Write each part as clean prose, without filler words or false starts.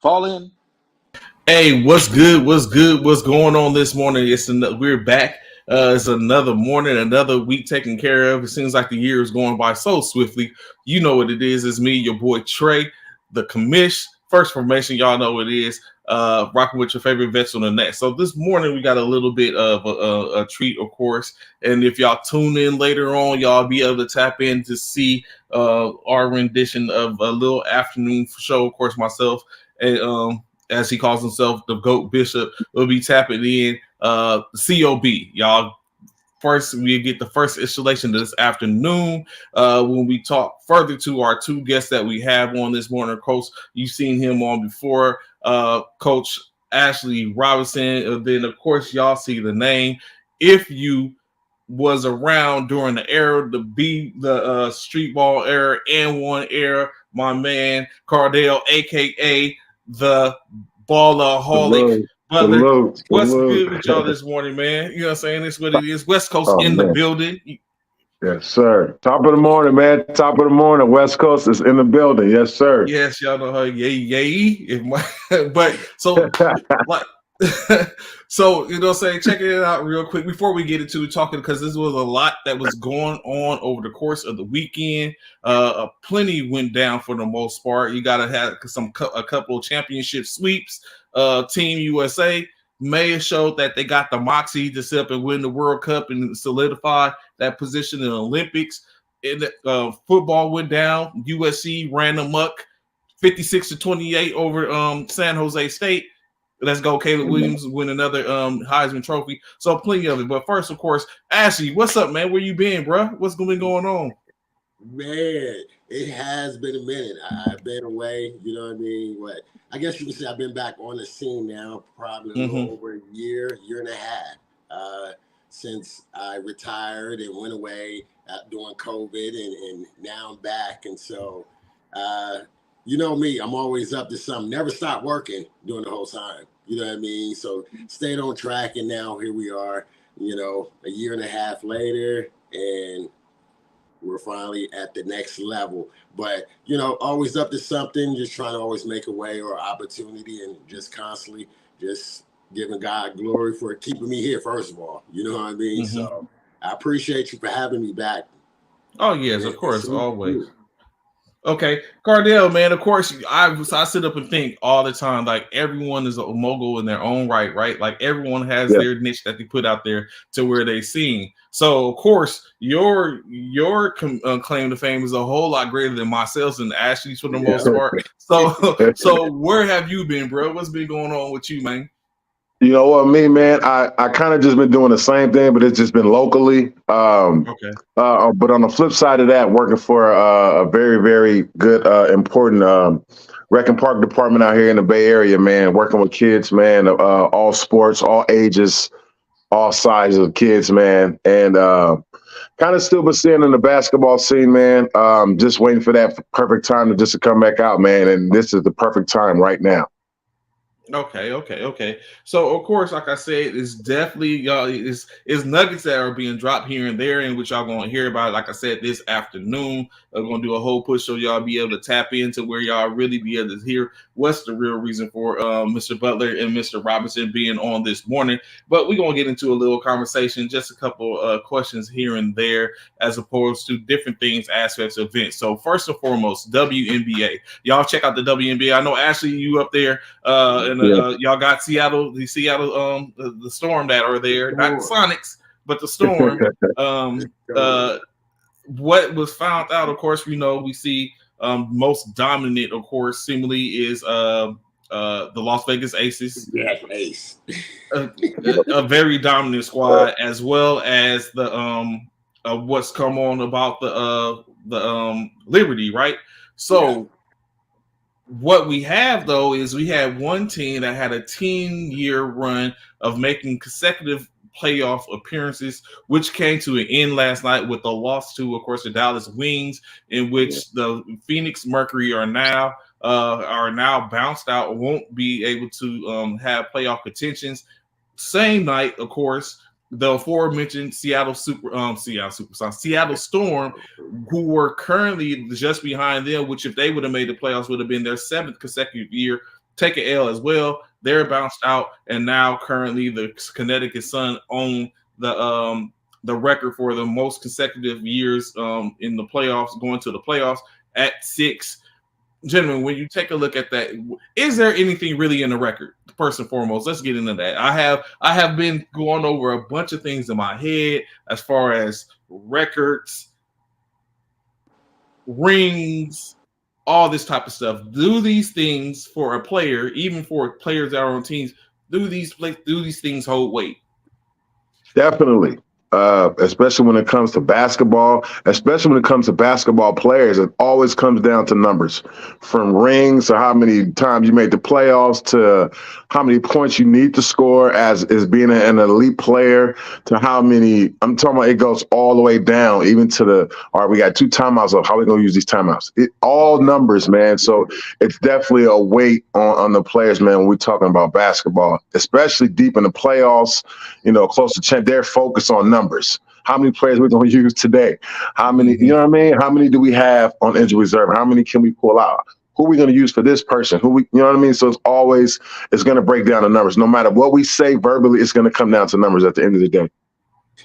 Call in. Hey, what's good? What's good? What's going on this morning? We're back. It's another morning, another week taken care of. It seems like the year is going by so swiftly. You know what it is. It's me, your boy Trey, the commish. First formation, y'all know what it is. Rocking with your favorite vets on the net. So this morning we got a little bit of a treat, of course. And if y'all tune in later on, y'all be able to tap in to see our rendition of a little afternoon show. Of course, myself and as he calls himself, the GOAT Bishop, will be tapping in COB. Y'all, first, we get the first installation this afternoon when we talk further to our two guests that we have on this morning. Coach, you've seen him on before, Coach Ashley Robinson. Then, of course, y'all see the name. If you was around during the era, the street ball era and one era, my man, Cardale, a.k.a. the Ballaholic Butler. What's good with y'all this morning, man? You know what I'm saying? This is what it is. West Coast the building. Yes, sir. Top of the morning, man. Top of the morning. West Coast is in the building. Yes, sir. Yes, y'all know her. Yay. But so like so, you know what I'm saying? Checking it out real quick before we get into talking, because this was a lot that was going on over the course of the weekend. Plenty went down for the most part. You got to have a couple of championship sweeps. Team USA may have showed that they got the moxie to sit up and win the World Cup and solidify that position in the Olympics. Football went down. USC ran amok 56-28 over San Jose State. Let's go, Caleb Williams win another Heisman Trophy. So plenty of it. But first, of course, Ashley, what's up, man? Where you been, bro? What's been going on? Man, it has been a minute. I've been away. You know what I mean? I guess you can say I've been back on the scene now, probably a little over a year and a half since I retired and went away during COVID, and now I'm back. And so, you know me, I'm always up to something. Never stop working during the whole time. You know what I mean? So stayed on track, and now here we are, you know, a year and a half later, and we're finally at the next level. But, you know, always up to something, just trying to always make a way or opportunity, and just constantly just giving God glory for keeping me here, first of all. You know what I mean? So I appreciate you for having me back. Oh, yes, of course, always. Okay, Cardale, man, of course, I sit up and think all the time, like everyone is a mogul in their own right? Like everyone has their niche that they put out there to where they sing. So, of course, your claim to fame is a whole lot greater than myself and Ashley's for the most part. So where have you been, bro? What's been going on with you, man? You know what, me, man, I kind of just been doing the same thing, but it's just been locally. But on the flip side of that, working for a very, very good, important rec and park department out here in the Bay Area, man, working with kids, man, all sports, all ages, all sizes of kids, man. And kind of still been staying in the basketball scene, man. Just waiting for that perfect time to come back out, man. And this is the perfect time right now. Okay. So of course, like I said, it's definitely y'all is nuggets that are being dropped here and there, and which y'all gonna hear about. Like I said, this afternoon, we're gonna do a whole push so y'all be able to tap into where y'all really be able to hear what's the real reason for Mr. Butler and Mr. Robinson being on this morning. But we're gonna get into a little conversation, just a couple questions here and there, as opposed to different things, aspects, events. So first and foremost, WNBA. Y'all check out the WNBA. I know Ashley, you up there, and y'all got the Storm that are there, not the Sonics, but the Storm. What was found out, of course, we see most dominant, of course, seemingly is the Las Vegas Aces. Yes, Ace. a very dominant squad, as well as the what's come on about the Liberty, right? So what we have, though, is we had one team that had a 10-year run of making consecutive playoff appearances, which came to an end last night with a loss to, of course, the Dallas Wings, in which the Phoenix Mercury are now bounced out, won't be able to have playoff contentions. Same night, of course, the aforementioned Seattle Storm, who were currently just behind them, which if they would have made the playoffs would have been their 7th consecutive year take an L as well. They're bounced out, and now currently the Connecticut Sun own the record for the most consecutive years in the playoffs, going to the playoffs at 6. Gentlemen, when you take a look at that, is there anything really in the record? First and foremost, let's get into that. I have been going over a bunch of things in my head as far as records, rings, all this type of stuff. Do these things for a player, even for players that are on teams, do these things hold weight? Definitely. Especially when it comes to basketball, especially when it comes to basketball players, it always comes down to numbers, from rings to how many times you made the playoffs to how many points you need to score as being an elite player to how many. I'm talking about it goes all the way down, even to all right, we got 2 timeouts up. How are we going to use these timeouts? All numbers, man. So it's definitely a weight on the players, man, when we're talking about basketball, especially deep in the playoffs, close to 10. They're focused on numbers. How many players we're going to use today? How many, you know what I mean? How many do we have on injury reserve? How many can we pull out? Who are we going to use for this person? You know what I mean? So it's going to break down the numbers. No matter what we say verbally, it's going to come down to numbers at the end of the day.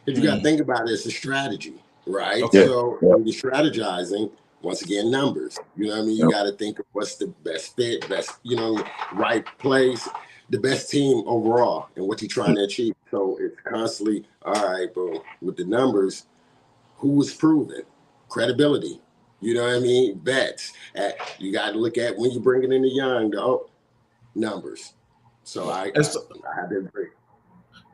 If you got to think about it, it's a strategy, right? Okay. So when you're strategizing, once again, numbers. You know what I mean? You got to think of what's the best fit, right place, the best team overall, and what you're trying to achieve. So it's constantly, all right, boom, with the numbers, who was proven, credibility. You know what I mean? Bets. You got to look at when you bring it in the young, numbers. So I had to agree.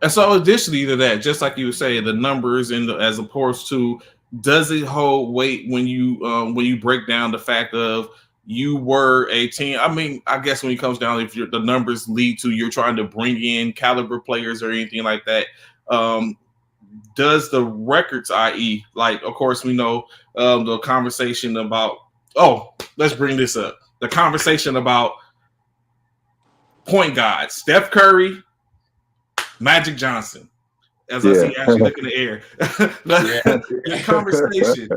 And so additionally to that, just like you were saying, the numbers as opposed to, does it hold weight when you break down the fact of you were a team? I mean, I guess when it comes down, if the numbers lead to you're trying to bring in caliber players or anything like that, does the records, i.e., like, of course, we know the conversation about, let's bring this up. The conversation about point guards, Steph Curry, Magic Johnson, as I see Ashley look in the air. The conversation.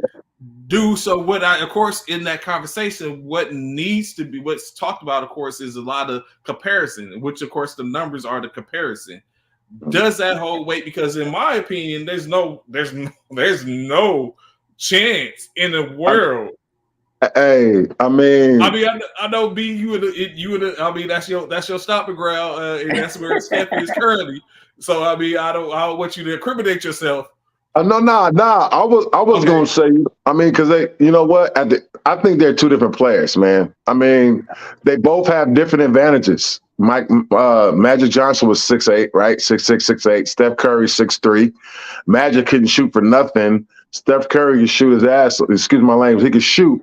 Of course, in that conversation, what's talked about, of course, is a lot of comparison, which, of course, the numbers are the comparison. Does that hold weight? Because in my opinion, there's no chance in the world. I know, B, I mean, that's your stopping ground, and that's where Steph is currently. So, I mean, I don't want you to incriminate yourself. No. I was going to say, I mean, because you know what? I think they're 2 different players, man. I mean, they both have different advantages. Magic Johnson was 6'8", right? 6'6", 6'8". Steph Curry 6'3". Magic couldn't shoot for nothing. Steph Curry could shoot his ass. Excuse my language. He could shoot.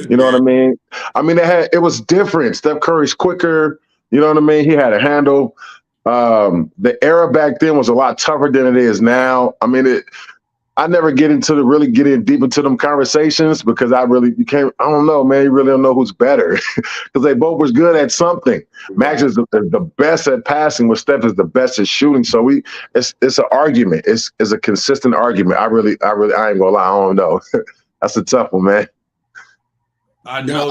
You know what I mean? I mean, it was different. Steph Curry's quicker. You know what I mean? He had a handle. The era back then was a lot tougher than it is now. I mean, I never get in deep into them conversations because I don't know, man. You really don't know who's better because they both was good at something. Max is the best at passing, where Steph is the best at shooting. So it's an argument. It's a consistent argument. I ain't gonna lie. I don't know. That's a tough one, man. I know.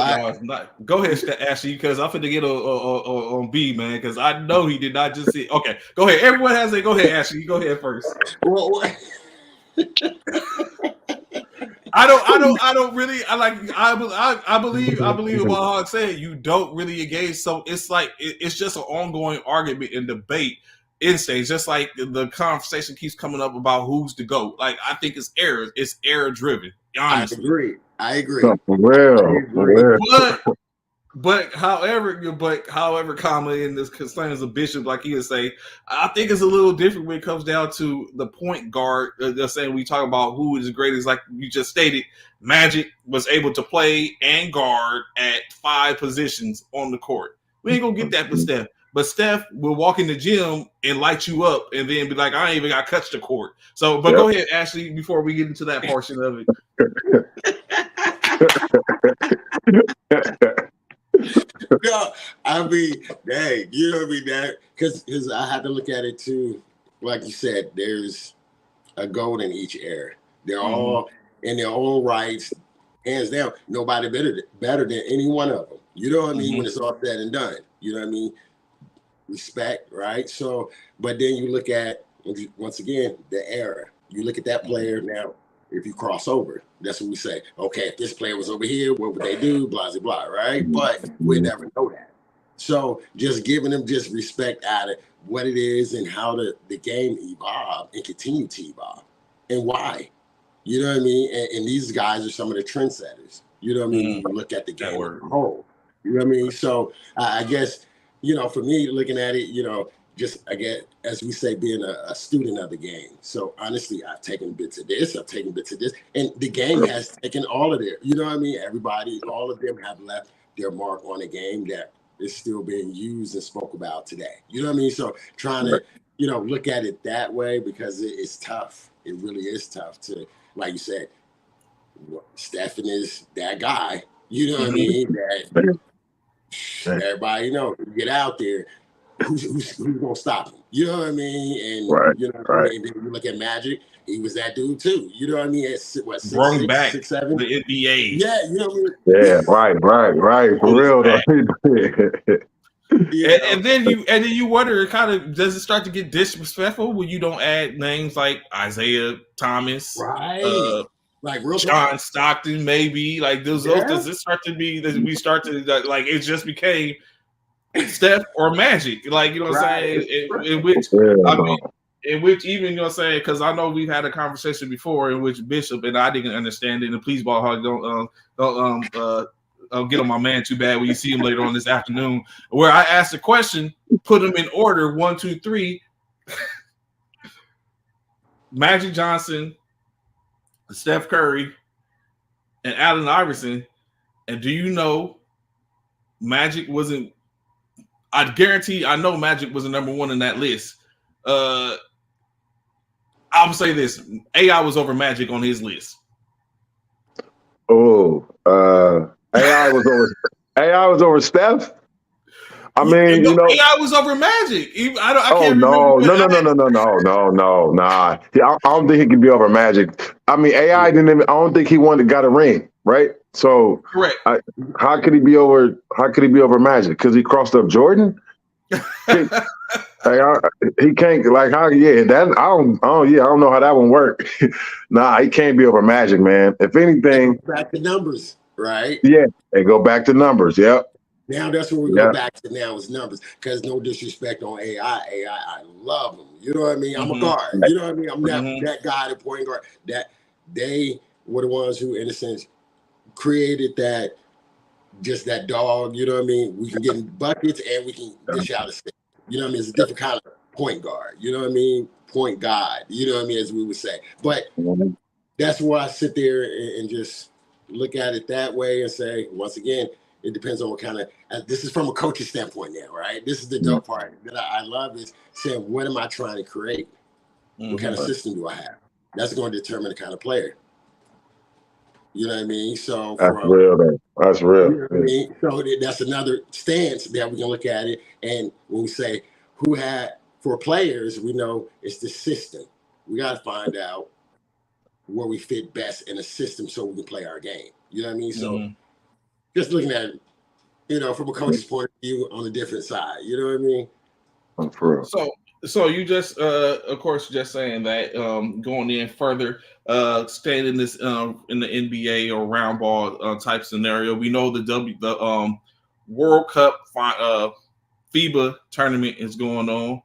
Go ahead, Ashley, because I'm finna get on B, man, because I know he did not just see. Okay, go ahead. Everyone has it. Go ahead, Ashley. You go ahead first. Well, I believe in what Hog said. You don't really engage, so it's like it's just an ongoing argument and debate in stage. Just like the conversation keeps coming up about who's the GOAT. Like, I think it's error driven. Honestly, I agree. But however, commonly in this concerns of Bishop, like he would say, I think it's a little different when it comes down to the point guard. They're saying we talk about who is the greatest, like you just stated. Magic was able to play and guard at 5 positions on the court. We ain't gonna get that with Steph. But Steph will walk in the gym and light you up and then be like, I ain't even got to touch the court. So, but Go ahead, Ashley, before we get into that portion of it. No, I mean, dang, you know what I mean? That because I had to look at it too. Like you said, there's a GOAT in each era. They're all in their own rights, hands down. Nobody better than any one of them. You know what I mean? When it's all said and done, you know what I mean? Respect, right? So, but then you look at, once again, the era. You look at that player now. If you cross over, that's what we say. Okay, if this player was over here, what would they do? Blah, blah, blah, right? But we never know that. So just giving them just respect out of what it is and how the game evolved and continue to evolve and why. You know what I mean? And these guys are some of the trendsetters. You know what I mean? When you look at the game as a whole. You know what I mean? So I guess, for me, looking at it, just again, as we say, being a student of the game. So honestly, I've taken bits of this, I've taken bits of this, and the game has taken all of it. You know what I mean? Everybody, all of them have left their mark on a game that is still being used and spoke about today. You know what I mean? So trying to, look at it that way, because it's tough. It really is tough to, like you said, Stephen is that guy. You know what I mean? That everybody get out there. Who's gonna stop him? You know what I mean? And I mean? You look at Magic, he was that dude too. You know what I mean? At what, 6'7", 6'7"? The NBA. Yeah, you know what I mean? Yeah, right. For real though. And then you wonder, kind of, does it start to get disrespectful when you don't add names like Isaiah Thomas, right? Like real John Stockton, maybe, like does it start to be that we start to like it just became Steph or Magic, like, you know what I'm saying? In which even, what I'm saying, because I know we've had a conversation before in which Bishop and I didn't understand it, and please, ball hog, don't get on my man too bad when you see him later on this afternoon, where I asked a question, put them in order 1, 2, 3. Magic Johnson, Steph Curry, and Allen Iverson. And do you know Magic wasn't? I guarantee I know Magic was the number one in that list. I would say this: AI was over Magic on his list. AI was over Steph. I mean, AI was over Magic. I can't no. Nah. I don't think he could be over Magic. I mean, AI didn't even. I don't think he got a ring, right? So, correct. How could he be over? How could he be over Magic? Because he crossed up Jordan. He can't, like, how? Yeah, that I don't know how that one worked. Nah, he can't be over Magic, man. If anything, back to numbers, right? Yeah, they go back to numbers. Yep. Now that's what we go back to. Now is numbers, because no disrespect on AI. I love them. You know what I mean? I'm a guard. You know what I mean? I'm that guy, the point guard. That they were the ones who, in a sense, created that, just that dog. You know what I mean? We can get in buckets and we can dish out a stick. You know what I mean? It's a different kind of point guard. You know what I mean? Point guard. You know what I mean? As we would say. But that's why I sit there and just look at it that way and say, once again, it depends on what kind of, this is from a coaching standpoint now, right? This is the dope part that I love, is saying, what am I trying to create? What kind of system do I have? That's going to determine the kind of player. You know what I mean? So that's real. That's real. You know what I mean? So that's another stance that we can look at it. And when we say for players, we know it's the system. We got to find out where we fit best in a system so we can play our game. You know what I mean? So just looking at it, from a coach's point of view on a different side. You know what I mean? For real. So you just, of course, just saying that, going in further, staying in this in the NBA or round ball type scenario, we know the World Cup FIBA tournament is going on.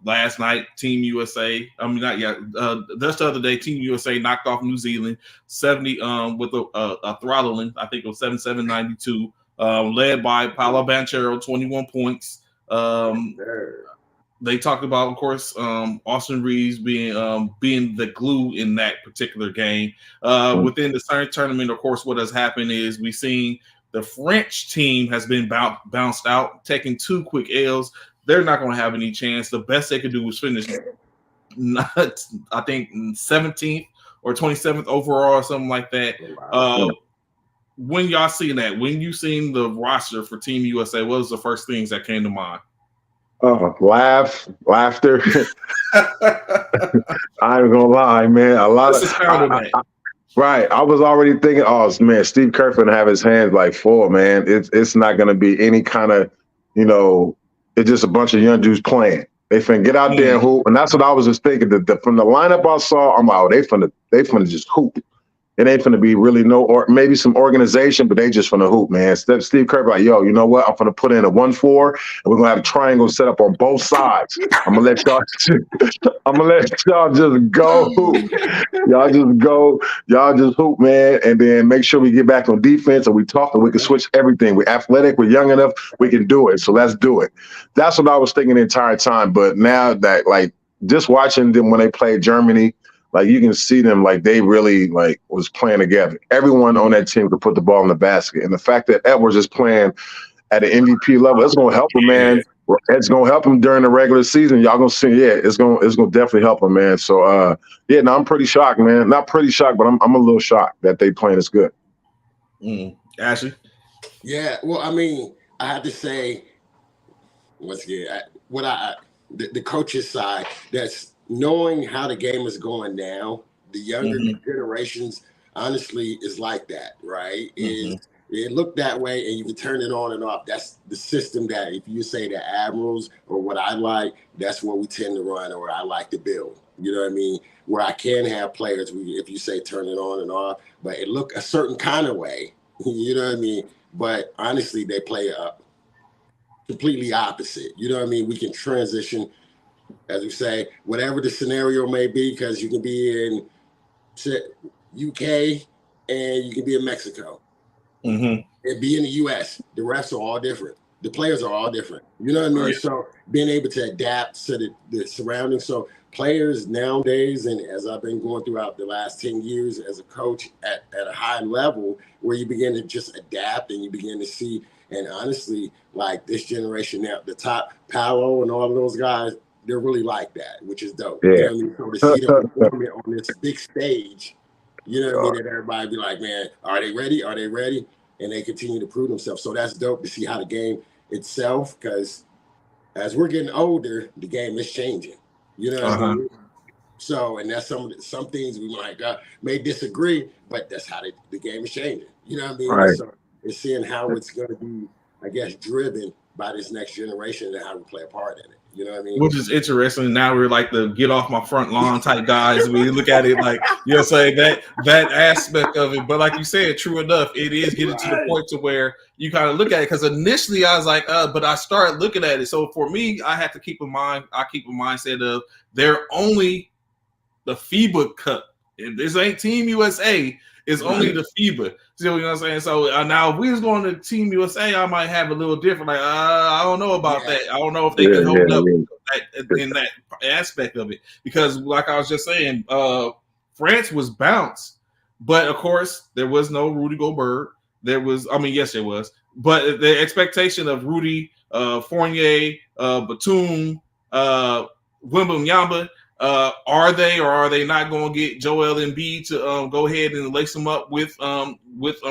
Last night, Team USA. Just the other day, Team USA knocked off New Zealand 70 with a throttling. I think it was 77-92. Led by Paolo Banchero, 21 points. They talked about, of course, Austin Reeves being the glue in that particular game. Within the tournament, of course, what has happened is we've seen the French team has been bounced out, taking 2 quick L's. They're not going to have any chance. The best they could do was finish, I think, 17th or 27th overall or something like that. When y'all seen that, when you seen the roster for Team USA, what was the first things that came to mind? Laughter. I ain't gonna lie, man. A lot of Right. I was already thinking, oh man, Steve Kerr finna have his hands like full, man. It's not gonna be any kind of, it's just a bunch of young dudes playing. They finna get out there and hoop, and that's what I was just thinking. From the lineup I saw, I'm like, oh, they finna just hoop. It ain't finna be really or maybe some organization, but they just finna hoop, man. Steve Kerr like, yo, you know what? I'm finna put in a 1-4, and we're gonna have a triangle set up on both sides. I'm gonna let y'all just go hoop. Y'all just hoop, man, and then make sure we get back on defense and we talk and we can switch everything. We're athletic, we're young enough, we can do it. So let's do it. That's what I was thinking the entire time. But now that just watching them when they played Germany, you can see them they really was playing together. Everyone on that team could put the ball in the basket. And the fact that Edwards is playing at an MVP level, that's gonna help him, man. It's gonna help him during the regular season. Y'all gonna see, it's gonna definitely help him, man. So I'm pretty shocked, man. Not pretty shocked, but I'm a little shocked that they playing as good. Ashley? Yeah, well, I mean, I have to say, once again, the coach's side, that's knowing how the game is going now, the younger generations, honestly, is like that, right? It looked that way, and you can turn it on and off. That's the system that, if you say the Admirals or what I like, that's what we tend to run, or I like to build. You know what I mean? Where I can have players, if you say turn it on and off, but it look a certain kind of way. You know what I mean? But honestly, they play completely opposite. You know what I mean? We can transition, as we say, whatever the scenario may be, because you can be in UK and you can be in Mexico. And be in the US. The refs are all different. The players are all different. You know what I mean? Right. So being able to adapt to the surroundings. So players nowadays, and as I've been going throughout the last 10 years as a coach at a high level, where you begin to just adapt and you begin to see, and honestly, this generation now, the top Paolo and all of those guys, they're really like that, which is dope. Yeah. You know what I mean? So to see them performing on this big stage, you know what I mean? That everybody be like, man, are they ready? Are they ready? And they continue to prove themselves. So that's dope to see how the game itself, because as we're getting older, the game is changing. You know what I mean? So, and that's some things we may disagree, but that's how the game is changing. You know what I mean? Right. So it's seeing how it's going to be, I guess, driven by this next generation and how we play a part in it. You know what I mean? Which is interesting. Now we're the get off my front lawn type guys. We look at it saying that aspect of it. But like you said, true enough, it is getting to the point to where you kind of look at it. Because initially I was like, but I started looking at it. So for me, I have to keep in mind, mindset of they're only the FIBA Cup. If this ain't Team USA, it's only the FIBA. See what I'm saying? So now if we was going to Team USA, I might have a little different. I don't know about that. I don't know if they can hold up in that aspect of it. Because like I was just saying, France was bounced. But of course, there was no Rudy Gobert. Yes, there was. But the expectation of Rudy, Fournier, Batum, Wembanyama, are they or are they not going to get Joel Embiid to go ahead and lace him up with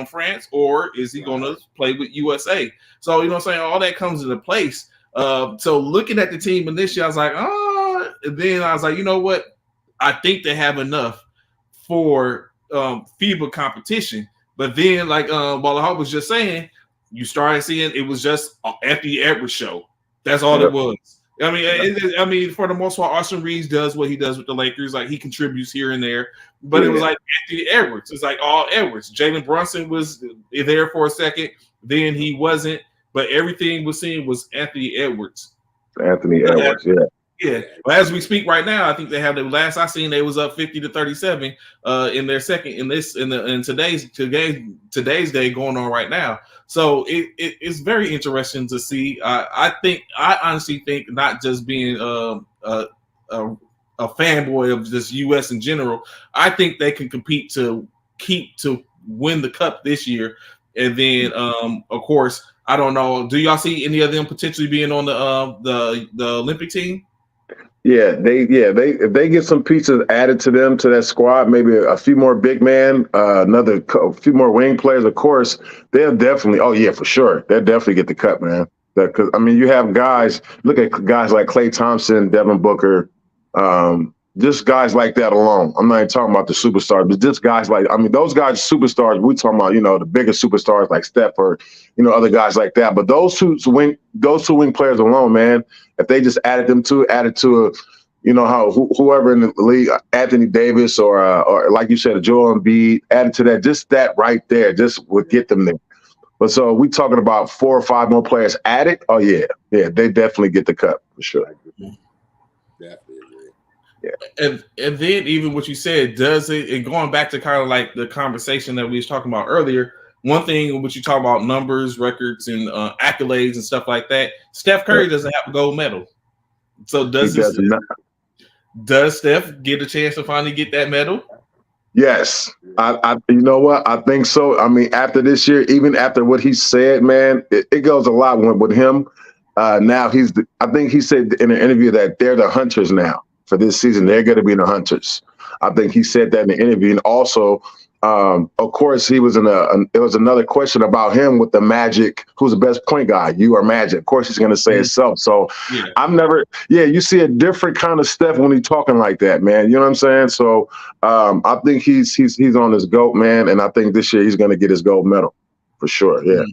France, or is he going to play with USA? So you know what I'm saying, all that comes into place. So looking at the team initially, I was like, and then I was like, you know what? I think they have enough for FIBA competition. But then, while I was just saying, you started seeing it was just Anthony Edwards show. That's all it was. I mean, for the most part, Austin Reeves does what he does with the Lakers. He contributes here and there. But it was Anthony Edwards. It's all Edwards. Jalen Brunson was there for a second. Then he wasn't. But everything was seen was Anthony Edwards. Anthony Edwards, Yeah. Well, as we speak right now, I think they have the last I seen they was up 50-37 in their second in today's day going on right now. So it's very interesting to see. I honestly think, not just being a fanboy of this US in general, I think they can compete to win the cup this year. And then of course, I don't know, do y'all see any of them potentially being on the Olympic team? If they get some pieces added to that squad, maybe a few more big men, a few more wing players, of course, they'll definitely. Oh yeah, for sure, they'll definitely get the cut, man. Because you have guys. Look at guys like Klay Thompson, Devin Booker, just guys like that alone. I'm not even talking about the superstars, but just guys like, I mean, those guys, superstars, we talking about, the bigger superstars like Steph or, other guys like that. But those two wing players alone, man, if they just added to whoever in the league, Anthony Davis or like you said, Joel Embiid, added to that, just that right there, just would get them there. But so we talking about 4 or 5 more players added. Oh yeah, they definitely get the cut for sure. Definitely. Yeah. And then even what you said, does it, and going back to kind of like the conversation that we was talking about earlier, one thing which you talk about numbers, records, and accolades and stuff like that, Steph Curry doesn't have a gold medal. So does Steph get a chance to finally get that medal? Yes. I you know what? I think so. I mean, after this year, even after what he said, man, it goes a lot with him. Now I think he said in an interview that they're the hunters now. For this season, they're going to be the hunters. I think he said that in the interview. And also, of course, he was there was another question about him with the Magic, who's the best point guard, you or Magic. Of course, he's going to say himself. So you see a different kind of Steph when he's talking like that, man. You know what I'm saying? So I think he's on his GOAT, man. And I think this year he's going to get his gold medal for sure. Yeah.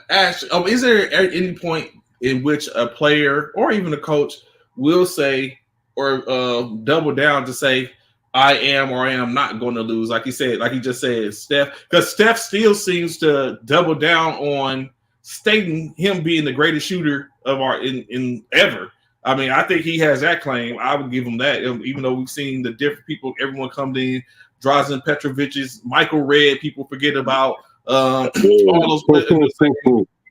Ash, is there any point in which a player or even a coach will say or double down to say, I am or I am not going to lose, like he said, like he just said, Steph, because Steph still seems to double down on stating him being the greatest shooter of our in ever. I mean, I think he has that claim. I would give him that, even though we've seen the different people, everyone come in, Drazen Petrovic's, Michael Redd, people forget about all those players.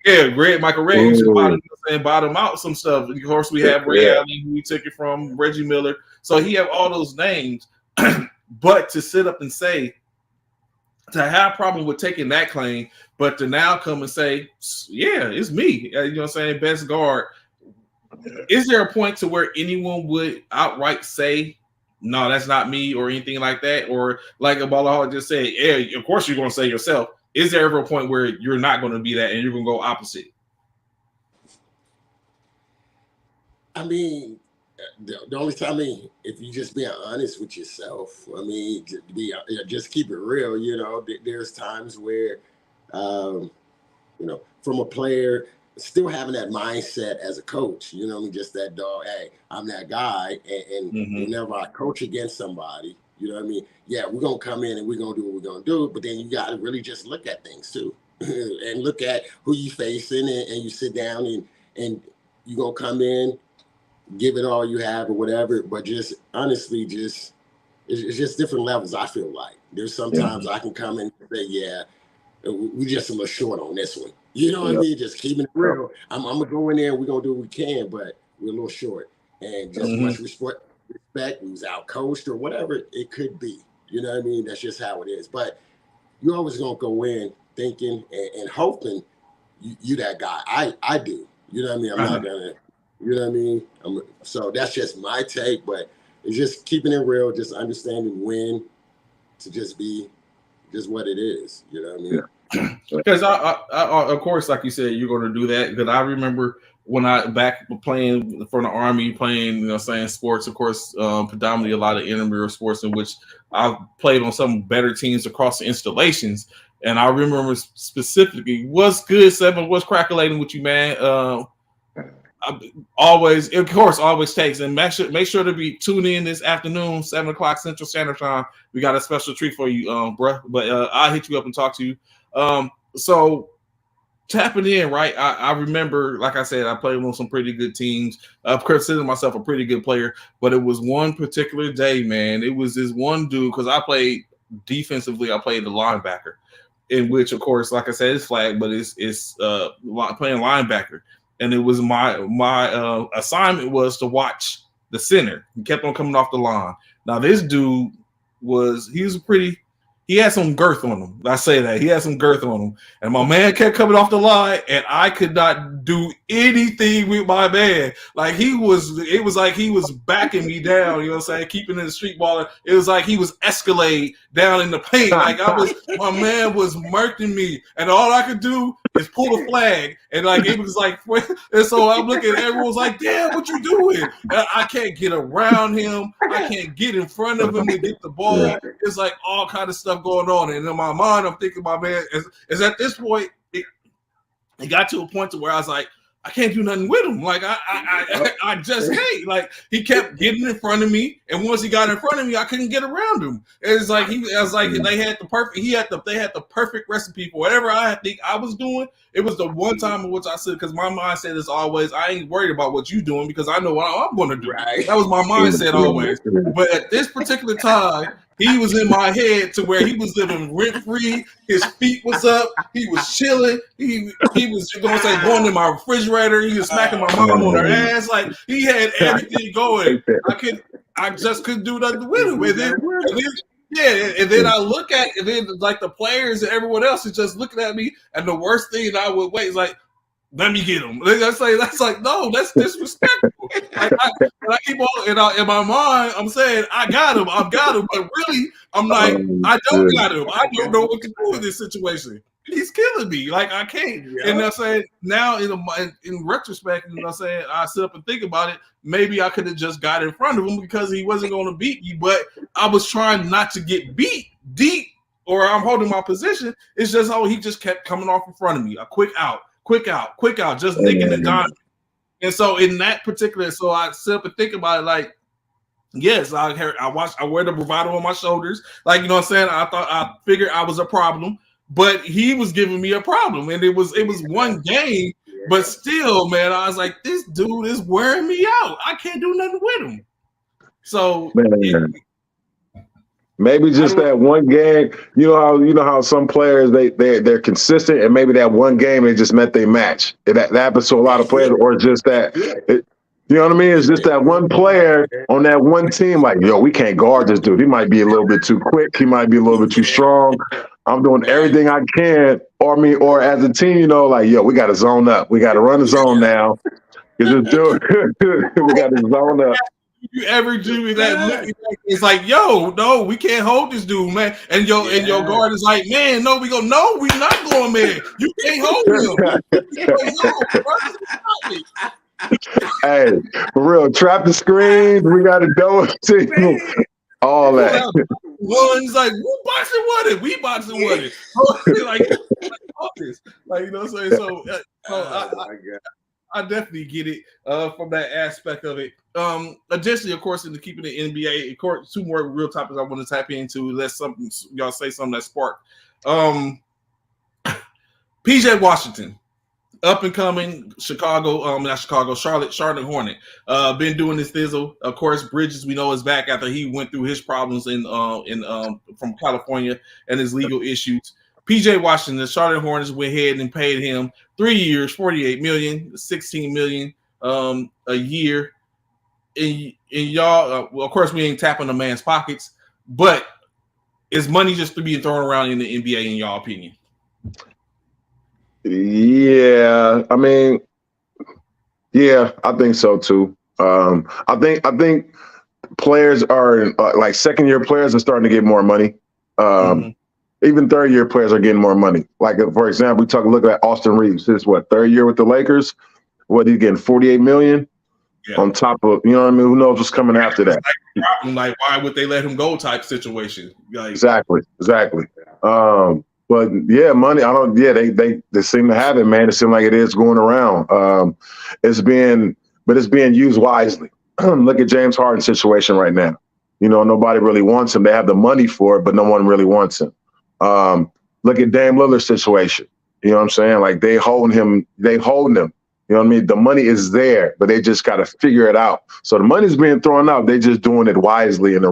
Yeah, Michael Redd used to bottom out some stuff. Of course, we have Ray Allen, who we took it from, Reggie Miller. So he have all those names. But to sit up and say, to have a problem with taking that claim, but to now come and say, yeah, it's me, you know what I'm saying, best guard. Is there a point to where anyone would outright say, no, that's not me or anything like that? Or like Abala just said, yeah, of course you're going to say yourself. Is there ever a point where you're not going to be that and you're going to go opposite? I mean, the only time, if you just be honest with yourself, just keep it real. There's times where, from a player still having that mindset as a coach, just that dog, hey, I'm that guy. And whenever I coach against somebody, yeah, we're going to come in and we're going to do what we're going to do. But then you got to really just look at things too and look at who you facing and you sit down and you're going to come in, give it all you have or whatever. But just honestly, it's just different levels, I feel like. There's sometimes I can come in and say, yeah, we just a little short on this one. You know what I mean? Just keeping it real. I'm going to go in there and we're going to do what we can, but we're a little short. And just much respect, we was out coached or whatever it could be. You know what I mean? That's just how it is. But you're always going to go in thinking and hoping you that guy. I do. You know what I mean? I'm not going to, you know what I mean? So that's just my take, but it's just keeping it real, just understanding when to just be just what it is. You know what I mean? Because I of course, like you said, you're going to do that. Because I remember when I back playing for the Army, playing, saying sports, of course, predominantly a lot of intramural sports in which I played on some better teams across the installations. And I remember specifically, what's good, Seven? What's crackling with you, man? Always takes, and make sure to be tuned in this afternoon, 7:00 Central Standard Time. We got a special treat for you, bruh. But I'll hit you up and talk to you. So tapping in, right? I remember, like I said, I played on some pretty good teams. I consider myself a pretty good player, but it was one particular day, man. It was this one dude, because I played defensively. I played the linebacker, in which, of course, like I said, it's flag, but it's playing linebacker. And it was my assignment was to watch the center. He kept on coming off the line. Now, this dude he had some girth on him. I say that. He had some girth on him. And my man kept coming off the line, and I could not do anything with my man. Like it was like he was backing me down, you know what I'm saying? Keeping in the street ball. It was like he was Escalade down in the paint. Like my man was murking me. And all I could do is pull the flag, and like it was like, and so I'm looking, everyone's like, damn, what you doing? And I can't get around him, I can't get in front of him to get the ball. It's like all kind of stuff going on, and in my mind, I'm thinking, my man, is at this point, it got to a point to where I was like, I can't do nothing with him. Like I just can't. Like he kept getting in front of me, and once he got in front of me, I couldn't get around him. It's like they had the perfect recipe for whatever I think I was doing. It was the one time in which I said, because my mindset is always, I ain't worried about what you doing because I know what I'm going to do. Right. That was my mindset always. But at this particular time, he was in my head to where he was living rent free. His feet was up. He was chilling. He was going in my refrigerator. He was smacking my mom on her ass. Like he had everything going. I just couldn't do nothing with him. And then I look at, and then like the players and everyone else is just looking at me. And the worst thing I would wait is like, let me get him. That's like, no, that's disrespectful. I keep on in my mind, I'm saying I got him, but really, I'm like, I don't got him. I don't know what to do in this situation. He's killing me. Like I can't. Yeah. And I'm saying now, in retrospect, I'm saying I sit up and think about it. Maybe I could have just got in front of him because he wasn't going to beat me, but I was trying not to get beat deep, or I'm holding my position. It's just he just kept coming off in front of me. A quick out, just nicking and diming. And so in that particular, so I sit up and think about it like, yes, I wear the bravado on my shoulders. Like, you know what I'm saying? I figured I was a problem, but he was giving me a problem. And it was one game, but still, man, I was like, this dude is wearing me out. I can't do nothing with him. So maybe just that one game. You know how some players they're consistent, and maybe that one game they just met their match. That happens to a lot of players, or just that. You know what I mean? It's just that one player on that one team. Like, yo, we can't guard this dude. He might be a little bit too quick. He might be a little bit too strong. I'm doing everything I can. Or as a team, like, yo, we got to zone up. We got to run the zone now. Just do it. We got to zone up. You ever do me that? It's like, yo, no, we can't hold this dude, man. And your guard is like, man, no, we not going, man. You can't hold him. Hey, for real, trap the screens. We got to do it. All that. One's like, we boxing with it. We boxing with it. Like, you know what I'm saying? So I definitely get it from that aspect of it. Additionally, of course, in the keeping the NBA, of course, two more real topics I want to tap into. Y'all say something that sparked. PJ Washington, up and coming Charlotte Hornet. Been doing this thizzle. Of course, Bridges, we know, is back after he went through his problems from California and his legal issues. PJ Washington, the Charlotte Hornets went ahead and paid him 3 years, $48 million, $16 million a year. And y'all, well, of course, we ain't tapping the man's pockets, but is money just being thrown around in the NBA, in y'all opinion? Yeah, I mean, yeah, I think so too. I think players are like second-year players are starting to get more money. Even third-year players are getting more money. Like, for example, look at Austin Reeves. His third year with the Lakers? What, he's getting $48 million on top of, you know what I mean? Who knows what's coming after that? Like, why would they let him go type situation? Like, exactly. But yeah, money. They seem to have it, man. It seems like it is going around. It's being used wisely. Look at James Harden's situation right now. Nobody really wants him. They have the money for it, but no one really wants him. Look at Dame Lillard's situation. You know what I'm saying? Like they holding him. You know what I mean? The money is there, but they just got to figure it out. So the money's being thrown out. They just doing it wisely in the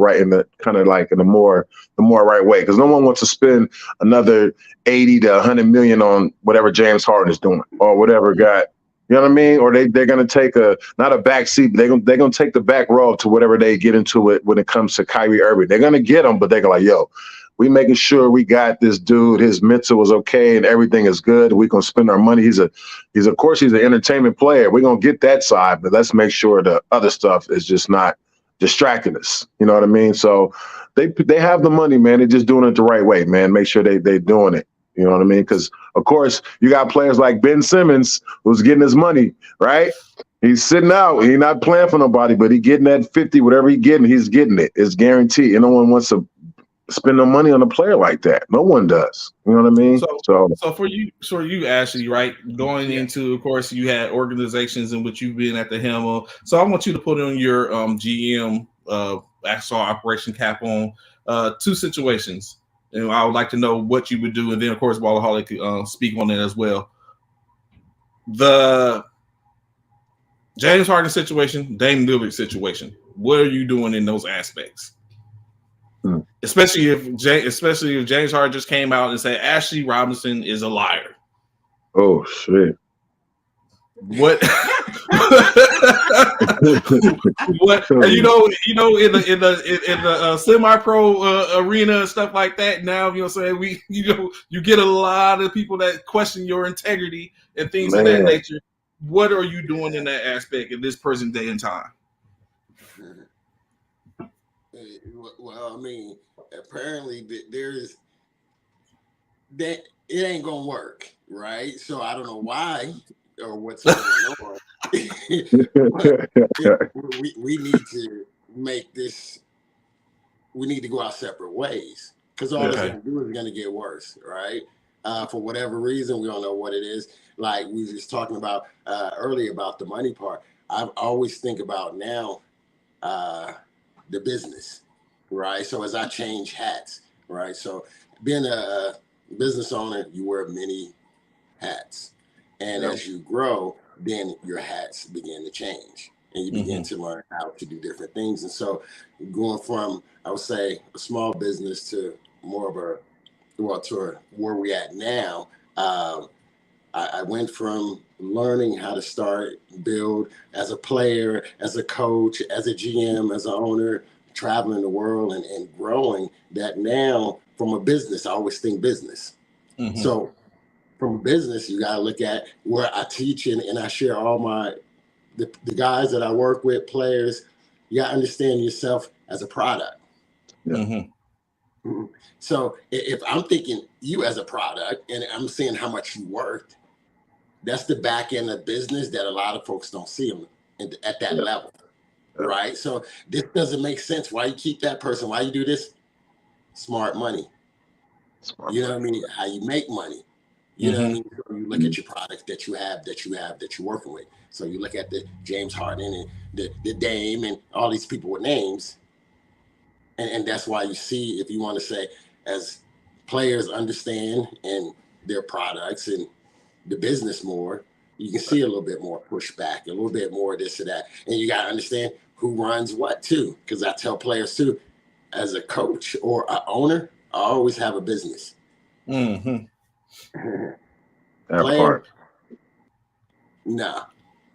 more right way. Because no one wants to spend another 80 to 100 million on whatever James Harden is doing or whatever guy. You know what I mean? Or they're going to take not a back seat, but they're going to take the back row to whatever they get into it when it comes to Kyrie Irving. They're going to get him, but they're like, yo, we making sure we got this dude, his mental is okay and everything is good. We're going to spend our money. He's of course an entertainment player. We're going to get that side, but let's make sure the other stuff is just not distracting us. You know what I mean? So they have the money, man. They're just doing it the right way, man. Make sure they doing it. You know what I mean? Because, of course, you got players like Ben Simmons who's getting his money, right? He's sitting out. He's not playing for nobody, but he getting that 50, whatever he's getting it. It's guaranteed. And no one wants to spend no money on a player like that. No one does. You know what I mean? So for you, Ashley, right? Going into, of course, you had organizations in which you've been at the helm of. So I want you to put on your GM actual operation cap on 2 situations. And I would like to know what you would do. And then, of course, Ballaholic could speak on it as well. The James Harden situation, Dame Lillard situation. What are you doing in those aspects? Especially if James Harden just came out and said Ashley Robinson is a liar. Oh shit! What? What? And in the semi-pro arena and stuff like that. Now you know what I'm saying, you get a lot of people that question your integrity and things of that nature. What are you doing in that aspect at this present day and time? Well, I mean, apparently there's that it ain't gonna work, right? So I don't know why or what's going on. we need to make this. We need to go our separate ways because all it's gonna do is gonna get worse, right? For whatever reason, we don't know what it is. Like we were just talking about earlier about the money part. I always think about now the business, right? So as I change hats, right? So being a business owner, you wear many hats. And as you grow, then your hats begin to change. And you begin to learn how to do different things. And so going from, I would say, a small business to more of to where we at now, I went from learning how to start, build as a player, as a coach, as a GM, as an owner, traveling the world and growing, that now from a business, I always think business. So from a business, you got to look at where I teach and I share all the guys that I work with, players. You got to understand yourself as a product. So if I'm thinking you as a product and I'm seeing how much you worked, that's the back end of business that a lot of folks don't see them at that level, right? So this doesn't make sense. Why you keep that person? Why you do this? Smart money. You know what I mean? How you make money. You know what I mean? So you look at your products that you're working with. So you look at the James Harden and the Dame and all these people with names. And that's why you see, if you want to say, as players understand and their products and the business more, you can see a little bit more pushback, a little bit more this or that. And you got to understand who runs what too. Because I tell players too, as a coach or an owner, I always have a business. That Player, part. nah.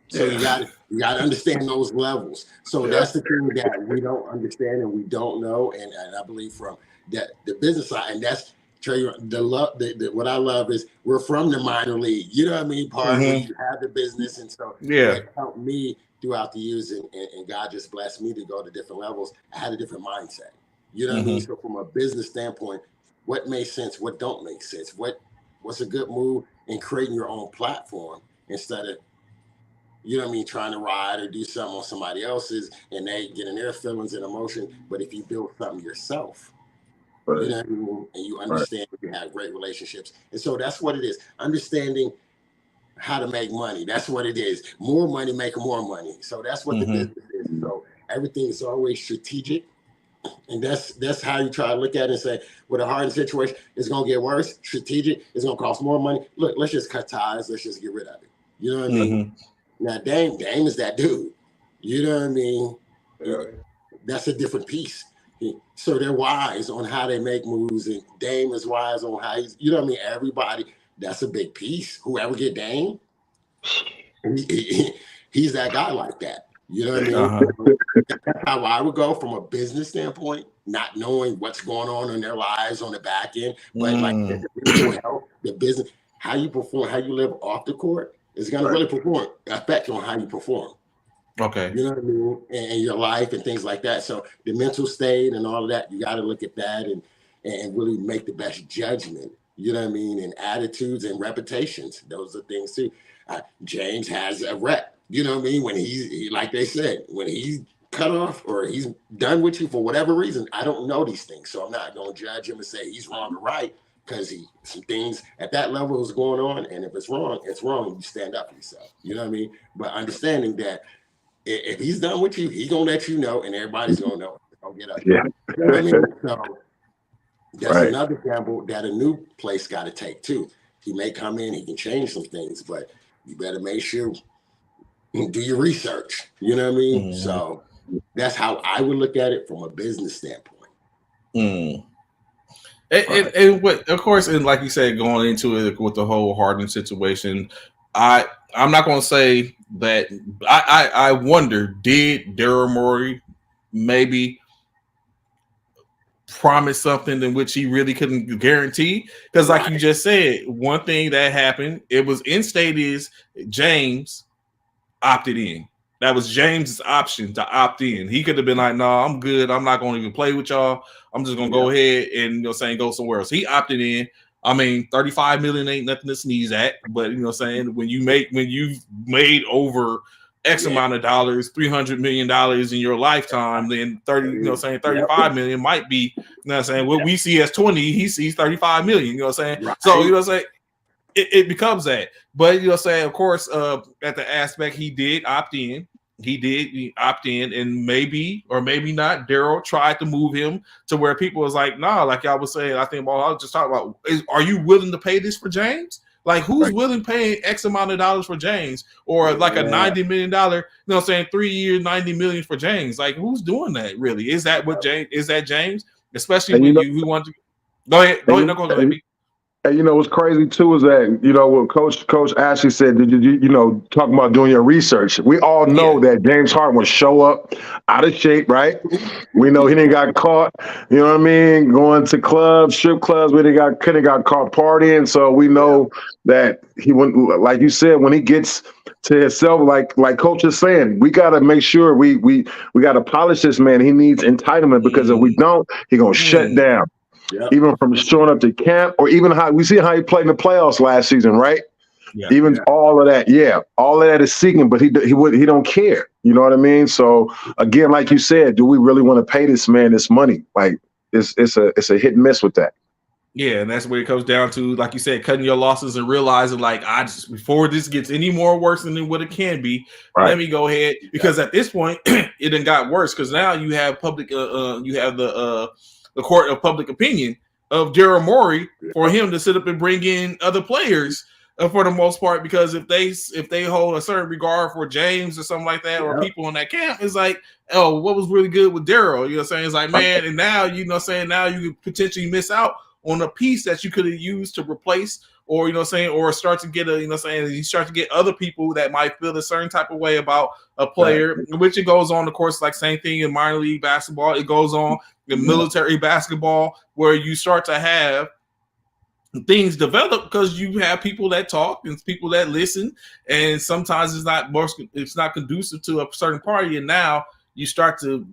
So you got to understand those levels. So that's the thing that we don't understand and we don't know. And I believe from that the business side, and that's what I love is we're from the minor league. You know what I mean? Part where you have the business, and so it helped me throughout the years, and God just blessed me to go to different levels. I had a different mindset. You know what I mean? So from a business standpoint, what makes sense? What don't make sense? What's a good move in creating your own platform instead of, you know what I mean, trying to ride or do something on somebody else's and they getting their feelings and emotion. But if you build something yourself, you know what I mean, and you understand, you have great relationships. And so that's what it is. Understanding how to make money. That's what it is. More money, make more money. So that's what the business is. So everything is always strategic. And that's how you try to look at it and say, with a Harden situation, it's going to get worse. Strategic, it's going to cost more money. Look, let's just cut ties. Let's just get rid of it. You know what I mean? Now, Dame is that dude. You know what I mean? That's a different piece. So they're wise on how they make moves, and Dame is wise on how he's, you know what I mean? Everybody, that's a big piece. Whoever get Dame, he's that guy like that. You know what I mean? That's how I would go from a business standpoint, not knowing what's going on in their lives on the back end, but like the mental health, the business, how you perform, how you live off the court is going to really affect on how you perform. Okay. You know what I mean? And your life and things like that. So the mental state and all of that, you got to look at that and really make the best judgment. You know what I mean? And attitudes and reputations. Those are things too. James has a rep. You know what I mean? When like they said, when he's cut off or he's done with you for whatever reason, I don't know these things. So I'm not going to judge him and say he's wrong or right, because some things at that level is going on. And if it's wrong, it's wrong. You stand up for yourself. You know what I mean? But understanding that if he's done with you, he's going to let you know, and everybody's going to know. Don't get up. Yeah. You know what I mean? So that's another gamble that a new place got to take too. He may come in, he can change some things, but you better make sure you do your research. You know what I mean? Mm-hmm. So that's how I would look at it from a business standpoint. Mm. And what, of course, and like you said, going into it with the whole Harden situation, I'm not going to say that. I wonder, did Daryl Morey maybe promise something in which he really couldn't guarantee? Because like you just said, one thing that happened, it was in state is James opted in. That was James's option to opt in. He could have been like, no, I'm good. I'm not going to even play with y'all. I'm just going to go ahead and, go somewhere else. He opted in. I mean, $35 million ain't nothing to sneeze at, but when you've made over X amount of dollars, $300 million in your lifetime, then 35 million might be, what we see as 20, he sees 35 million, Right. So, it becomes that. But, of course, at the aspect, he did opt in. He opt in, and maybe or maybe not, Daryl tried to move him to where people was like, nah, like y'all was saying, I was just talking about, are you willing to pay this for James? Like, who's willing to pay X amount of dollars for James, or like a $90 million, 3 years, $90 million for James? Like, who's doing that really? Is that what James? Is that James? Especially when you want to go ahead. Go ahead. And what's crazy too is that what Coach Ashley said, did you talking about doing your research? We all know that James Harden would show up out of shape, right? We know he didn't got caught, going to clubs, strip clubs, where couldn't have got caught partying. So we know that he wouldn't, like you said, when he gets to himself, like Coach is saying, we got to make sure we got to polish this man. He needs entitlement, because if we don't, he's gonna shut down. Yep. Even from showing up to camp, or even how we see how he played in the playoffs last season, right? All of that, all of that is seeking, but he don't care. You know what I mean? So again, like you said, do we really want to pay this man this money? Like it's a hit and miss with that. Yeah, and that's where it comes down to, like you said, cutting your losses and realizing, like, before this gets any more worse than what it can be, let me go ahead, because at this point it done got worse, because now you have public, you have the court of public opinion of Daryl Morey for him to sit up and bring in other players for the most part, because if they hold a certain regard for James or something like that, or people in that camp, it's like, oh, what was really good with Daryl? You know what I'm saying? It's like, man, and now, now you could potentially miss out on a piece that you could have used to replace, or, or start to get you start to get other people that might feel a certain type of way about a player, which it goes on, of course, like same thing in minor league basketball. It goes on in military basketball, where you start to have things develop because you have people that talk and people that listen, and sometimes it's not conducive to a certain party, and now you start to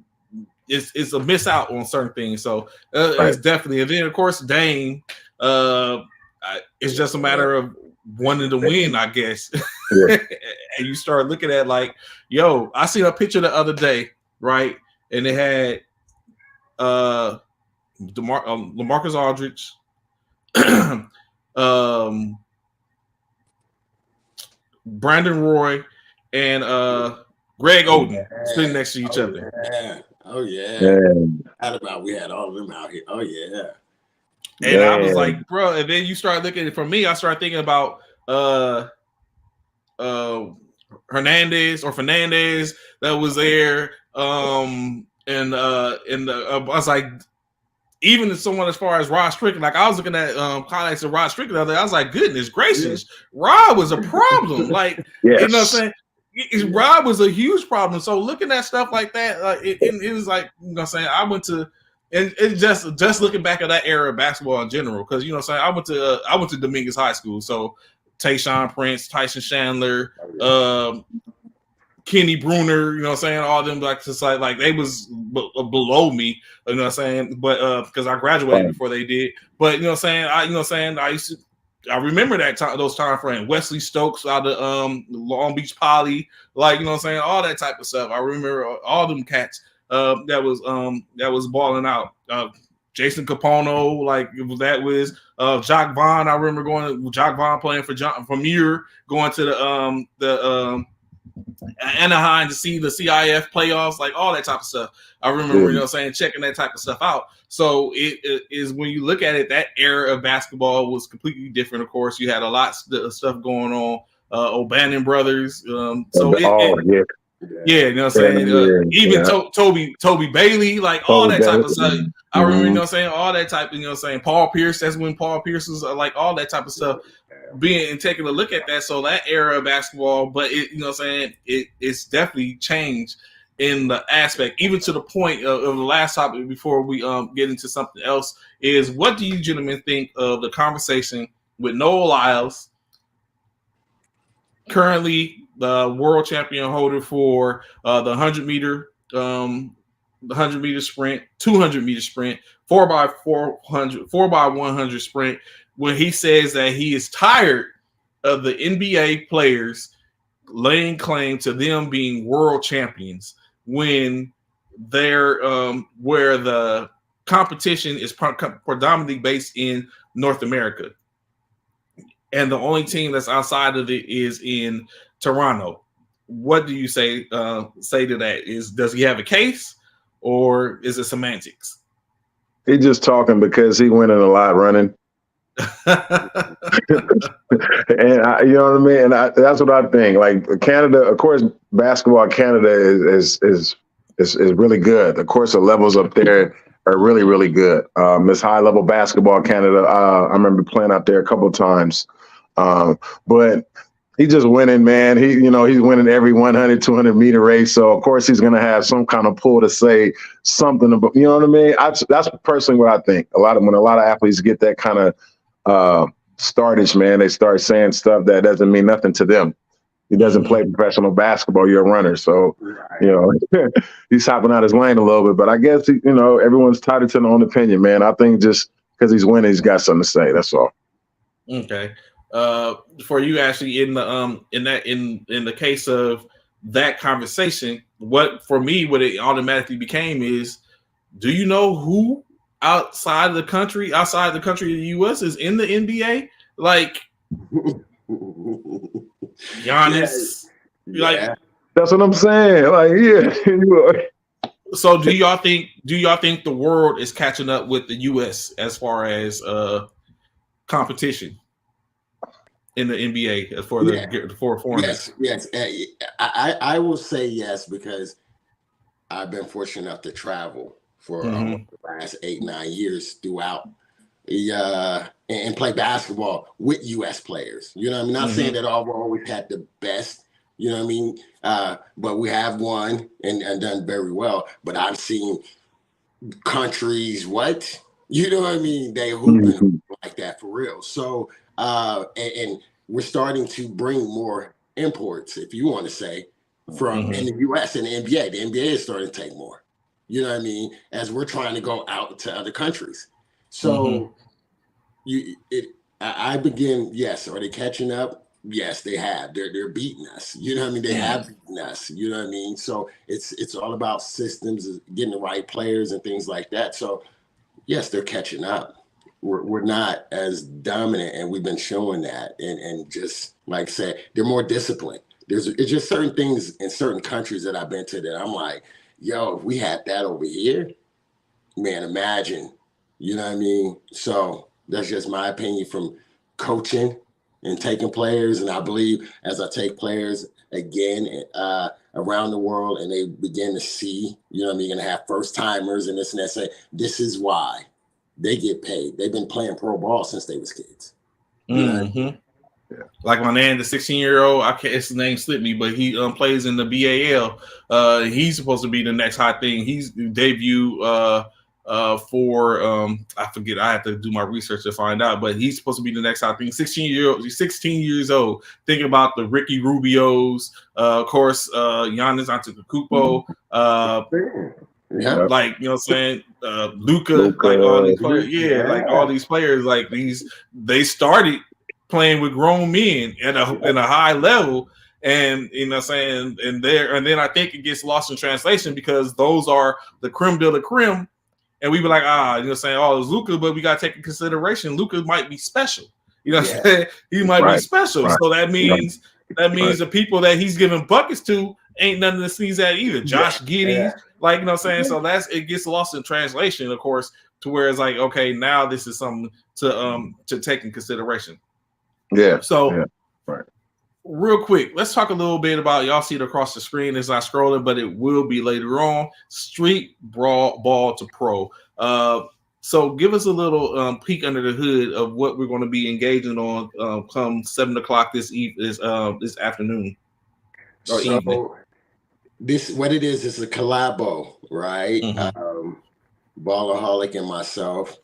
it's a miss out on certain things. So it's definitely, and then of course Dame, it's just a matter of wanting to win, I guess. And you start looking at like, yo, I seen a picture the other day, right? And it had LaMarcus Aldridge, Brandon Roy, and Greg Oden sitting next to each other. Oh yeah. How about we had all of them out here? Oh yeah. And I was like, bro, and then you start looking at, for me, I started thinking about Fernandez that was there. I was like, even someone as far as Rod Strickland, like I was looking at highlights of Rod Strickland the other day, I was like, goodness gracious, Rod was a problem. Like, you know what I'm saying? Rob was a huge problem. So looking at stuff like that, it was like, you know what I'm saying, I went to, and it's just looking back at that era of basketball in general, because you know what I'm saying, I went to Dominguez High School, so Tayshaun Prince, Tyson Chandler, Kenny Bruner, you know what I'm saying? All them like society, like they was below me, you know what I'm saying? But because I graduated before they did. But you know what I'm saying? I remember that time, those time frames. Wesley Stokes out of Long Beach Poly, like you know what I'm saying, all that type of stuff. I remember all them cats that was balling out. Jason Capono, like that was Jacques Vaughn. I remember going Jacques Vaughn playing for Muir, going to the Anaheim to see the CIF playoffs, like all that type of stuff. I remember, you know what I'm saying, checking that type of stuff out. So it is when you look at it, that era of basketball was completely different. Of course, you had a lot of stuff going on. O'Bannon brothers. Yeah, you know what I'm saying? Even Toby Bailey, like all that type of stuff. I remember, you know what I'm saying, all that type of, you know what I'm saying, Paul Pierce, that's when Paul Pierce was like all that type of stuff being and taking a look at that. So that era of basketball, but it, you know what I'm saying, it's definitely changed in the aspect, even to the point of the last topic before we get into something else, is what do you gentlemen think of the conversation with Noah Lyles, currently the world champion holder for the 100 meter sprint, 200 meter sprint, 4x100 sprint, when he says that he is tired of the NBA players laying claim to them being world champions when they're where the competition is predominantly based in North America. And the only team that's outside of it is in Toronto. What do you say to that? Does he have a case, or is it semantics? He's just talking because he winning a lot running. And you know what I mean? And that's what I think. Like Canada, of course, basketball Canada is really good. Of course, the levels up there are really, really good. It's high level basketball Canada. I remember playing out there a couple of times. But he's just winning, man. He's winning every 100, 200 meter race. So of course he's going to have some kind of pull to say something about, you know what I mean? That's personally what I think. When a lot of athletes get that kind of startage, man, they start saying stuff that doesn't mean nothing to them. He doesn't play professional basketball. You're a runner. So, he's hopping out his lane a little bit, but I guess, everyone's tied to their own opinion, man. I think just because he's winning, he's got something to say. That's all. Okay. For you actually in the case of that conversation, what it automatically became is, do you know who outside the country of the US is in the NBA? Like Giannis. Yeah. Like that's what I'm saying. Like, yeah. So do y'all think the world is catching up with the US as far as competition in the NBA for the four foreigners? Yes. I will say yes, because I've been fortunate enough to travel for the last 8-9 years throughout and play basketball with U.S. players. You know what I mean? Not saying that overall we've had the best, you know what I mean? But we have won and done very well. But I've seen countries, you know what I mean? They hooping like that for real. So, and we're starting to bring more imports, if you want to say, from in the U.S. and the NBA. The NBA is starting to take more. You know what I mean? As we're trying to go out to other countries. So I begin, yes. Are they catching up? Yes, they have. They're beating us. You know what I mean? They have beaten us. You know what I mean? So it's all about systems, getting the right players and things like that. So yes, they're catching up. We're not as dominant, and we've been showing that. And just like I said, they're more disciplined. It's just certain things in certain countries that I've been to that I'm like, yo, if we had that over here, man, imagine, you know what I mean? So that's just my opinion from coaching and taking players. And I believe as I take players again around the world and they begin to see, you know what I mean, you're going to have first timers and this and that, say, this is why they get paid. They've been playing pro ball since they was kids. You know what I mean? Yeah. Like my man, the 16-year-old, his name slipped me, but he plays in the BAL. He's supposed to be the next hot thing. He's debut for I forget. I have to do my research to find out, but he's supposed to be the next. I think 16 years old. Thinking about the Ricky Rubios, of course, Giannis Antetokounmpo, like you know what I'm saying, Luka, like all these players, like all these players, like they started playing with grown men at a high level. And you know what I'm saying, and then I think it gets lost in translation because those are the creme de la creme. And we be like, you know what I'm saying, oh, it's Luka, but we got to take in consideration Luka might be special. You know what I'm saying? He might be special. Right. So that means the people that he's giving buckets to ain't nothing to sneeze at either. Josh Giddey, like, you know what I'm saying? So it gets lost in translation, of course, to where it's like, okay, now this is something to take in consideration. Yeah. So real quick, let's talk a little bit about, y'all see it across the screen as I scroll it, but it will be later on, Street Ball to Pro. So give us a little peek under the hood of what we're going to be engaging on come 7 o'clock this afternoon or evening. This, what it is a collabo, right? Mm-hmm. Ballaholic and myself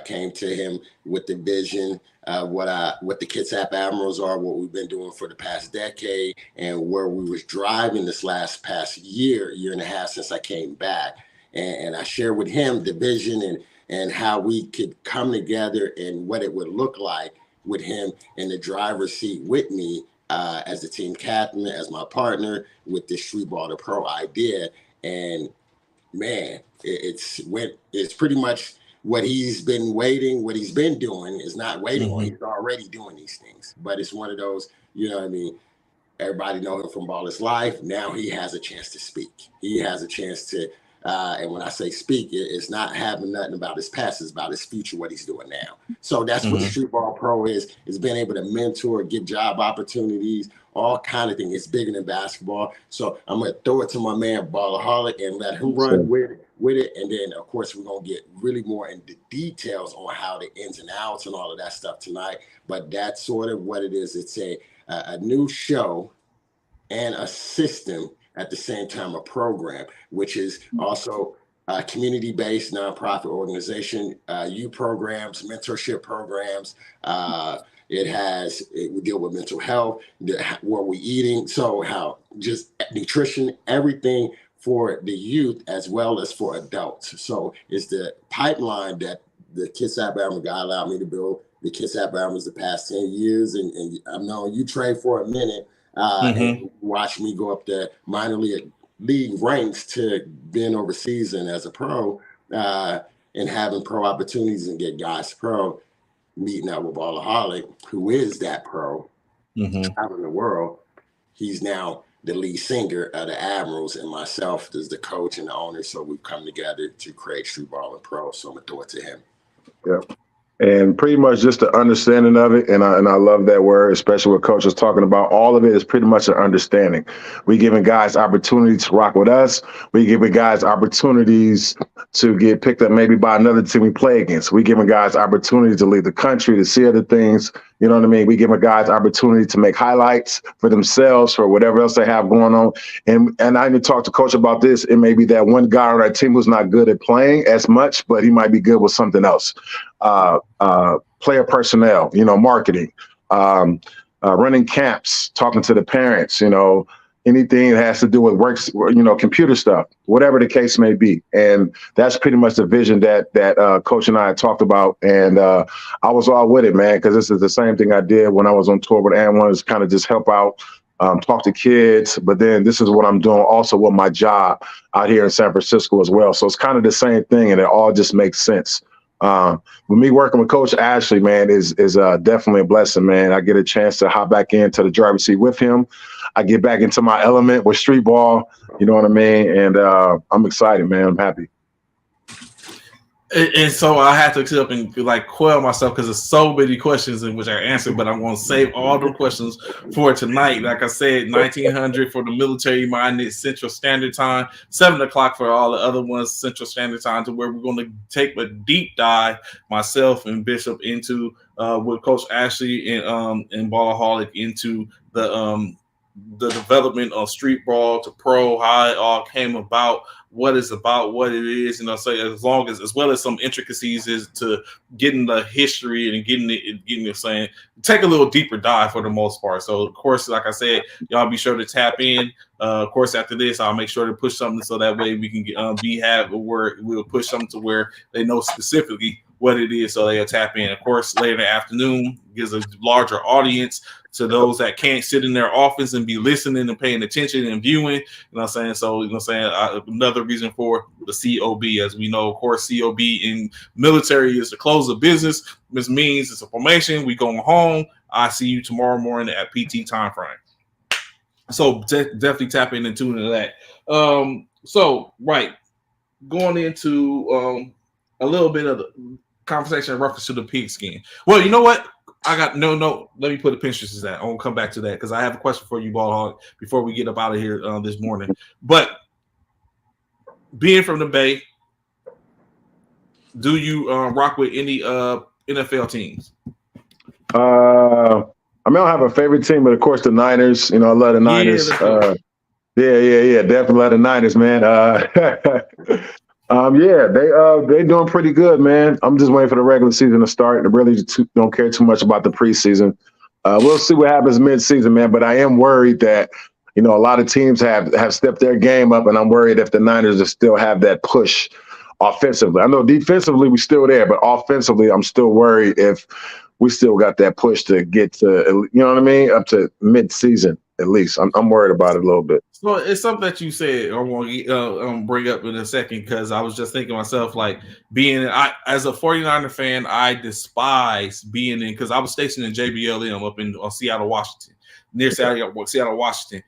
came to him with the vision what the Kitsap Admirals are, what we've been doing for the past decade, and where we was driving this past year and a half since I came back. And I shared with him the vision and how we could come together and what it would look like with him in the driver's seat with me as the team captain, as my partner with this Street Ball to Pro idea. And man, it's pretty much what he's been doing is not waiting on. He's already doing these things. But it's one of those, you know what I mean? Everybody know him from Ball His Life. Now he has a chance to speak. He has a chance to, and when I say speak, it's not having nothing about his past, it's about his future, what he's doing now. So that's what the Street Ball Pro is being able to mentor, give job opportunities, all kind of things. It's bigger than basketball. So I'm going to throw it to my man, Ballaholic, and let him run with it. And then, of course, we're going to get really more into details on how the ins and outs and all of that stuff tonight. But that's sort of what it is. It's a new show and a system at the same time, a program, which is also a community-based nonprofit organization, youth programs, mentorship programs. We deal with mental health, what we're eating, so how just nutrition, everything for the youth as well as for adults. So it's the pipeline that the Kitsap Admiral guy allowed me to build. The Kitsap Admirals the past 10 years, and I've known you train for a minute. And watch me go up the minor league ranks to being overseas and as a pro and having pro opportunities and get guys pro, meeting up with Ballaholic, who is that pro out in the world. He's now the lead singer of the Admirals, and myself is the coach and the owner. So we've come together to create Street Ball and Pro. So I'm gonna throw it to him. Yeah. And pretty much just the understanding of it. And I love that word, especially what Coach was talking about. All of it is pretty much an understanding. We giving guys opportunities to rock with us. We giving guys opportunities to get picked up maybe by another team we play against. We giving guys opportunities to leave the country, to see other things. You know what I mean? We giving guys opportunity to make highlights for themselves, for whatever else they have going on. And I even talked to Coach about this. It may be that one guy on our team who's not good at playing as much, but he might be good with something else. Player personnel, marketing, running camps, talking to the parents, anything that has to do with works, computer stuff, whatever the case may be. And that's pretty much the vision that Coach and I had talked about. And I was all with it, man, because this is the same thing I did when I was on tour with AND1, is kind of just help out, talk to kids. But then this is what I'm doing also with my job out here in San Francisco as well. So it's kind of the same thing, and it all just makes sense. With me working with Coach Ashley, man, is definitely a blessing, man. I get a chance to hop back into the driver's seat with him. I get back into my element with street ball, you know what I mean? And I'm excited, man. I'm happy. And so I have to sit up and quell myself because there's so many questions in which I answered, but I'm going to save all the questions for tonight. Like I said, 1900 for the military-minded Central Standard Time, 7 o'clock for all the other ones Central Standard Time, to where we're going to take a deep dive, myself and Bishop, into with Coach Ashley and Ballaholic into the the development of street ball to pro, how it all came about, what it's about, what it is, so as well as some intricacies is to getting the history and getting it saying, take a little deeper dive for the most part. So of course, like I said, y'all be sure to tap in. Of course, after this, I'll make sure to push something so that way we can we'll push something to where they know specifically what it is, so they'll tap in. Of course, later in the afternoon gives a larger audience to those that can't sit in their office and be listening and paying attention and viewing. So another reason for the COB, as we know, of course, COB in military is the close of business. This means it's a formation. We going home. I see you tomorrow morning at PT time frame. So definitely tap in and tune into that. Going into a little bit of the conversation in reference to the pigskin. Well, you know what? I got no. Let me put a Pinterest to that. I won't come back to that because I have a question for you, Ball Hog, before we get up out of here this morning. But being from the Bay, do you rock with any NFL teams? I don't have a favorite team, but of course the Niners. I love the Niners. Yeah, definitely love the Niners, man. They doing pretty good, man. I'm just waiting for the regular season to start. I really don't care too much about the preseason. We'll see what happens mid-season, man. But I am worried that a lot of teams have stepped their game up, and I'm worried if the Niners will still have that push offensively. I know defensively we're still there, but offensively I'm still worried if we still got that push to get to, up to mid-season at least. I'm worried about it a little bit. So it's something that you said I want to bring up in a second, because I was just thinking to myself, like, as a 49er fan, I despise being in, because I was stationed in JBLM up in Seattle, Washington, near Seattle, Washington.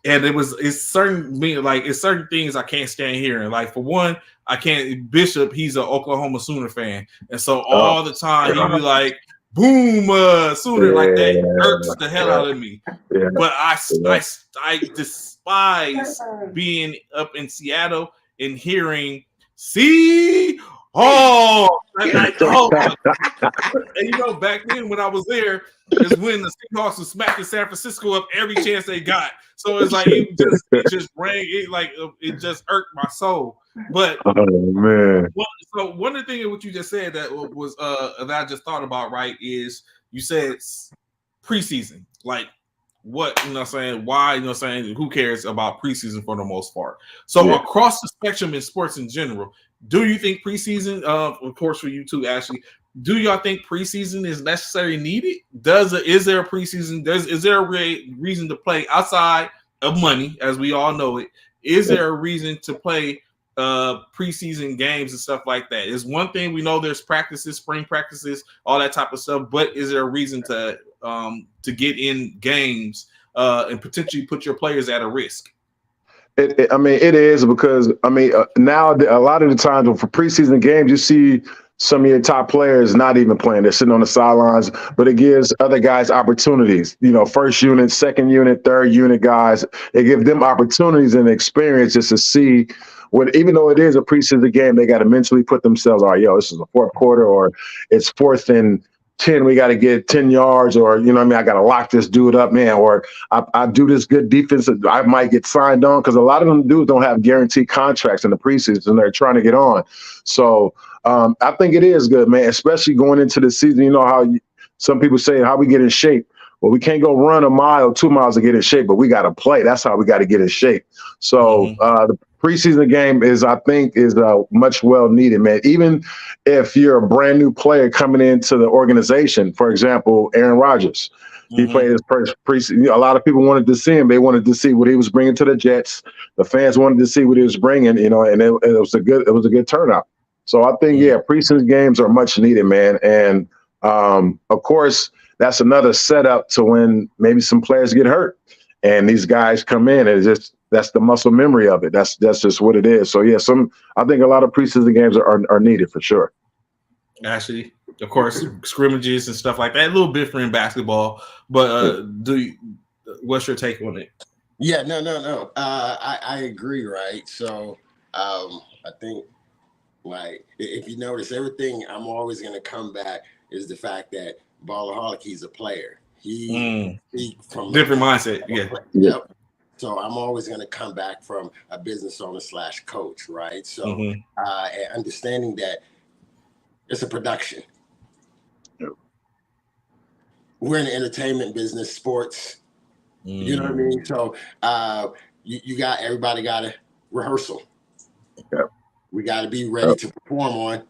And it's certain things I can't stand hearing. Like, for one, I can't. Bishop, he's an Oklahoma Sooner fan, and so all the time he be like, "Boom, Sooner," like that irks the hell out of me. Yeah. But I despise being up in Seattle and hearing "see." And back then when I was there, is when the Seahawks was smacking San Francisco up every chance they got. So it's like it just rang, it just irked my soul. But man. So one of the things what you just said that was that I just thought about, right, is you said preseason. Like, what, why, who cares about preseason for the most part? So across the spectrum in sports in general, do you think preseason, of course for you too, Ashley, do y'all think preseason is necessary, needed? Is there a preseason? Is there a reason to play outside of money, as we all know it? Is there a reason to play preseason games and stuff like that? Is one thing we know there's practices, spring practices, all that type of stuff, but is there a reason to get in games and potentially put your players at a risk? It is, because now a lot of the times for preseason games, you see some of your top players not even playing. They're sitting on the sidelines, but it gives other guys opportunities. First unit, second unit, third unit guys. It gives them opportunities and experience just to see what, even though it is a preseason game, they got to mentally put themselves, all right, this is the fourth quarter, or it's 4th and 10, we got to get 10 yards, or, I got to lock this dude up, man, or I do this good defense, I might get signed on, because a lot of them dudes don't have guaranteed contracts in the preseason, and they're trying to get on. So I think it is good, man, especially going into the season. How some people say how we get in shape. Well, we can't go run a mile, 2 miles to get in shape, but we got to play. That's how we got to get in shape. So the preseason game is much well needed, man. Even if you're a brand new player coming into the organization, for example, Aaron Rodgers, he played his first preseason. A lot of people wanted to see him. They wanted to see what he was bringing to the Jets. The fans wanted to see what he was bringing, and it was a good turnout. So I think, preseason games are much needed, man. And of course, that's another setup to when maybe some players get hurt and these guys come in, and that's the muscle memory of it. That's just what it is. So I think a lot of preseason games are needed for sure. Actually, of course, scrimmages and stuff like that, a little different in basketball. But what's your take on it? Yeah, no. I agree, right? So I think, like, if you notice, everything I'm always going to come back is the fact that Ballaholic, he's a player. He from different mindset. Yeah. Yep. So I'm always going to come back from a business owner / coach, right? So and understanding that it's a production. Yep. We're in the entertainment business, sports. You know what I mean? So everybody got a rehearsal. Yep. We got to be ready to perform on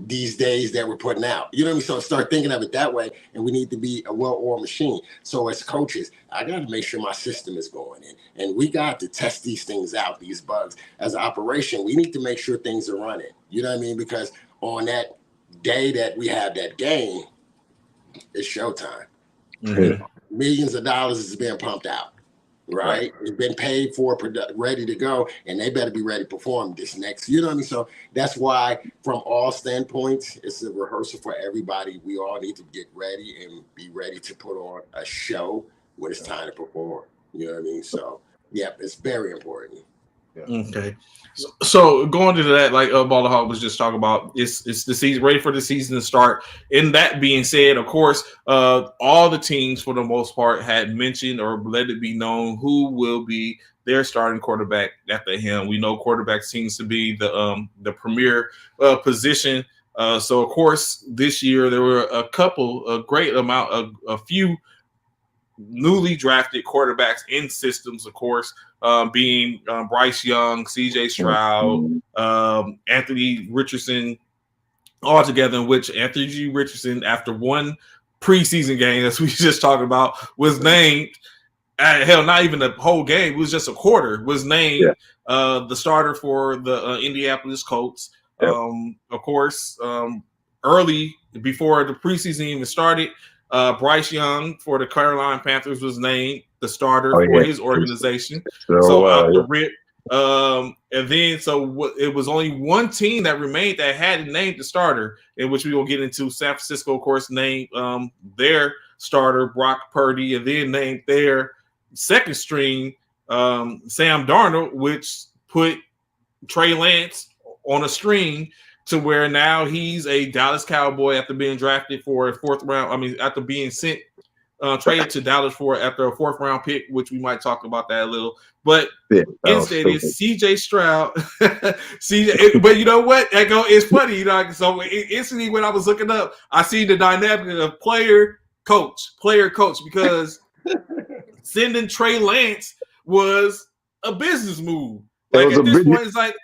these days that we're putting out. You know what I mean? So start thinking of it that way, and we need to be a well-oiled machine. So as coaches, I got to make sure my system is going in, and we got to test these things out, these bugs. As an operation, we need to make sure things are running. You know what I mean? Because on that day that we have that game, it's showtime. Millions of dollars is being pumped out. Right? It's been paid for, ready to go, and they better be ready to perform this next. You know what I mean? So that's why, from all standpoints, it's a rehearsal for everybody. We all need to get ready and be ready to put on a show when it's time to perform. You know what I mean? So, it's very important. Yeah. Okay. So going to that, like Baller Hawk was just talking about, it's the season, ready for the season to start. And that being said, of course, all the teams for the most part had mentioned or let it be known who will be their starting quarterback at the helm. We know quarterback seems to be the premier position. So of course, this year there were a few newly drafted quarterbacks in systems, of course, being Bryce Young, CJ Stroud, Anthony Richardson, all together, in which Anthony G. Richardson, after one preseason game, as we just talked about, was named, not even the whole game, it was just a quarter, was named the starter for the Indianapolis Colts. Of course, early, before the preseason even started, Bryce Young for the Carolina Panthers was named the starter for his organization. So out the rip. And then it was only one team that remained that hadn't named the starter, in which we will get into. San Francisco, of course, named their starter, Brock Purdy, and then named their second string, Sam Darnold, which put Trey Lance on a string to where now he's a Dallas Cowboy after being drafted for a fourth round. I mean, after being traded to Dallas after a fourth round pick, which we might talk about that a little. But instead, it's CJ Stroud. But you know what? It's funny, So instantly, when I was looking up, I see the dynamic of player coach, because sending Trey Lance was a business move. Like at this point, it's like.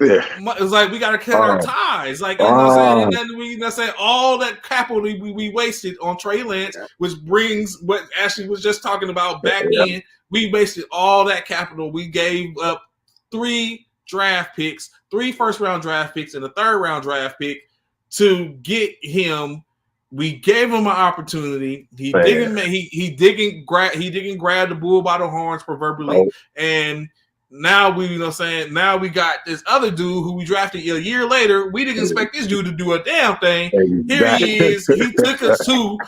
It's like we gotta cut our ties, like and then we say all that capital we wasted on Trey Lance, which brings what Ashley was just talking about back in. We wasted all that capital. We gave up 3 first-round draft picks, and a third-round draft pick to get him. We gave him an opportunity. He didn't grab the bull by the horns, proverbially, and. Now we got this other dude who we drafted a year later. We didn't expect this dude to do a damn thing. Here he is. He took us to,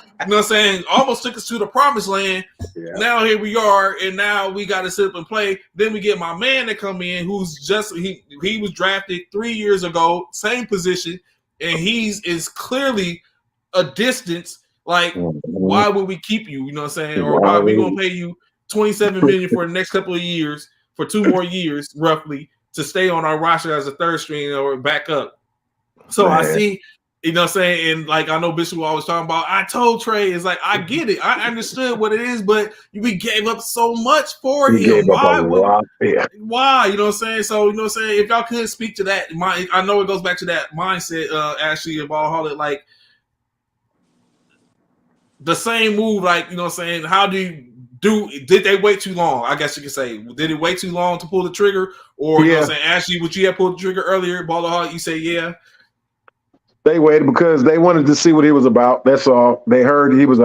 almost took us to the promised land. Yeah. Now here we are, and now we got to sit up and play. Then we get my man to come in, who's he was drafted 3 years ago, same position, and is clearly a distance. Like, why would we keep you? Or why are we gonna pay you $27 million for the next couple of years? For 2 more years, roughly, to stay on our roster as a third string or back up. So I see, and like I know Bishop was always talking about, I told Trey, it's like, I get it. I understood what it is, but we gave up so much for him. Why? So, if y'all could speak to that, I know it goes back to that mindset, Ashley and Ballaholic, like the same move, like, how do you did they wait too long? I guess you could say, did it wait too long to pull the trigger? Or Ashley, would you have pulled the trigger earlier? Ballaholic, you say They waited because they wanted to see what he was about. That's all. They heard he was,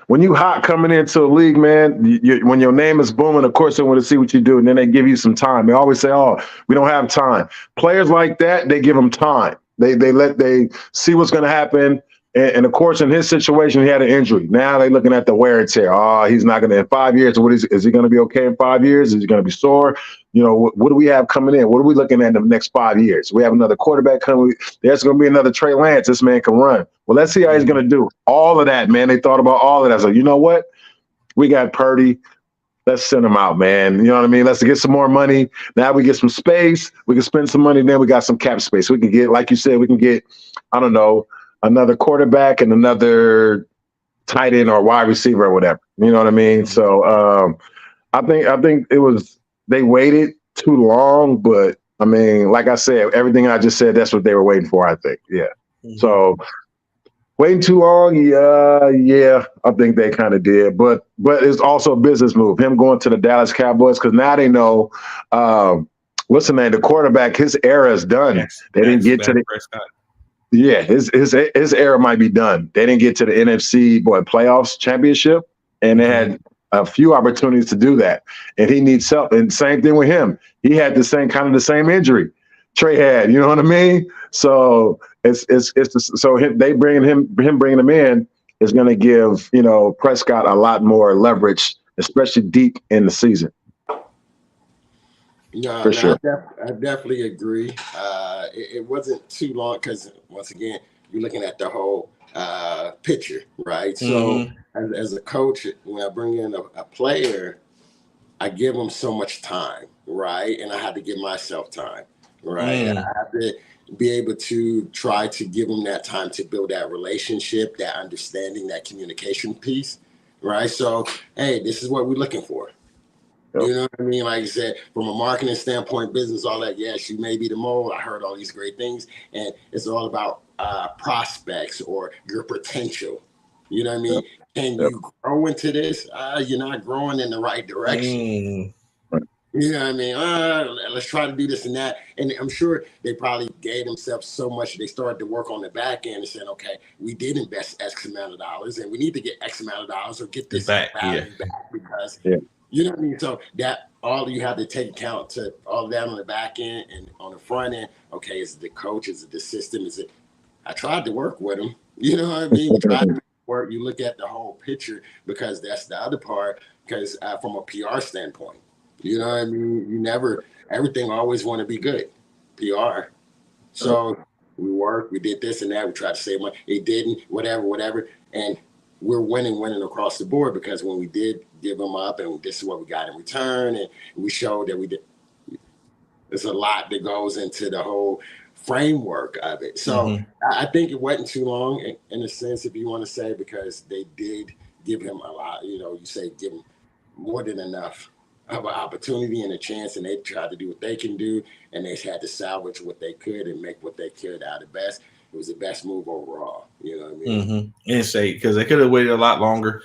when you hot coming into a league, man, when your name is booming, of course they want to see what you do, and then they give you some time. They always say, we don't have time. Players like that, they give them time. They see what's going to happen. And of course, in his situation, he had an injury. Now they're looking at the wear and tear. Oh, he's not going to in 5 years. Is he going to be okay in 5 years? Is he going to be sore? You know, what do we have coming in? What are we looking at in the next 5 years? We have another quarterback coming. There's going to be another Trey Lance. This man can run. Well, let's see how he's going to do. All of that, man. They thought about all of that. So, you know what? We got Purdy. Let's send him out, man. You know what I mean? Let's get some more money. Now we get some space. We can spend some money. Then we got some cap space. We can get, like you said, we can get, I don't know, another quarterback and another tight end or wide receiver or whatever. You know what I mean? So I think it was they waited too long, but I mean, like I said, everything I just said, that's what they were waiting for, I think. Yeah. Mm-hmm. So waiting too long, yeah, I think they kind of did. But it's also a business move, him going to the Dallas Cowboys, because now they know what's the name? The quarterback, his era is done. They didn't get to the Prescott. Yeah, his era might be done. They didn't get to the NFC playoffs championship, and they had a few opportunities to do that. And he needs help. And same thing with him. He had the same injury Trey had. You know what I mean? So they bringing him in is going to give Prescott a lot more leverage, especially deep in the season. No, for sure. I definitely agree. It wasn't too long because, once again, you're looking at the whole picture, right? So as a coach, when I bring in a player, I give them so much time, right? And I have to give myself time, right? And I have to be able to try to give them that time to build that relationship, that understanding, that communication piece, right? So, hey, this is what we're looking for. You know what I mean? Like I said, from a marketing standpoint, business, all that, yes, you may be the mold. I heard all these great things. And it's all about prospects or your potential. You know what I mean? Can you grow into this? You're not growing in the right direction. You know what I mean? Let's try to do this and that. And I'm sure they probably gave themselves so much. They started to work on the back end and said, okay, we did invest X amount of dollars and we need to get X amount of dollars or get this back because you know what I mean? So that all you have to take account to all that on the back end and on the front end. Okay, is it the coach? Is it the system? Is it? I tried to work with them. You know what I mean? You try to work. You look at the whole picture because that's the other part. Because from a PR standpoint, you know what I mean? Everything always want to be good, PR. So we worked. We did this and that. We tried to save money. It didn't. Whatever. And we're winning across the board because when we did give them up and this is what we got in return and we showed that we did. There's a lot that goes into the whole framework of it. So I think it wasn't too long in a sense, if you want to say, because they did give him a lot, you say give him more than enough of an opportunity and a chance, and they tried to do what they can do and they had to salvage what they could and make what they could out of best. It was the best move overall. You know what I mean? Insane, because they could have waited a lot longer.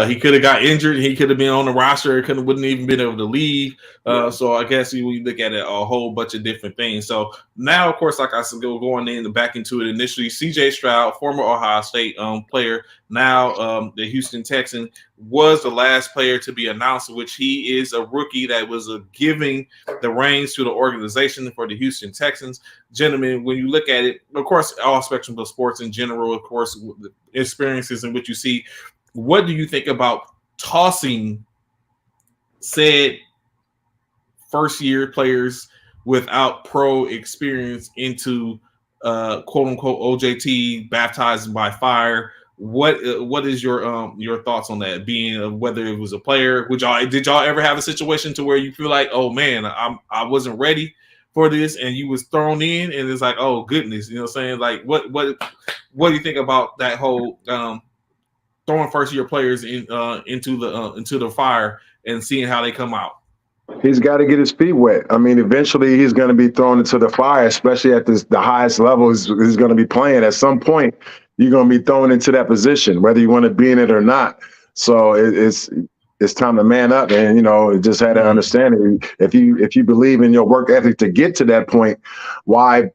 He could have got injured. He could have been on the roster. Wouldn't even been able to leave. So I guess we look at it a whole bunch of different things. So now, of course, like I said, going back into it initially, C.J. Stroud, former Ohio State player, now the Houston Texan, was the last player to be announced, which he is a rookie that was giving the reins to the organization for the Houston Texans. Gentlemen, when you look at it, of course, all spectrum of sports in general, of course, the experiences in which you see, what do you think about tossing said first-year players without pro experience into quote-unquote OJT, baptized by fire? What is your thoughts on that? Being whether it was a player, did y'all ever have a situation to where you feel like, oh man, I wasn't ready for this, and you was thrown in, and it's like, oh goodness, you know what I'm saying? Like, what do you think about that whole throwing first year players into the fire and seeing how they come out? He's got to get his feet wet. I mean, eventually he's going to be thrown into the fire, especially at the highest level he's going to be playing. At some point, you're going to be thrown into that position, whether you want to be in it or not. So it's time to man up, and just had an understanding. If you believe in your work ethic to get to that point, why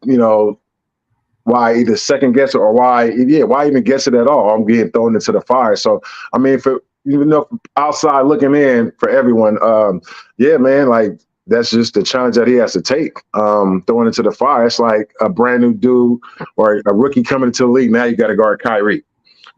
either second guess it or why even guess it at all? I'm getting thrown into the fire. So I mean, outside looking in for everyone, man, like that's just the challenge that he has to take. Throwing into the fire, it's like a brand new dude or a rookie coming into the league. Now you got to guard Kyrie.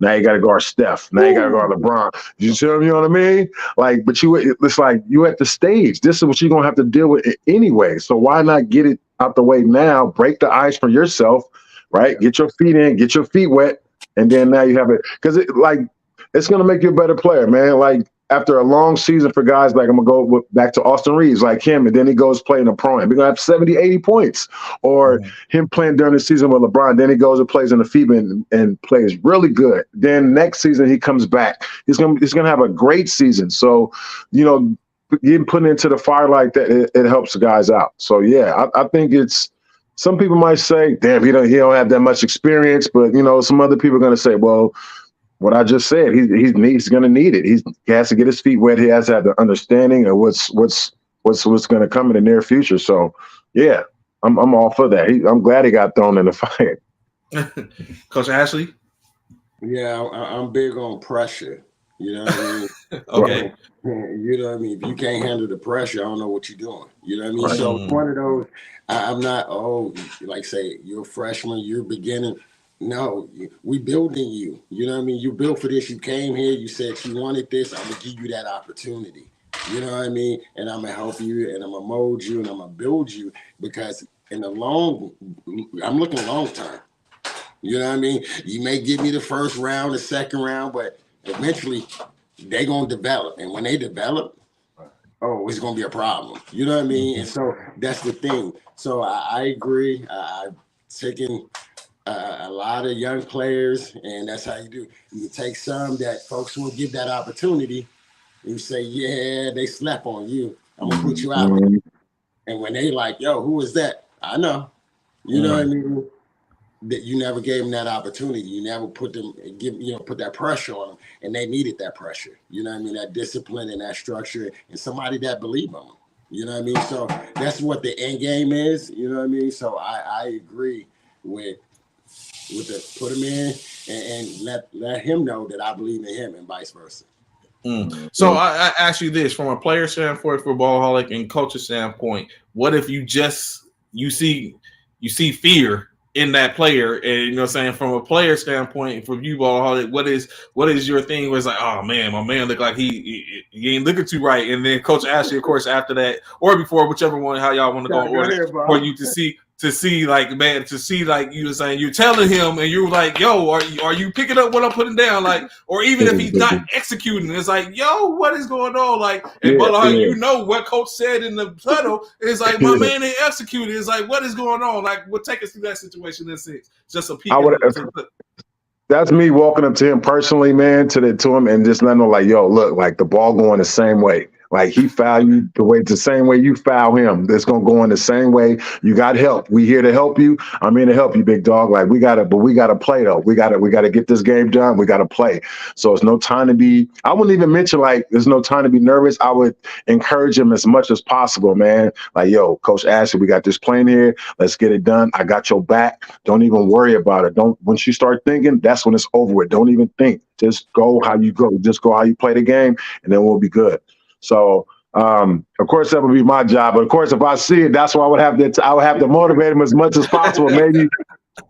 Now you got to guard Steph. Now you got to guard LeBron. You see what, you know what I mean? Like, but it's like you at the stage. This is what you're gonna have to deal with anyway. So why not get it out the way now? Break the ice for yourself, right? Get your feet in, get your feet wet, and then now you have it because it's gonna make you a better player, man. Like after a long season for guys like I'm going to go back to Austin Reeves like him, and then he goes playing a pro. We're going to have 70, 80 points. Or him playing during the season with LeBron, then he goes and plays in the FIBA and plays really good. Then next season he comes back. He's going to have a great season. So, getting put into the fire like that, it helps the guys out. So, yeah, I think it's – some people might say, damn, he don't have that much experience. But, some other people are going to say, well – what I just said, he's going to need it. He has to get his feet wet. He has to have the understanding of what's going to come in the near future. So, yeah, I'm all for that. I'm glad he got thrown in the fire. Coach Ashley? Yeah, I'm big on pressure. You know what I mean? Okay. You know what I mean? If you can't handle the pressure, I don't know what you're doing. You know what I mean? Right. So one of those, I'm not, like say, you're a freshman, you're beginning. No, we building you. You know what I mean? You built for this. You came here. You said you wanted this. I'm going to give you that opportunity. You know what I mean? And I'm going to help you, and I'm going to mold you, and I'm going to build you, because I'm looking long term. You know what I mean? You may give me the first round, the second round, but eventually they're going to develop. And when they develop, it's going to be a problem. You know what I mean? And so that's the thing. So I agree. I've taken a lot of young players, and that's how you do. You take some that folks will give that opportunity. You say, yeah, they slept on you. I'm going to put you out there. And when they like, yo, who is that? I know. You know what I mean? That you never gave them that opportunity. You never put that pressure on them, and they needed that pressure. You know what I mean? That discipline and that structure, and somebody that believed on them. You know what I mean? So that's what the end game is. You know what I mean? So I agree with the put him in and let him know that I believe in him, and vice versa. So I ask you this from a player standpoint, for Ballaholic, and coach's standpoint: what if you see fear in that player? And from a player standpoint, from you, Ballaholic, what is your thing? Was like, oh man, my man look like he ain't looking too right. And then Coach Ashley, of course, after that or before, whichever one, how y'all want to go in order, for you to see like you were saying, you're telling him, and you're like, yo, are you picking up what I'm putting down? Like, or even if he's not executing, it's like, yo, what is going on? Like, and you know what Coach said in the huddle is like, my man ain't executing. It's like, what is going on? Like, what take us through that situation? This is just a peek. That's me walking up to him personally, man, to him, and just letting him like, yo, look, like the ball going the same way. Like he fouled you the same way you foul him. It's gonna go in the same way. You got help. We here to help you. I'm here to help you, big dog. Like we gotta play though. We gotta get this game done. We gotta play. So it's no time to be. I wouldn't even mention like there's no time to be nervous. I would encourage him as much as possible, man. Like, yo, Coach Ashley, we got this plane here. Let's get it done. I got your back. Don't even worry about it. Once you start thinking, that's when it's over with. Don't even think. Just go how you go. Just go how you play the game, and then we'll be good. So, of course, that would be my job. But of course, if I see it, that's why I would have to motivate him as much as possible. Maybe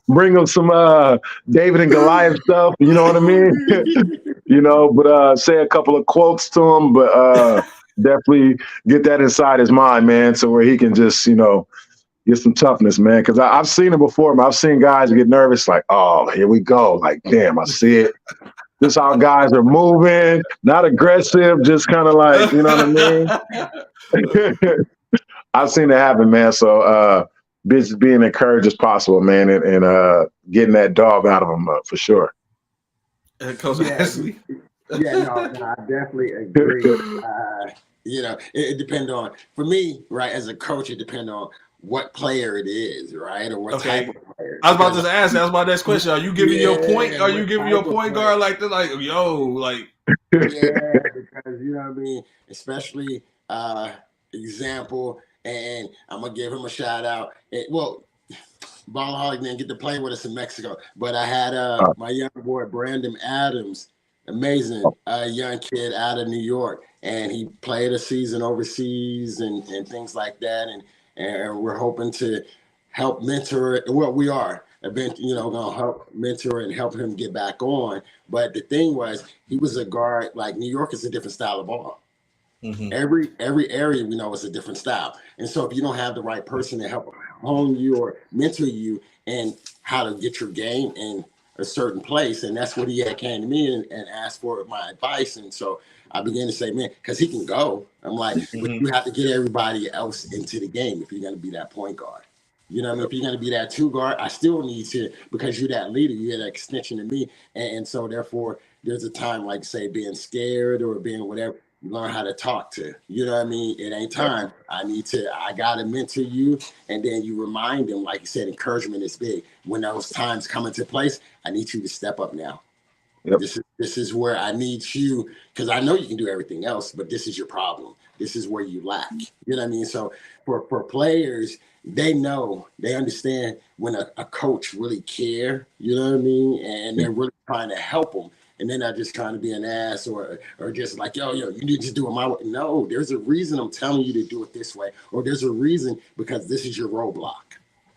bring him some David and Goliath stuff. You know what I mean? But say a couple of quotes to him. But definitely get that inside his mind, man, so where he can just, get some toughness, man. Because I've seen it before. I've seen guys get nervous, like, oh, here we go. Like, damn, I see it. Just how guys are moving, not aggressive, just kind of like, you know what I mean? I've seen it happen, man. So just being encouraged as possible, man, and getting that dog out of them for sure. Coach Ashley. I definitely agree. It depends on, for me, right, as a coach, it depends on what player it is, right? Or what type of player. I was about to ask. That's my next question. Are you giving your point? Are you giving your point guard like yo, like? Yeah, because you know what I mean. Especially example, and I'm gonna give him a shout out. Ballaholic didn't get to play with us in Mexico, but I had my young boy Brandon Adams amazing young kid out of New York, and he played a season overseas and things like that, and we're hoping to help mentor. Well, we are gonna help mentor and help him get back on. But the thing was, he was a guard. Like New York is a different style of ball. Mm-hmm. Every area we know is a different style, and so if you don't have the right person to help hone you or mentor you and how to get your game in a certain place, and that's what he had came to me and asked for my advice. And so I began to say, man, because he can go. I'm like, but you have to get everybody else into the game if you're going to be that point guard. You know what I mean? If you're going to be that two guard, I still need to, because you're that leader, you're that extension of me. And so therefore, there's a time like, say, being scared or being whatever, you learn how to talk to. You know what I mean? It ain't time. I got to mentor you. And then you remind them, like you said, encouragement is big. When those times come into place, I need you to step up now. Yep. This is where I need you, because I know you can do everything else, but this is your problem. This is where you lack. You know what I mean? So for players, they know, they understand when a coach really care, you know what I mean? And they're really trying to help them. And they're not just trying to be an ass or just like, yo, you need to do it my way. No, there's a reason I'm telling you to do it this way. Or there's a reason because this is your roadblock.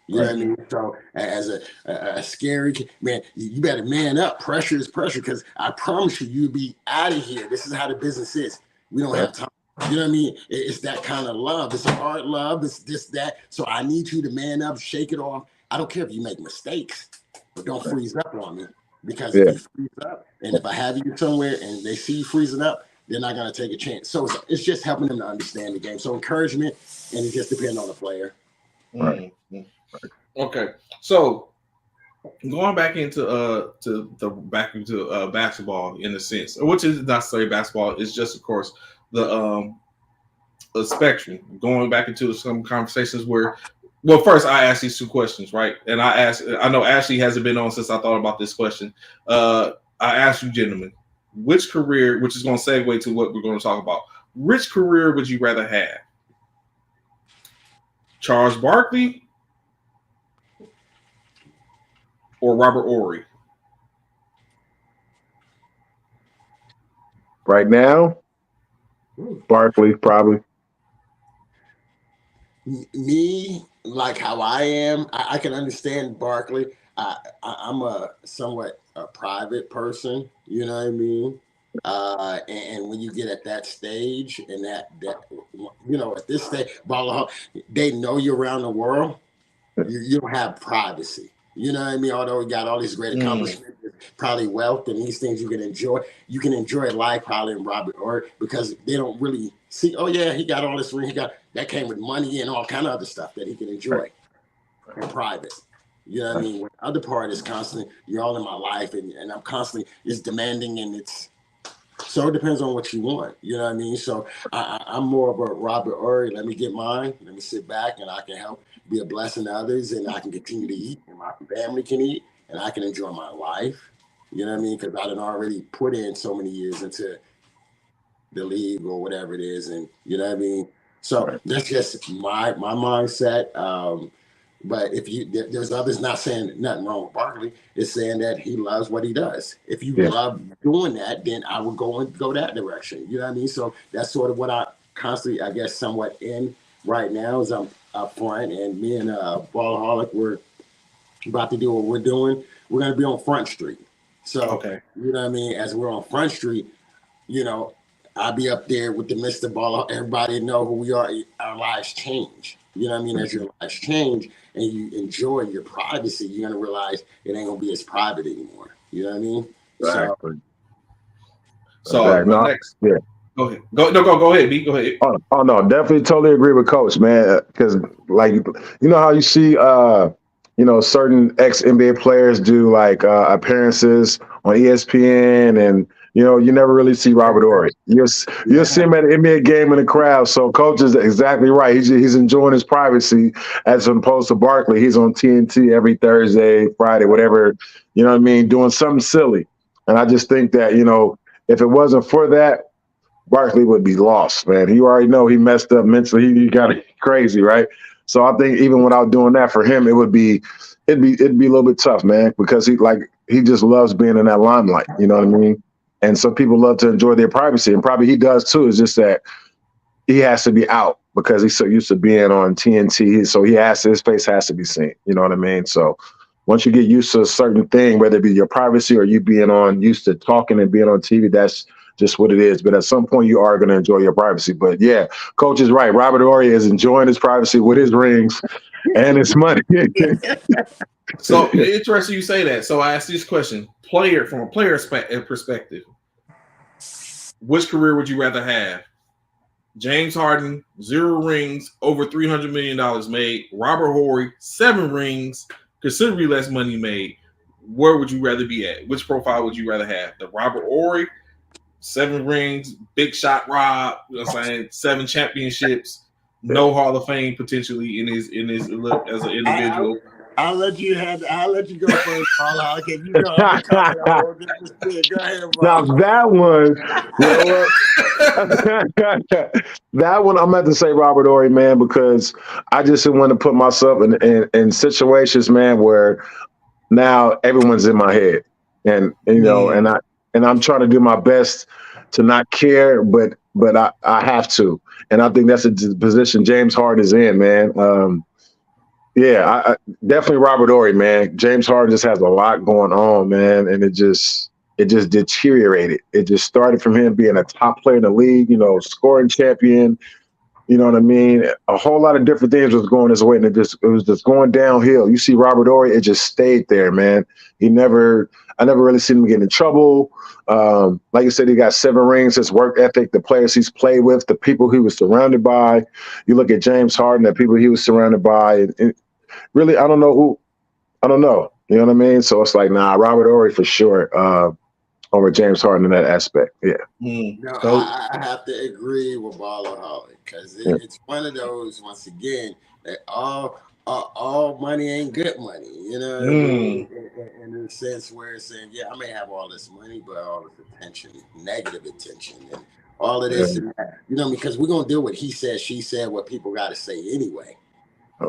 You know what I mean? So as a scary kid, man, you better man up. Pressure is pressure, because I promise you'll be out of here. This is how the business is. We don't have time. You know what I mean? It's that kind of love. It's a hard love. It's this, that. So I need you to man up, shake it off. I don't care if you make mistakes, but don't freeze up on me. Because if you freeze up, and if I have you somewhere and they see you freezing up, they're not going to take a chance. So it's just helping them to understand the game. So encouragement, and it just depends on the player. Right. Okay. So going back into basketball in a sense, which is not necessarily basketball, it's just of course the spectrum. Going back into some conversations where, well, first I asked these two questions, right? And I know Ashley hasn't been on since I thought about this question. I asked you gentlemen, which career, which is going to segue to what we're going to talk about, which career would you rather have? Charles Barkley or Robert Horry? Right now, Barkley, probably. Me, like how I am, I can understand Barkley. I'm a somewhat private person, you know what I mean? And when you get at that stage and that at this stage, they know you're around the world. You don't have privacy. You know what I mean? Although we got all these great accomplishments, probably wealth and these things you can enjoy. You can enjoy life probably in Robert Horry, because they don't really see, oh yeah, he got all this ring, that came with money and all kind of other stuff that he can enjoy in private. You know what I mean? When the other part is constantly, you're all in my life and I'm constantly is demanding, and so it depends on what you want. You know what I mean? So I'm more of a Robert Horry. Let me get mine. Let me sit back and I can help be a blessing to others, and I can continue to eat, and my family can eat, and I can enjoy my life. You know what I mean? Because I done already put in so many years into the league or whatever it is, and you know what I mean? So that's just my mindset. But if there's others not saying nothing wrong with Barkley. It's saying that he loves what he does. If you love doing that, then I would go that direction. You know what I mean? So that's sort of what I constantly, I guess, somewhat in right now, is I'm up front, and me and Ballaholic, we're about to do what we're doing. We're going to be on Front Street. So, you know what I mean? As we're on Front Street, you know, I'll be up there with the Mr. Baller. Everybody know who we are. Our lives change. You know what I mean? As your lives change and you enjoy your privacy, you're going to realize it ain't going to be as private anymore. You know what I mean? Exactly. So next. Yeah. Go ahead. Go ahead, B. Go ahead. Oh no, definitely totally agree with Coach, man. Because like, you know how you see certain ex-NBA players do like appearances on ESPN, and you never really see Robert Horry. You'll see him at an NBA game in the crowd. So Coach is exactly right. He's enjoying his privacy, as opposed to Barkley. He's on TNT every Thursday, Friday, whatever, you know what I mean, doing something silly. And I just think that, if it wasn't for that, Barkley would be lost, man. You already know he messed up mentally. He got crazy, right? So I think even without doing that for him, it'd be a little bit tough, man, because he just loves being in that limelight. You know what I mean? And some people love to enjoy their privacy, and probably he does too. It's just that he has to be out because he's so used to being on TNT. So his face has to be seen. You know what I mean? So once you get used to a certain thing, whether it be your privacy or you being used to talking and being on TV, that's just what it is. But at some point, you are going to enjoy your privacy. But yeah, Coach is right. Robert Horry is enjoying his privacy with his rings and his money. So interesting you say that. So I asked this question: from a player perspective, which career would you rather have? James Harden, 0 rings, over $300 million made. Robert Horry, 7 rings, considerably less money made. Where would you rather be at? Which profile would you rather have? The Robert Horry, 7 rings, big shot Rob, you know what I'm saying, 7 championships, no Hall of Fame potentially in his look as an individual. I'll let you go first, Paul. I'll give you go. Go ahead, now that one, that one, I'm about to say Robert Horry, man, because I just didn't want to put myself in situations, man, where now everyone's in my head, and you know, and I'm trying to do my best to not care, but I have to, and I think that's a position James Harden is in, man. Yeah, I definitely Robert Horry, man. James Harden just has a lot going on, man, and it just deteriorated. It just started from him being a top player in the league, you know, scoring champion. You know what I mean? A whole lot of different things was going his way, and it was just going downhill. You see Robert Horry, it just stayed there, man. I never really seen him get in trouble. Like you said, he got 7 rings. His work ethic, the players he's played with, the people he was surrounded by. You look at James Harden, the people he was surrounded by, and really, I don't know. You know what I mean? So it's like, nah, Robert Horry for sure over James Harden in that aspect. Yeah. No, I have to agree with Baller Holly because it's one of those, once again, that all money ain't good money. You know what I mean? In the sense where it's saying, yeah, I may have all this money, but all this attention, negative attention, and all of this and that. You know, because we're going to deal with he said, she said, what people got to say anyway.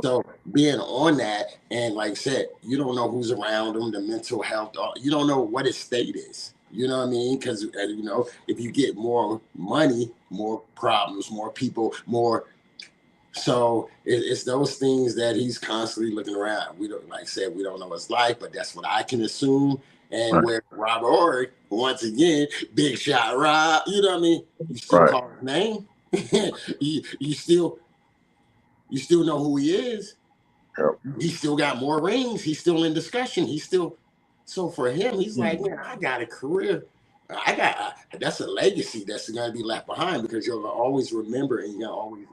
So being on that, and like I said, you don't know who's around them, the mental health, you don't know what his state is. You know what I mean? Because, you know, if you get more money, more problems, more people, more. So it's those things that he's constantly looking around. We don't, like I said, we don't know his life, but that's what I can assume. And where Robert Horry, once again, big shot Rob, you know what I mean? You still call his name. You still know who he is. Yep. He still got more rings. He's still in discussion. So for him, he's like, man, I got a career. That's a legacy that's going to be left behind because you'll always remember and you'll always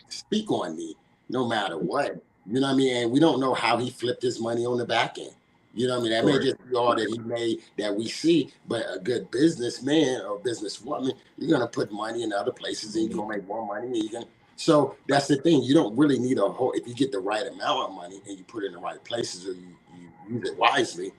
speak on me no matter what. You know what I mean? And we don't know how he flipped his money on the back end. You know what I mean? That may just be all that he made that we see, but a good businessman or businesswoman, you're going to put money in other places and you're going to make more money. And you're going So that's the thing. You don't really need a whole, if you get the right amount of money and you put it in the right places or you use it wisely.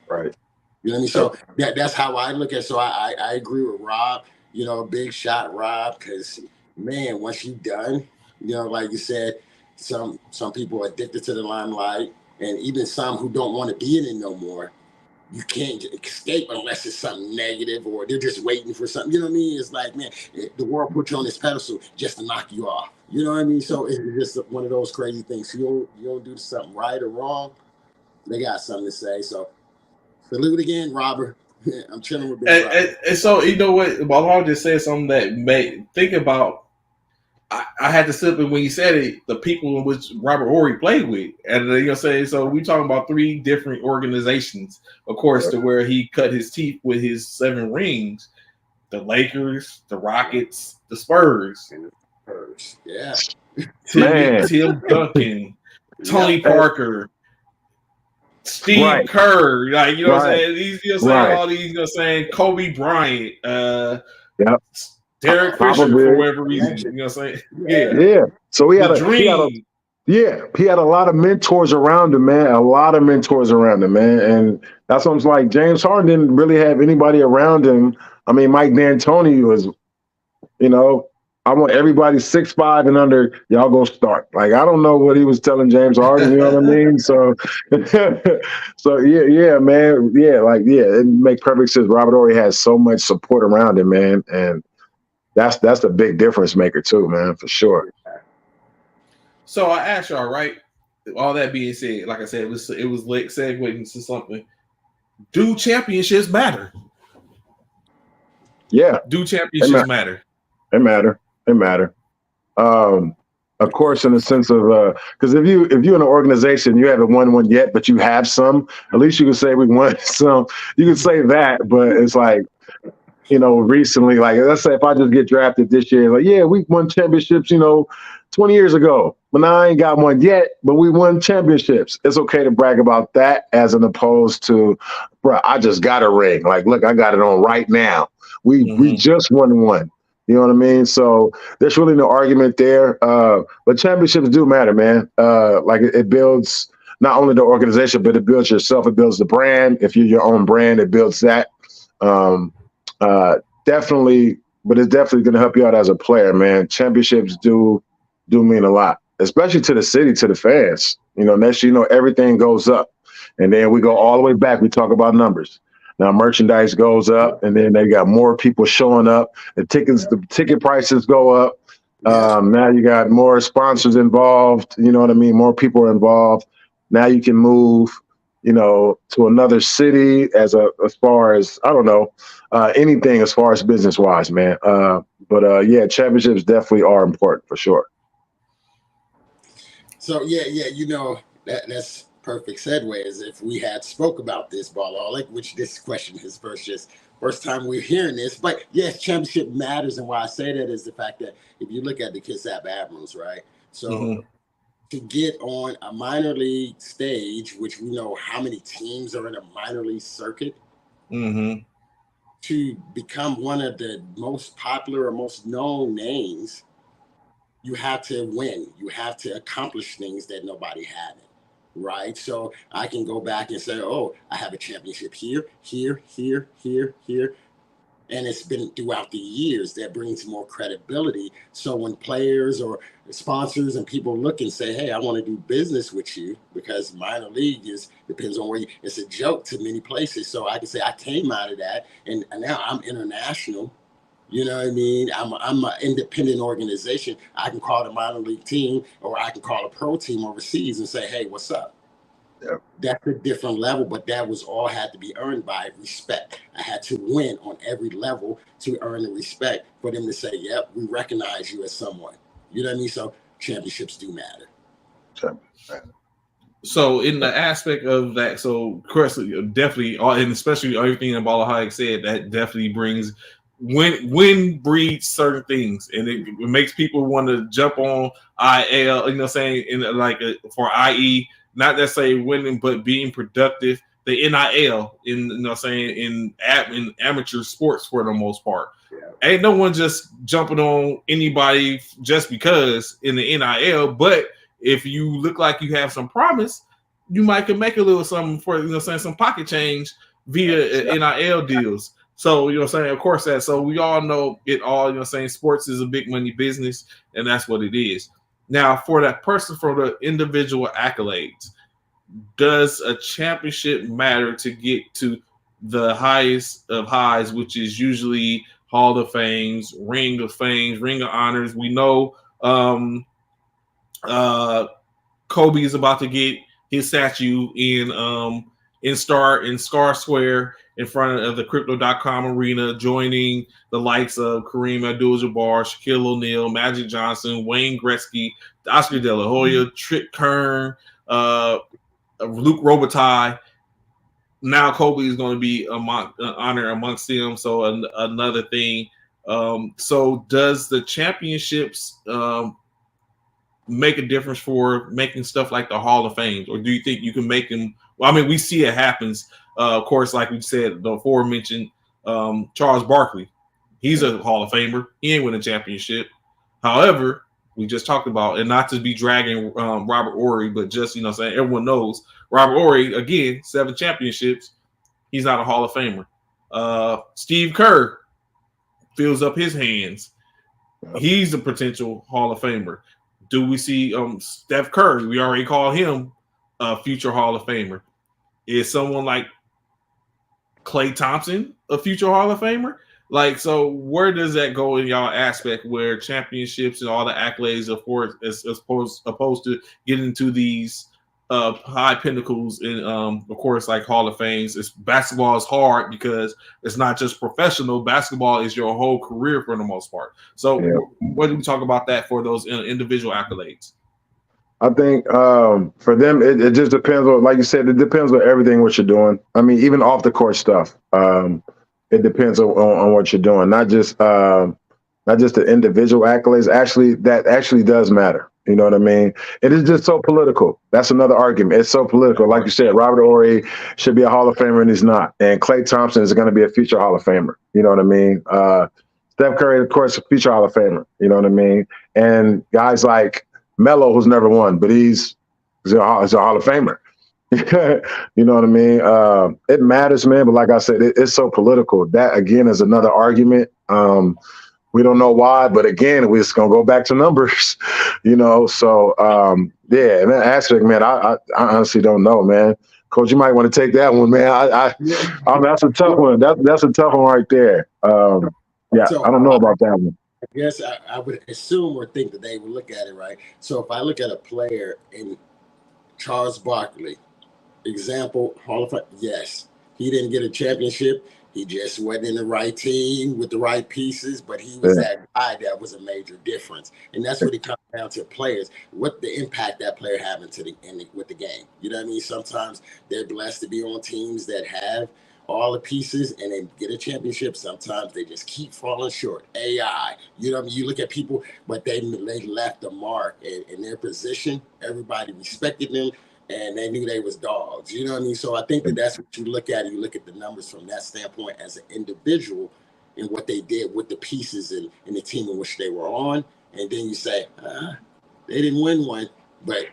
Right. You know what I mean? So that's how I look at it. So I agree with Rob, you know, big shot Rob, because man, once you're done, you know, like you said, some people are addicted to the limelight, and even some who don't want to be in it no more. You can't escape unless it's something negative or they're just waiting for something. You know what I mean? It's like, man, the world put you on this pedestal just to knock you off. You know what I mean? So it's just one of those crazy things. You don't do something right or wrong, they got something to say. So salute again, Robert. I'm chilling with Big Robert. And so, you know what? Balal just said something that made think about. I had to simply, when he said it, the people in which Robert Horry played with. And you know, say, so we talking about 3 different organizations, of course, to where he cut his teeth with his 7 rings: the Lakers, the Rockets, the Spurs. And the Spurs. Yeah. Tim Duncan, Tony Parker, Steve Kerr, like, you know what I'm saying? He's, you know, saying all these, you know, saying Kobe Bryant, Derek Fisher, for whatever reason, you know what I'm saying? Yeah. So he had a lot of mentors around him, man. A lot of mentors around him, man. And that's what I'm like. James Harden didn't really have anybody around him. I mean, Mike D'Antoni was, you know, I want everybody 6'5" and under. Y'all go start. Like I don't know what he was telling James Harden. You know what I mean? So, so yeah, man, it makes perfect sense. Robert Horry has so much support around him, man, and that's a big difference maker too, man, for sure. So I asked y'all, right? All that being said, like I said, it was like segueing into something. Do championships matter? Yeah. Do championships matter? They matter. They matter. Of course, in the sense of because if you're in an organization, you haven't won one yet, but you have some. At least you can say we won some. You can say that, but it's like, recently, like let's say if I just get drafted this year, like we won championships, 20 years ago. But now I ain't got one yet, but we won championships. It's okay to brag about that as an opposed to, bro, I just got a ring. Like, look, I got it on right now. We just won one. You know what I mean? So there's really no argument there. But championships do matter, man. Like it builds not only the organization, but it builds yourself. It builds the brand. If you're your own brand, it builds that. Definitely, but it's definitely going to help you out as a player, man. Championships do mean a lot, especially to the city, to the fans. Next year, everything goes up. And then we go all the way back. We talk about numbers. Now merchandise goes up, and then they got more people showing up. The ticket prices go up. Now you got more sponsors involved. You know what I mean? More people are involved. Now you can move, to another city as far as, I don't know, anything as far as business wise, man. But championships definitely are important for sure. So that's perfect segue, as if we had spoke about this, Ballaholic, which this question is first time we're hearing this. But yes, championship matters, and why I say that is the fact that if you look at the Kitsap Admirals, right? So to get on a minor league stage, which we know how many teams are in a minor league circuit, to become one of the most popular or most known names, you have to win. You have to accomplish things that nobody had. Right. So I can go back and say, oh, I have a championship here. And it's been throughout the years that brings more credibility. So when players or sponsors and people look and say, hey, I want to do business with you, because minor league depends on where it's a joke to many places. So I can say I came out of that and now I'm international. You know what I mean? I'm an independent organization. I can call the minor league team, or I can call a pro team overseas and say, hey, what's up? Yeah. That's a different level, but that was all had to be earned by respect. I had to win on every level to earn the respect for them to say, yep, we recognize you as someone. You know what I mean? So championships do matter. So in the aspect of that, so of course, definitely, and especially everything that Ballaholic said, that definitely brings win breeds certain things, and it makes people want to jump on IL, saying in like for IE, not necessarily winning, but being productive. The NIL in amateur sports for the most part. Yeah. Ain't no one just jumping on anybody just because in the NIL, but if you look like you have some promise, you might can make a little something for some pocket change via NIL deals. So, of course that. So we all know it all, sports is a big money business, and that's what it is. Now, for that person, for the individual accolades, does a championship matter to get to the highest of highs, which is usually Hall of Fames, Ring of Fames, Ring of Honors? We know Kobe is about to get his statue in Scar Square in front of the Crypto.com arena, joining the likes of Kareem Abdul-Jabbar, Shaquille O'Neal, Magic Johnson, Wayne Gretzky, Oscar De La Hoya, Trick Kern, Luc Robitaille. Now Kobe is going to be honor amongst them. So another thing. So does the championships make a difference for making stuff like the Hall of Fame, or do you think you can make them? Well, I mean, we see it happens. Of course, like we said, the aforementioned Charles Barkley, he's a Hall of Famer. He ain't win a championship. However, we just talked about, and not to be dragging Robert Horry, but just saying everyone knows Robert Horry, again, 7 championships. He's not a Hall of Famer. Steve Kerr fills up his hands. He's a potential Hall of Famer. Do we see Steph Curry? We already call him a future Hall of Famer. Is someone like Klay Thompson a future Hall of Famer? Like, so where does that go in y'all aspect where championships and all the accolades of course as opposed to getting to these high pinnacles and of course like Hall of Fames? It's basketball is hard because it's not just professional. Basketball is your whole career for the most part. So what do we talk about that for those individual accolades? I think for them, it just depends on, like you said, it depends on everything what you're doing. I mean, even off the court stuff, it depends on what you're doing. Not just the individual accolades. Actually, that actually does matter. You know what I mean? It is just so political. That's another argument. It's so political. Like you said, Robert Horry should be a Hall of Famer and he's not. And Klay Thompson is going to be a future Hall of Famer. You know what I mean? Steph Curry, of course, a future Hall of Famer. You know what I mean? And guys like Melo, who's never won, but he's a Hall of Famer. You know what I mean? It matters, man. But like I said, it's so political. That, again, is another argument. We don't know why, but again, we're just going to go back to numbers, you know? So, yeah, and that aspect, man, I honestly don't know, man. Coach, you might want to take that one, man. I mean, that's a tough one. That's a tough one right there. Yeah, so, I don't know about that one. I guess I would assume or think that they would look at it, right? So if I look at a player in Charles Barkley, example, Hall of Fame, yes, he didn't get a championship. He just wasn't in the right team with the right pieces, but he was that guy that was a major difference. And that's what it comes down to players, what the impact that player having with the game. You know what I mean? Sometimes they're blessed to be on teams that have all the pieces and they get a championship. Sometimes they just keep falling short. AI, you know what I mean? You look at people, but they left a mark in their position. Everybody respected them and they knew they was dogs. You know what I mean? So I think that's what you look at. You look at the numbers from that standpoint as an individual and what they did with the pieces and the team in which they were on. And then you say, they didn't win one, but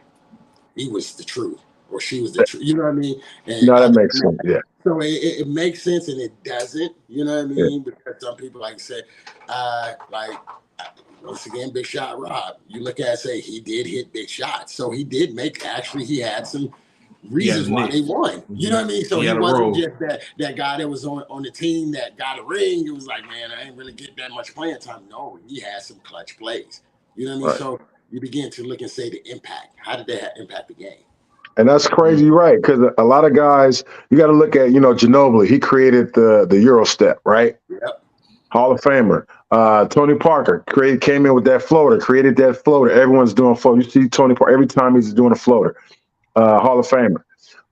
he was the truth or she was the truth. You know what I mean? And no, that makes sense. Yeah. So it makes sense and it doesn't, you know what I mean? Yeah. Because some people like say, once again, Big Shot Rob, you look at it, say he did hit big shots. So he did he had some reasons why they won. You know what I mean? So he wasn't just that guy that was on the team that got a ring. It was like, man, I ain't really get that much playing time. No, he had some clutch plays. You know what I mean? Right. So you begin to look and say the impact. How did that impact the game? And that's crazy, right? Because a lot of guys, you got to look at, Ginobili. He created the Euro step, right? Yep. Hall of Famer. Tony Parker came in with that floater, created that floater. Everyone's doing floater. You see Tony Parker every time he's doing a floater. Hall of Famer.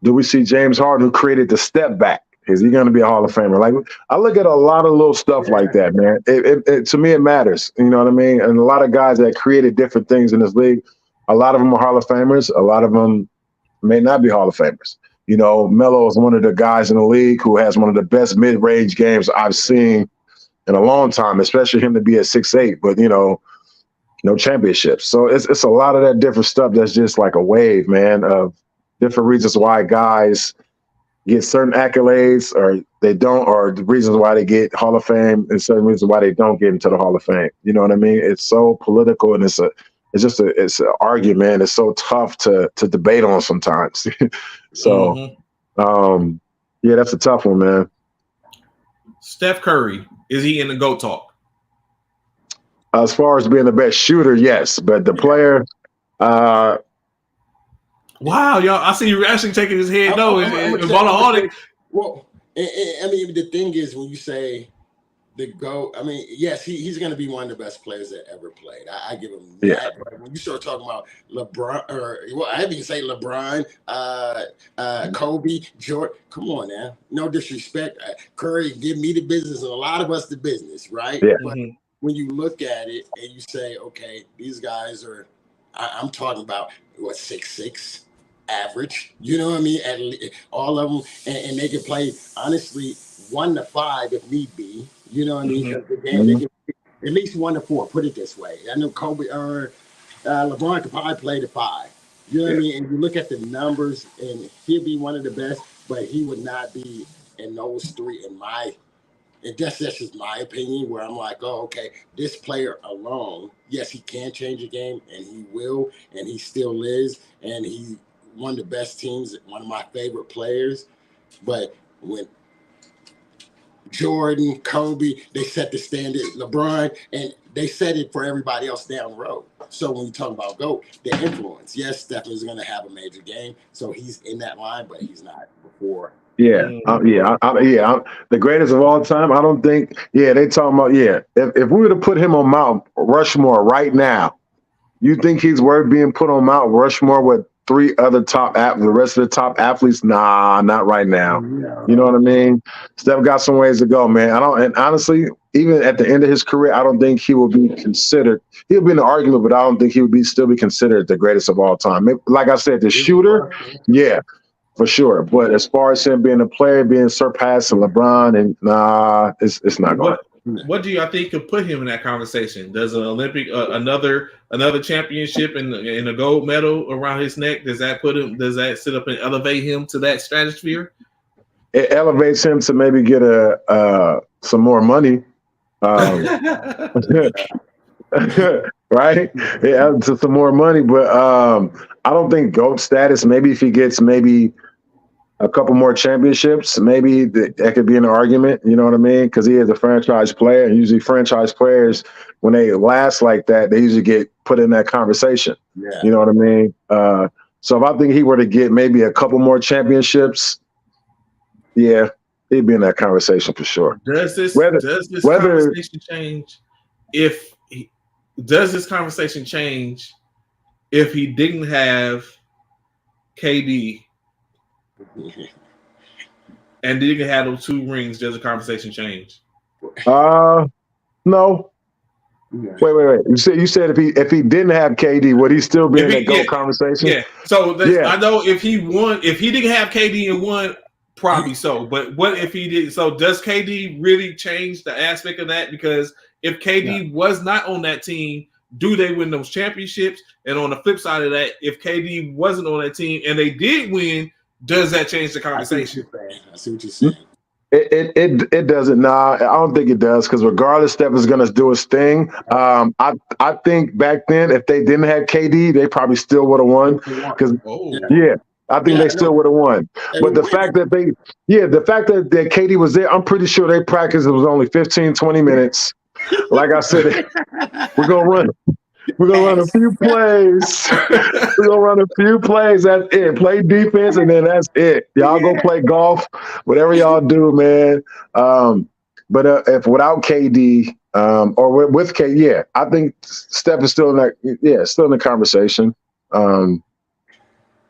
Do we see James Harden, who created the step back? Is he going to be a Hall of Famer? Like, I look at a lot of little stuff like that, man. It to me, it matters. You know what I mean? And a lot of guys that created different things in this league, a lot of them are Hall of Famers. A lot of them may not be Hall of Famers. Melo is one of the guys in the league who has one of the best mid-range games I've seen in a long time, especially him to be at 6'8", but no championships. So it's a lot of that different stuff that's just like a wave, man, of different reasons why guys get certain accolades or they don't, or the reasons why they get Hall of Fame and certain reasons why they don't get into the Hall of Fame. You know what I mean? It's so political and it's an argument. It's so tough to debate on sometimes. So, yeah, that's a tough one, man. Steph Curry, is he in the GOAT talk? As far as being the best shooter, yes, but the player. Wow, y'all! I see you actually taking his head. Well, I mean, the thing is, when you say the GOAT, I mean, yes, he's going to be one of the best players that ever played. I give him that. Yeah. But when you start talking about LeBron, I didn't even say LeBron, Kobe, Jordan, come on now. No disrespect. Curry, give me the business and a lot of us the business, right? Yeah. But when you look at it and you say, okay, these guys are, I'm talking about, 6'6", average, you know what I mean? All of them, and they can play, honestly, 1 to 5 if need be. You know what I mean? They can, at least 1 to 4. Put it this way. I know Kobe or LeBron could probably play the 5. You know what I mean? And you look at the numbers, and he'll be one of the best, but he would not be in those 3 in my And that's just my opinion, where I'm like, oh, okay, this player alone, yes, he can change the game, and he will, and he still is, and he's one of the best teams, one of my favorite players. But when Jordan, Kobe, they set the standard, LeBron, and they set it for everybody else down the road. So when you talk about GOAT, the influence, yes, Steph is going to have a major game, so he's in that line, but he's not before. Yeah, the greatest of all time. I don't think. Yeah, they talking about. Yeah, if we were to put him on Mount Rushmore right now, you think he's worth being put on Mount Rushmore with three other the rest of the top athletes? Nah, not right now. No. You know what I mean? Steph got some ways to go, man. And honestly, even at the end of his career, I don't think he will be considered. He'll be in the argument, but I don't think he would still be considered the greatest of all time. Like I said, the shooter, yeah. For sure, but as far as him being a player, being surpassing LeBron, and it's not going. What do y'all think could put him in that conversation? Does an Olympic, another championship and a gold medal around his neck, does that put him? Does that sit up and elevate him to that stratosphere? It elevates him to maybe get some more money, right? Yeah, to some more money, but I don't think GOAT status. Maybe if he gets a couple more championships, maybe that could be an argument. You know what I mean? Because he is a franchise player, and usually franchise players, when they last like that, they usually get put in that conversation. Yeah. You know what I mean? So if I think he were to get maybe a couple more championships, yeah, he'd be in that conversation for sure. Does this conversation change does this conversation change if he didn't have KD and didn't have those 2 rings? Does the conversation change? No. Wait. You said if he didn't have KD, would he still be in that GOAT conversation? Yeah. So I know if he didn't have KD and won, probably so. But what if he did? So does KD really change the aspect of that? Because if KD was not on that team, do they win those championships? And on the flip side of that, if KD wasn't on that team and they did win, does that change the conversation? I see what you're saying. It doesn't. Nah, I don't think it does, because regardless, Steph is going to do his thing. I think back then, if they didn't have KD, they probably still would have won. Because I think they still would have won. But the fact that that KD was there, I'm pretty sure they practiced. It was only 15, 20 minutes. Like I said, we're gonna run a few plays. We're gonna run a few plays. That's it. Play defense, and then that's it. Y'all go play golf, whatever y'all do, man. But if without KD, or with KD, I think Steph is still in that. Yeah, still in the conversation.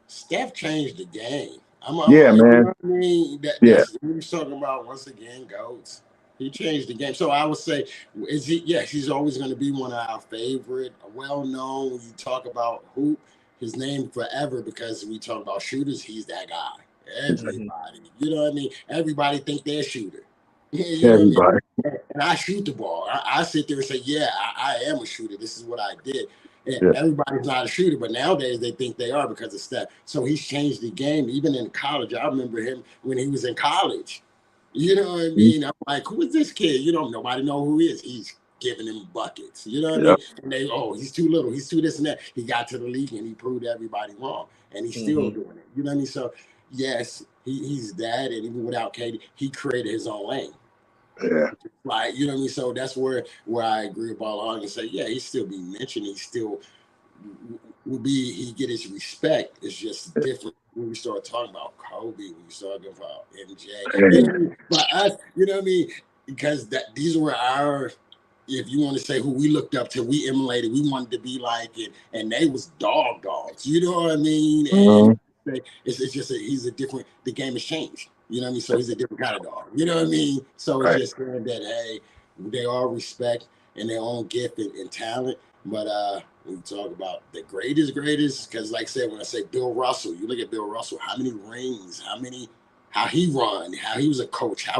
Steph changed the game. Man. You know what I mean? That's we were talking about once again, GOATs. He changed the game. So I would say, he's always going to be one of our favorite, well-known. When you talk about hoop, his name forever, because we talk about shooters, he's that guy. Everybody. You know what I mean? Everybody think they're a shooter. You know Everybody. What I mean? And I shoot the ball. I sit there and say, I am a shooter. This is what I did. And everybody's not a shooter, but nowadays they think they are because of Steph. So he's changed the game. Even in college, I remember him when he was in college. You know what I mean? I'm like, who is this kid? You know, nobody know who he is. He's giving him buckets. You know what I mean? And they, he's too little. He's too this and that. He got to the league and he proved everybody wrong. And he's still doing it. You know what I mean? So, yes, he's that. And even without KD, he created his own lane. Yeah. Like, you know what I mean? So that's where I agree with Ball Hog and say, he still be mentioned. He still he get his respect. It's just different when we start talking about Kobe, when we start talking about MJ. But us, you know what I mean? Because these were our, if you want to say who we looked up to, we emulated, we wanted to be like it, and they was dogs. You know what I mean? And it's just he's a different, the game has changed. You know what I mean? So he's a different kind of dog. You know what I mean? So it's just saying that, hey, they all respect and their own gift and talent. But when you talk about the greatest, because like I said, when I say Bill Russell, you look at Bill Russell, how many rings, how he run, how he was a coach, I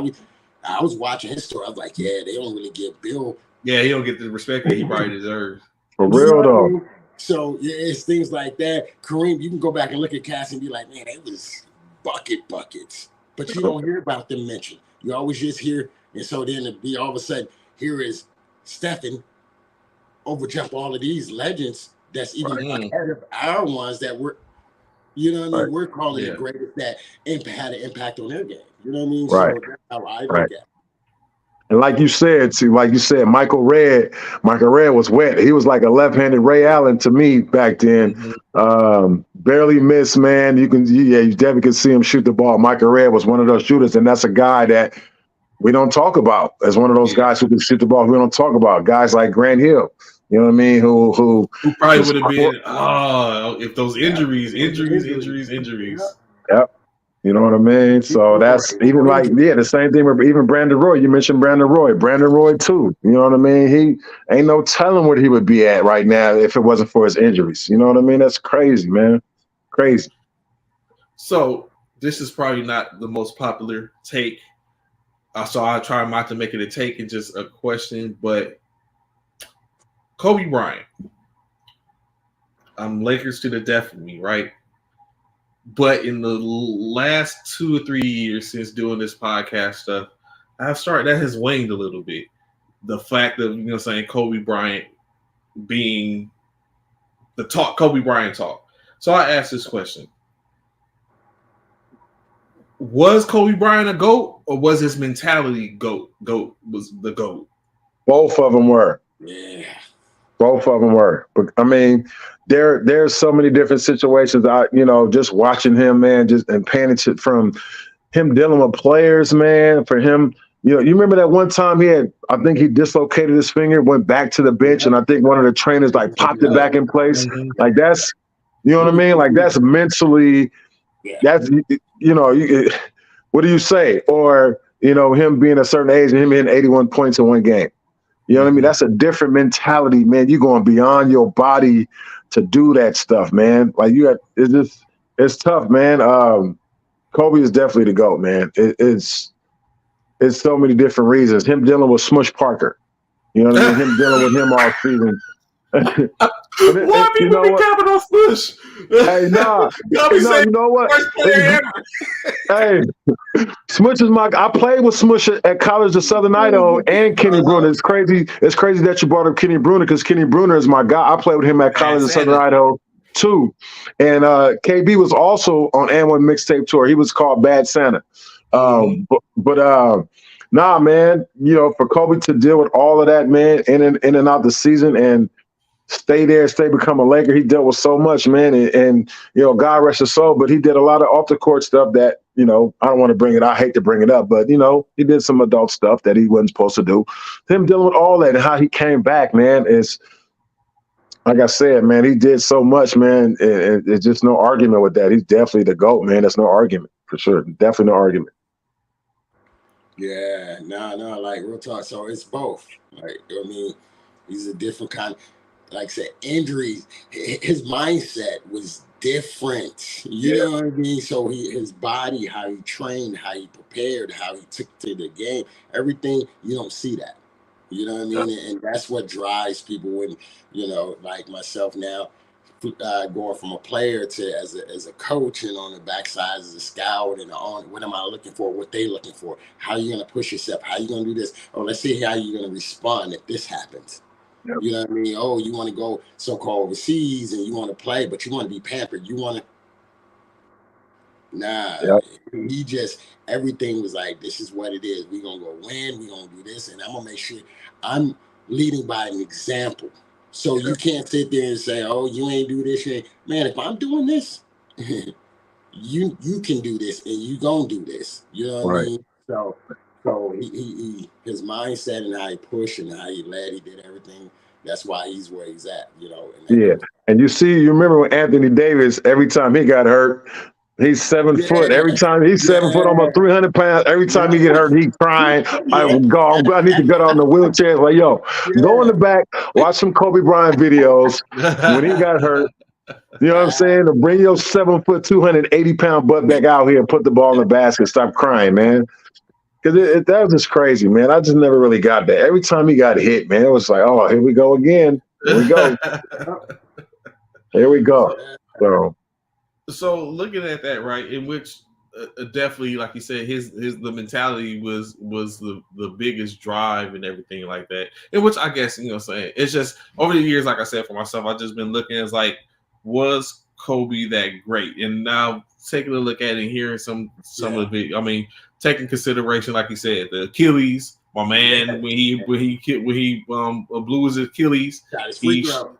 was watching his story. I was like, they don't really give Bill. Yeah, he don't get the respect that he probably deserves. For real, though. So it's things like that. Kareem, you can go back and look at Cass and be like, man, they was buckets. But you don't hear about them mentioned. You always just hear And so then to be all of a sudden, here is Stephen overjump all of these legends that's even ahead of our ones that we're, you know what I mean? We're calling the greatest that had an impact on their game. You know what I mean? Right. So that's how I look at it. And like you said, Michael Redd was wet. He was like a left-handed Ray Allen to me back then. Barely missed, man. You definitely can see him shoot the ball. Michael Redd was one of those shooters, and that's a guy that we don't talk about as one of those guys who can shoot the ball. We don't talk about guys like Grant Hill. You know what I mean? Who probably would have been if those injuries. Yep. You know what I mean? So that's even like, the same thing with even Brandon Roy. You mentioned Brandon Roy too. You know what I mean? He ain't no telling where he would be at right now if it wasn't for his injuries. You know what I mean? That's crazy, man. Crazy. So this is probably not the most popular take. So I'll try not to make it a take and just a question, but Kobe Bryant. Lakers to the death of me, right? But in the last 2 or 3 years since doing this podcast stuff, that has waned a little bit. The fact of, Kobe Bryant being the Kobe Bryant talk. So I asked this question. Was Kobe Bryant a GOAT, or was his mentality GOAT? GOAT was the GOAT. Both of them were. Yeah. Both of them were. But I mean, there's so many different situations. Just watching him, man, and paying attention from him dealing with players, man. For him, you remember that one time I think he dislocated his finger, went back to the bench, and I think one of the trainers popped it back in place. Like that's, you know what I mean? Like that's mentally, that's what do you say? Or him being a certain age and him hitting 81 points in one game. You know what I mean? That's a different mentality, man. You're going beyond your body to do that stuff, man. Like it's tough, man. Kobe is definitely the GOAT, man. It's so many different reasons. Him dealing with Smush Parker, you know what I mean? Him dealing with him all season. Why people be capping on Smush? Hey, nah. You know what? Hey, Smush is I played with Smush at College of Southern Idaho and Kenny Bruner. It's crazy that you brought up Kenny Bruner because Kenny Bruner is my guy. I played with him at College of Southern Idaho too. And KB was also on And1 Mixtape Tour. He was called Bad Santa. Nah, man, for Kobe to deal with all of that, man, in and out the season and stay become a Laker. He dealt with so much, man, and God rest his soul, but he did a lot of off the court stuff that, I don't want to bring it. I hate to bring it up, but he did some adult stuff that he wasn't supposed to do. Him dealing with all that and how he came back, man, is like I said, man, he did so much, man. And it's just no argument with that. He's definitely the GOAT, man. That's no argument for sure. Definitely no argument. Yeah, no, like real talk. So it's both. Like, I mean, he's a different kind. Like I said, injuries, his mindset was different. You know what I mean? So his body, how he trained, how he prepared, how he took to the game, everything, you don't see that. You know what I mean? And that's what drives people when, like myself now, going from a player to as a coach and on the backside as a scout and on what am I looking for, what they looking for, how you gonna push yourself, how you gonna do this, let's see how you're gonna respond if this happens. Yep. You know what I mean? Oh, you want to go so-called overseas and you want to play, but you want to be pampered. You want to he just everything was like, this is what it is. We're gonna go win, we're gonna do this, and I'm gonna make sure I'm leading by an example. So you can't sit there and say, "Oh, you ain't do this." Man, if I'm doing this, you can do this, and you gonna do this. You know what I mean? So he his mindset and how he pushed and how he led, he did everything. That's why he's where he's at. And you remember when Anthony Davis, every time he got hurt, he's 7 foot. Every time he's 7 foot, almost 300 pounds. Every time he get hurt, he crying. I need to get on the wheelchair. Like, go in the back, watch some Kobe Bryant videos when he got hurt. You know what I'm saying? To bring your 7 foot, 280 pound butt back out here and put the ball in the basket. Stop crying, man. Because that was just crazy, man. I just never really got that. Every time he got hit, man, it was like, oh, here we go again. Here we go. Here we go. So looking at that, right, in which definitely, like you said, the mentality was the biggest drive and everything like that. In which I guess, you know what I'm saying, it's just over the years, like I said, for myself, I've just been looking as like, was Kobe that great? And now taking a look at it and hearing some of the, I mean, taking consideration, like you said, the Achilles, my man, when he blew his Achilles, shot his free throw.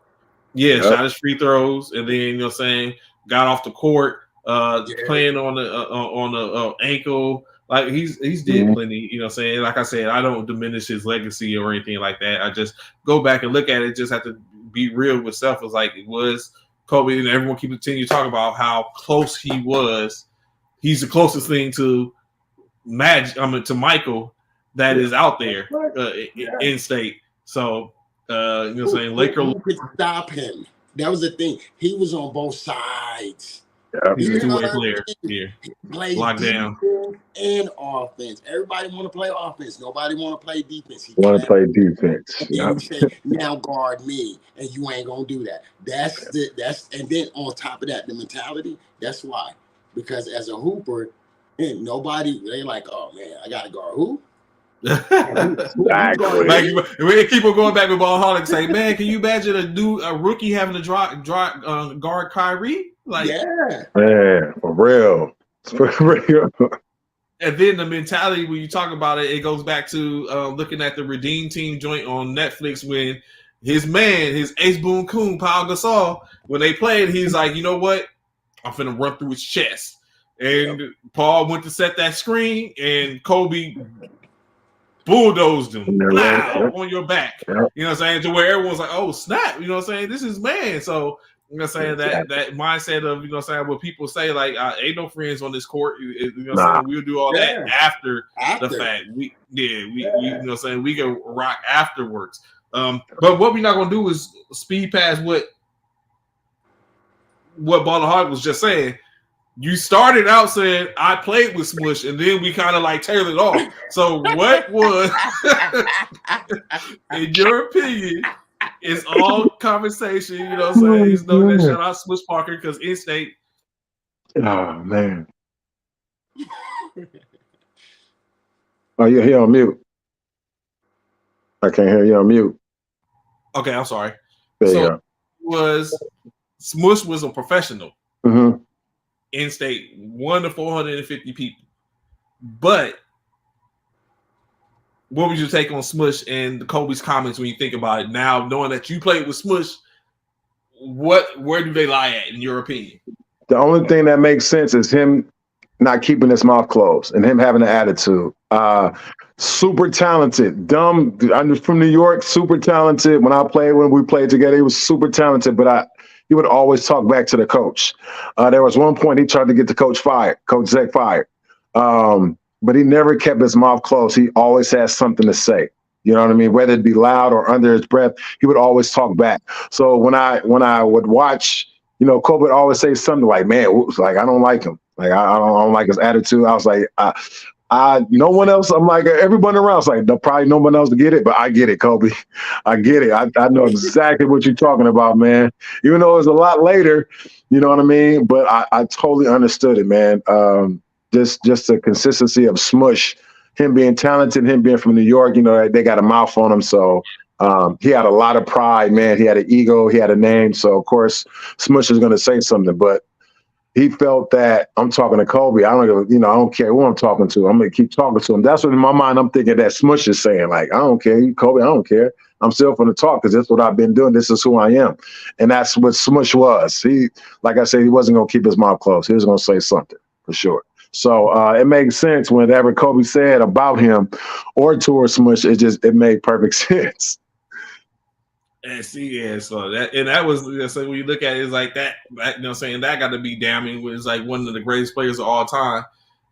Shot his free throws, and then, you know what I'm saying, got off the court, playing on the ankle. Like he's did plenty, you know what I'm saying? Like I said, I don't diminish his legacy or anything like that. I just go back and look at it, just have to be real with self. It's like it was Kobe, and everyone keep continuing to talk about how close he was. He's the closest thing to to Michael that is out there in state. So you know what I'm saying, Laker who could stop him? That was the thing. He was on both sides. He's a two-way player here. Locked down. And offense. Everybody want to play offense. Nobody want to play defense. Want to play defense. And you say, now guard me, and you ain't gonna do that. And then on top of that, the mentality. That's why, because as a hooper, and nobody they like, oh man, I gotta guard who? Like, we keep on going back with Ballholic, say, man, can you imagine a rookie having to guard Kyrie? Like, man, for real. And then the mentality when you talk about it, it goes back to looking at the Redeem Team joint on Netflix when his Ace Boone Coon, Paul Gasol, when they played, he's like, you know what? I'm finna run through his chest. And Paul went to set that screen, and Kobe bulldozed him on your back. You know what I'm saying? To where everyone's like, oh, snap. You know what I'm saying? This is man. So, you know what I'm saying? That mindset of, you know what I'm saying, what people say, like, ain't no friends on this court. You know what I'm saying? We'll do all that after the fact. You know what I'm saying? We can rock afterwards. But what we're not going to do is speed past what Baller Hart was just saying. You started out saying I played with Smush, and then we kind of like tailored it off. So, what was, in your opinion, it's all conversation? You know what I'm saying? He's no that shout out Smush Parker because in state. Oh man. Oh, you're here on mute. I can't hear you on mute. Okay, I'm sorry. There you go. Smush was a professional. Mm-hmm. In state, 1 to 450 people. But what would you take on Smush and Kobe's comments when you think about it now, knowing that you played with Smush? Where do they lie at, in your opinion? The only thing that makes sense is him not keeping his mouth closed and him having an attitude. Super talented, dumb. I'm from New York, super talented. When we played together, he was super talented, but he would always talk back to the coach. There was one point he tried to get the coach Zach fired. But he never kept his mouth closed. He always has something to say. You know what I mean? Whether it be loud or under his breath, he would always talk back. So when I would watch, you know, Kobe would always say something like, man, like, I don't like him. Like, I don't like his attitude. I was like, no one else. I'm like, everyone around. It's like, probably no one else to get it, but I get it, Kobe. I get it. I know exactly what you're talking about, man. Even though it was a lot later, you know what I mean? But I totally understood it, man. Just the consistency of Smush, him being talented, him being from New York, you know, they got a mouth on him. So he had a lot of pride, man. He had an ego, he had a name. So of course, Smush is going to say something, but he felt that I'm talking to Kobe. I don't care who I'm talking to. I'm going to keep talking to him. That's what in my mind I'm thinking that Smush is saying. Like, I don't care, Kobe, I don't care. I'm still going to talk because that's what I've been doing. This is who I am. And that's what Smush was. He, like I said, he wasn't going to keep his mouth closed. He was going to say something for sure. So it makes sense whenever Kobe said about him or towards Smush, it made perfect sense. And see, yeah, so that was, you know, so when you look at it, it's like that you know what I'm saying, that got to be damning. It's like one of the greatest players of all time.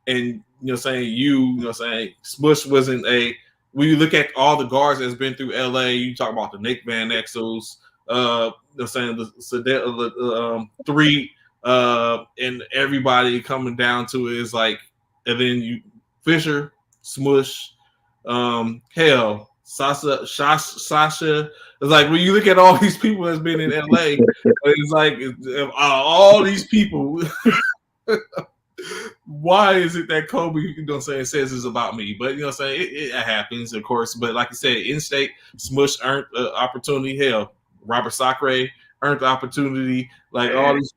And you know what I'm saying, you know what I'm saying, Smush wasn't when you look at all the guards that's been through LA, you talk about the Nick Van Exels, you know what I'm saying, the three, and everybody coming down to it is like, and then you Fisher, Smush, hell, Sasha. It's like when you look at all these people that's been in LA, it's like all these people. why is it that Kobe, says it's about me? But it happens, of course. But like I said, in-state, Smush earned opportunity. Hell, Robert Sacre earned the opportunity. Like all these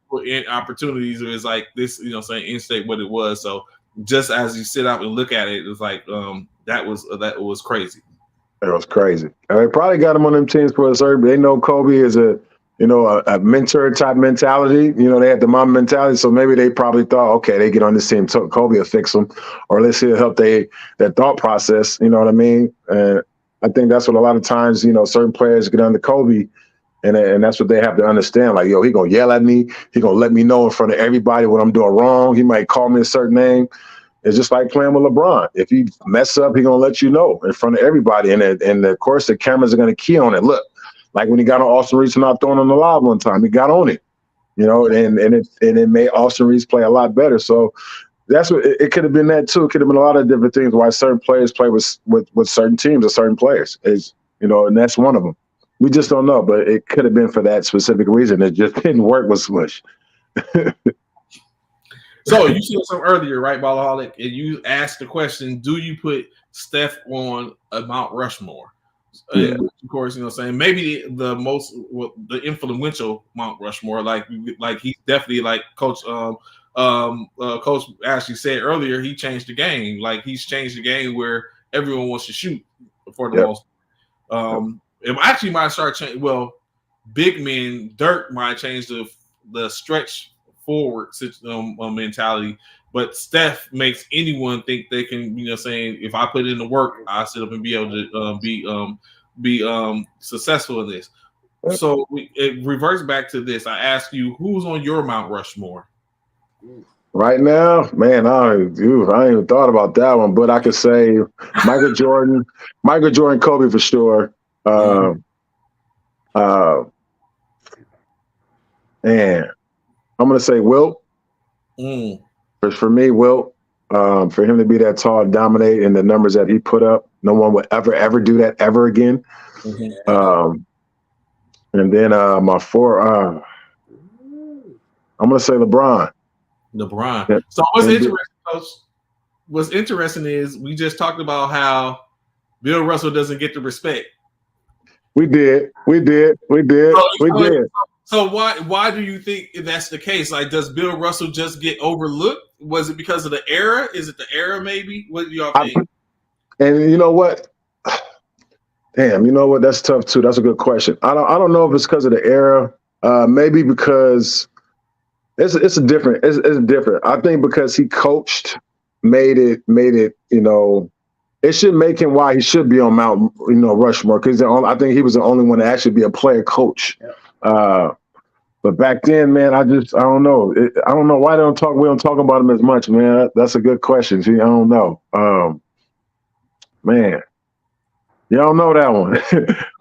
opportunities is like this, in-state what it was. So just as you sit out and look at it, it's like that was crazy. It was crazy. They probably got him on them teams for a certain. They know Kobe is a mentor type mentality. They had the mom mentality, so maybe they probably thought, okay, they get on this team, Kobe will fix them, or let's see help their thought process. You know what I mean? And I think that's what a lot of times, certain players get under Kobe, and that's what they have to understand. Like, yo, he gonna yell at me, he gonna let me know in front of everybody what I'm doing wrong. He might call me a certain name. It's just like playing with LeBron. If you mess up, he gonna let you know in front of everybody, and of course the cameras are gonna key on it. Look. Like when he got on Austin Reeves not throwing on the lob one time, he got on it, and it made Austin Reeves play a lot better. So that's what it could have been. That too, it could have been a lot of different things why certain players play with certain teams or certain players and that's one of them. We just don't know, but it could have been for that specific reason. It just didn't work with Smush. So you said something earlier, right, Ballaholic? And you asked the question: do you put Steph on a Mount Rushmore? Yeah. And of course, maybe the influential Mount Rushmore, like he's definitely like Coach Coach actually said earlier, he changed the game. Like he's changed the game where everyone wants to shoot for the most. It actually might start changing. Well, big men, Dirk might change the stretch forward mentality. But Steph makes anyone think they can, saying if I put in the work, I'll sit up and be able to be successful in this. So it reverts back to this. I ask you, who's on your Mount Rushmore? Right now, man, I ain't even thought about that one, but I could say Michael Jordan, Kobe for sure. And I'm gonna say Wilt. For me, Wilt, for him to be that tall, dominate, and the numbers that he put up, no one would ever do that ever again. And then my four, I'm gonna say LeBron. Yeah. So what's interesting, Coach? What's interesting is we just talked about how Bill Russell doesn't get the respect. We did. So why do you think that's the case? Like, does Bill Russell just get overlooked? Was it because of the era? Is it the era? Maybe. What do y'all think? And you know what? Damn, you know what? That's tough too. That's a good question. I don't know if it's because of the era. Maybe because it's different. I think because he coached, made it. It should make him why he should be on Mount Rushmore, because I think he was the only one to actually be a player coach. But back then, man, I don't know. I don't know why we don't talk about him as much, man. That's a good question. I don't know. Man, y'all know that one.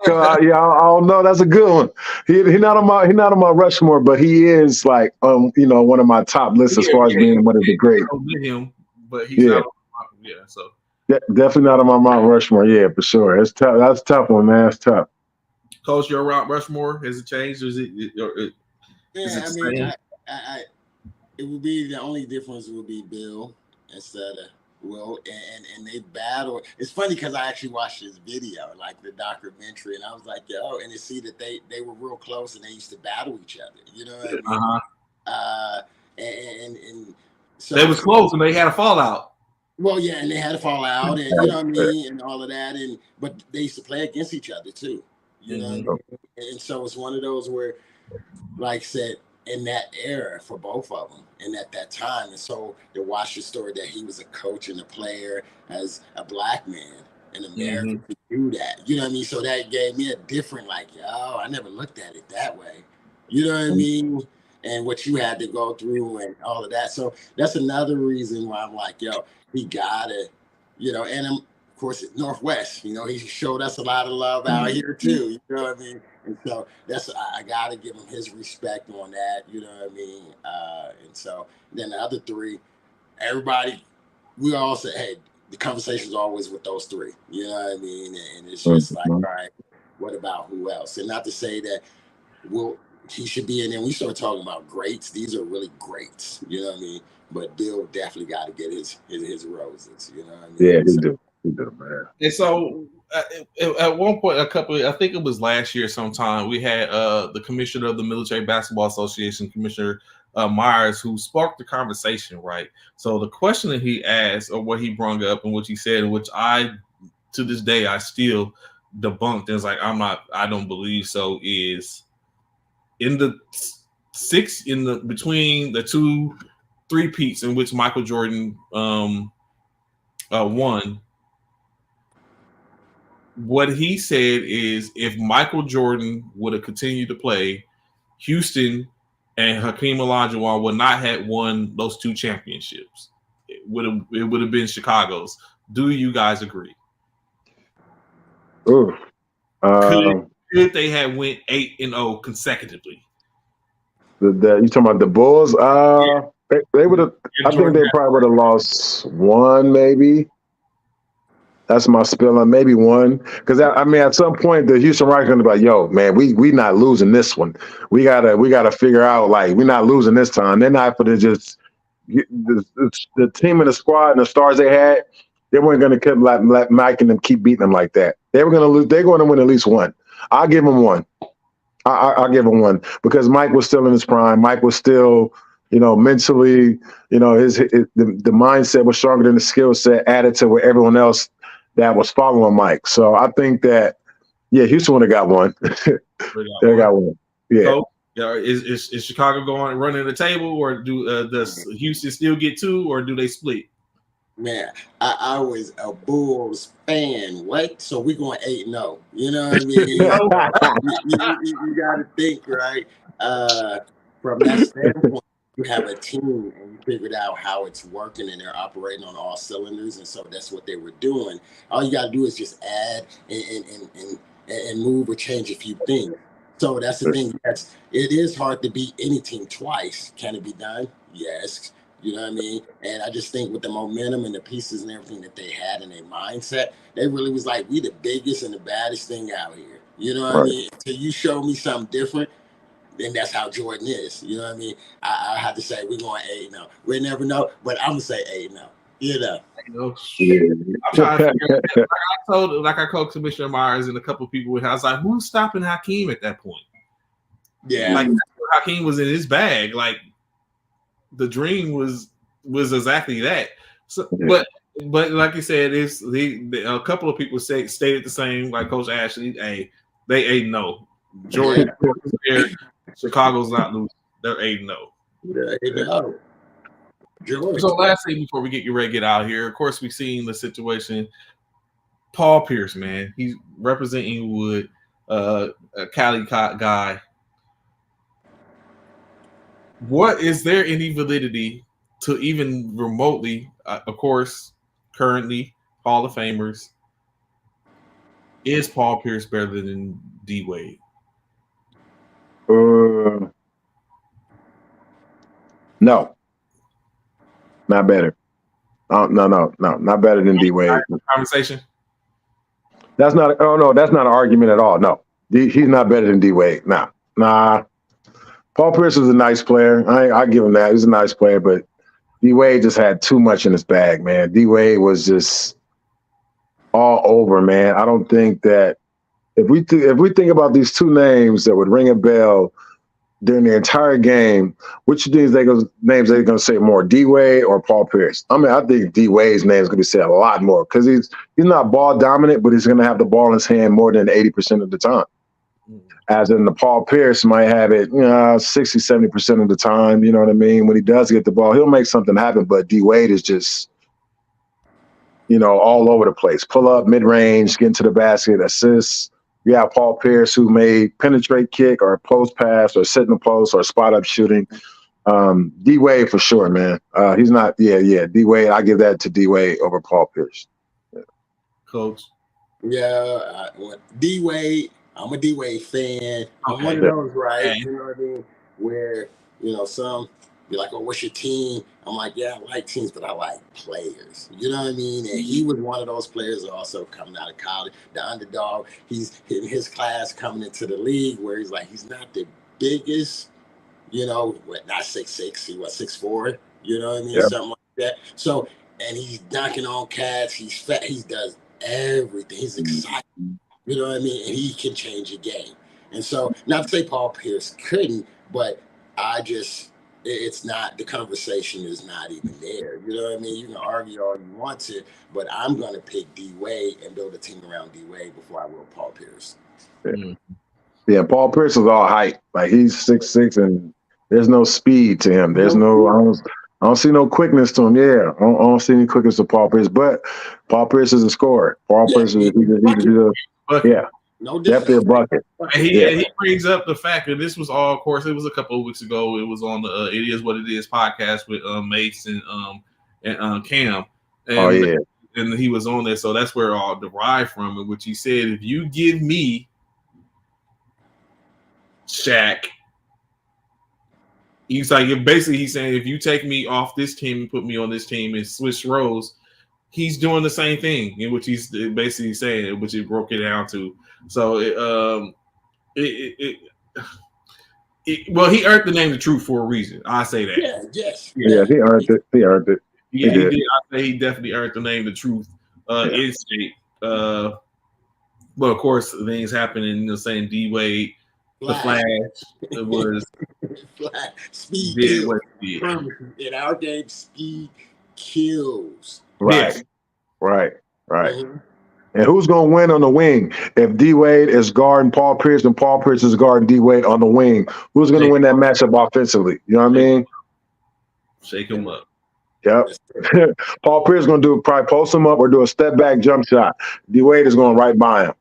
I don't know. That's a good one. He not on my Rushmore, but he is like one of my top lists as far as being one of the great. But he's not. So definitely not on my Mount Rushmore. Yeah, for sure. It's tough. That's a tough one, man. It's tough. Coach, your Mount Rushmore, has it changed? Or is it? It would be the only difference would be Bill instead of Will, and they battle. It's funny because I actually watched this video, like the documentary, and I was like, yo, and to see that they were real close and they used to battle each other. You know what I mean? And so they was close and they had a fallout. Well, yeah, and they had a fallout, and you know what I mean, and all of that, but they used to play against each other too. You know what I mean? And so it's one of those where, like I said, in that era for both of them and at that time. And so to watch the story that he was a coach and a player as a black man in America to do that, you know what I mean? So that gave me a different, like, yo, I never looked at it that way. You know what I mean? And what you had to go through and all of that. So that's another reason why I'm like, yo, he got it, and of course, at Northwest, he showed us a lot of love out here too, you know what I mean? And so I got to give him his respect on that, you know what I mean? And so then the other three, everybody, we all say, hey, the conversation's always with those three, you know what I mean? And it's just like, all right, what about who else? And not to say that he should be in there. We start talking about greats. These are really greats. You know what I mean? But Bill definitely got to get his roses. You know what I mean? Yeah, he do, man. And so at one point, I think it was last year sometime, we had the commissioner of the Military Basketball Association, Commissioner Myers, who sparked the conversation, right? So the question that he asked, or what he brought up and what he said, which to this day, I still debunked, and it's like, I don't believe so, is in the between the 2 3-peats in which Michael Jordan won. What he said is, if Michael Jordan would have continued to play, Houston and Hakeem Olajuwon would not have won those 2 championships. It would have been Chicago's. Do you guys agree? Ooh. Could they have went 8-0 consecutively? You talking about the Bulls? Yeah. They would have. I think they probably would have lost 1, maybe. That's my spill on maybe 1. Because at some point the Houston Rockets going to be like, yo, man, we not losing this one. We gotta figure out, like, we're not losing this time. They're not for to just the team and the squad and the stars they had. They weren't going to let Mike and them keep beating them like that. They were going to lose. They're going to win at least 1. I'll give them 1. I'll give him 1 because Mike was still in his prime. Mike was still, mentally, the mindset was stronger than the skill set added to what everyone else that was following Mike. So I think that, Houston would have got 1. They got 1. Yeah. So, is Chicago running the table, or does Houston still get 2, or do they split? Man, I was a Bulls fan. What? So we're going 8-0. You know what I mean? you got to think, right? From that standpoint, you have a team and you figured out how it's working and they're operating on all cylinders. And so that's what they were doing. All you got to do is just add and move or change a few things. So that's the thing. It is hard to beat any team twice. Can it be done? Yes. You know what I mean? And I just think with the momentum and the pieces and everything that they had in their mindset, they really was like, we the biggest and the baddest thing out here. You know what I mean? Until you show me something different, then that's how Jordan is. You know what I mean? I have to say we're going 8-0. We never know, but I'm going to say 8-0. You know? I'm trying to figure out, like I told Commissioner Myers and a couple of people, I was like, who's stopping Hakeem at that point? Yeah. Like, Hakeem was in his bag. Like, the dream was exactly that. So, but like you said, it's a couple of people stated the same, like Coach Ashley. Hey, they 8-0. Jordan, Chicago's not losing. They're 8-0. They're 8-0. So last thing before we get you ready to get out here, of course, we've seen the situation. Paul Pierce, man, he's representing Wood, a Cali guy. What is there any validity to even remotely, of course, currently Hall of Famers? Is Paul Pierce better than D Wade? No, not better. No, not better than D Wade. Conversation. That's not. Oh no, that's not an argument at all. No, he's not better than D Wade. Nah. Paul Pierce was a nice player. I give him that. He was a nice player, but D Wade just had too much in his bag, man. D Wade was just all over, man. I don't think that if we think about these 2 names that would ring a bell during the entire game, which of these names are they going to say more, D Wade or Paul Pierce? I mean, I think D Wade's name is going to be said a lot more because he's not ball dominant, but he's going to have the ball in his hand more than 80% of the time. As in the Paul Pierce might have it, 60, 70% of the time, you know what I mean? When he does get the ball, he'll make something happen, but D Wade is just, all over the place. Pull up, mid-range, get into the basket, assists. You have Paul Pierce who may penetrate kick or post pass or sit in the post or spot up shooting. D Wade for sure, man. He's not, D Wade, I give that to D Wade over Paul Pierce. Yeah. Coach? Yeah, D Wade. I'm a D Wade fan. I'm one of those, right? Okay. You know what I mean? Where, some be like, oh, what's your team? I'm like, yeah, I like teams, but I like players. You know what I mean? And he was one of those players also coming out of college, the underdog. He's in his class coming into the league where he's like, he's not the biggest, not 6'6", he was 6'4", you know what I mean? Yep. Something like that. So, and he's dunking on cats, he's fat, he does everything. He's exciting, you know what I mean? And he can change a game. And so, not to say Paul Pierce couldn't, but it's not, the conversation is not even there. You know what I mean? You can argue all you want to, but I'm going to pick D Wade and build a team around D Wade before I will Paul Pierce. Yeah, Paul Pierce is all height. Like, he's 6'6", and there's no speed to him. There's I don't see no quickness to him. Yeah, I don't see any quickness to Paul Pierce. But Paul Pierce is a scorer. Paul Pierce is no, definitely a bucket. And he brings up the fact that this was all, of course, it was a couple of weeks ago. It was on the It Is What It Is podcast with Mace and Cam. And, and he was on there, so that's where it all derived from. In which he said, if you give me Shaq, he's saying, if you take me off this team and put me on this team and switch roles, he's doing the same thing, in which he's basically saying, which he broke it down to. So he earned the name The Truth for a reason. I say that. Yeah, he earned it. He earned it. Yeah, he did. I say he definitely earned the name The Truth in state. But of course, things happening. Saying D Wade, the Flash, it was speed kills. In our game, speed kills. Right. Mm-hmm. And who's going to win on the wing? If D Wade is guarding Paul Pierce and Paul Pierce is guarding D Wade on the wing, who's going to win that matchup offensively? You know what I mean? Shake him up. Yep. Paul Pierce is going to probably post him up or do a step back jump shot. D Wade is going right by him.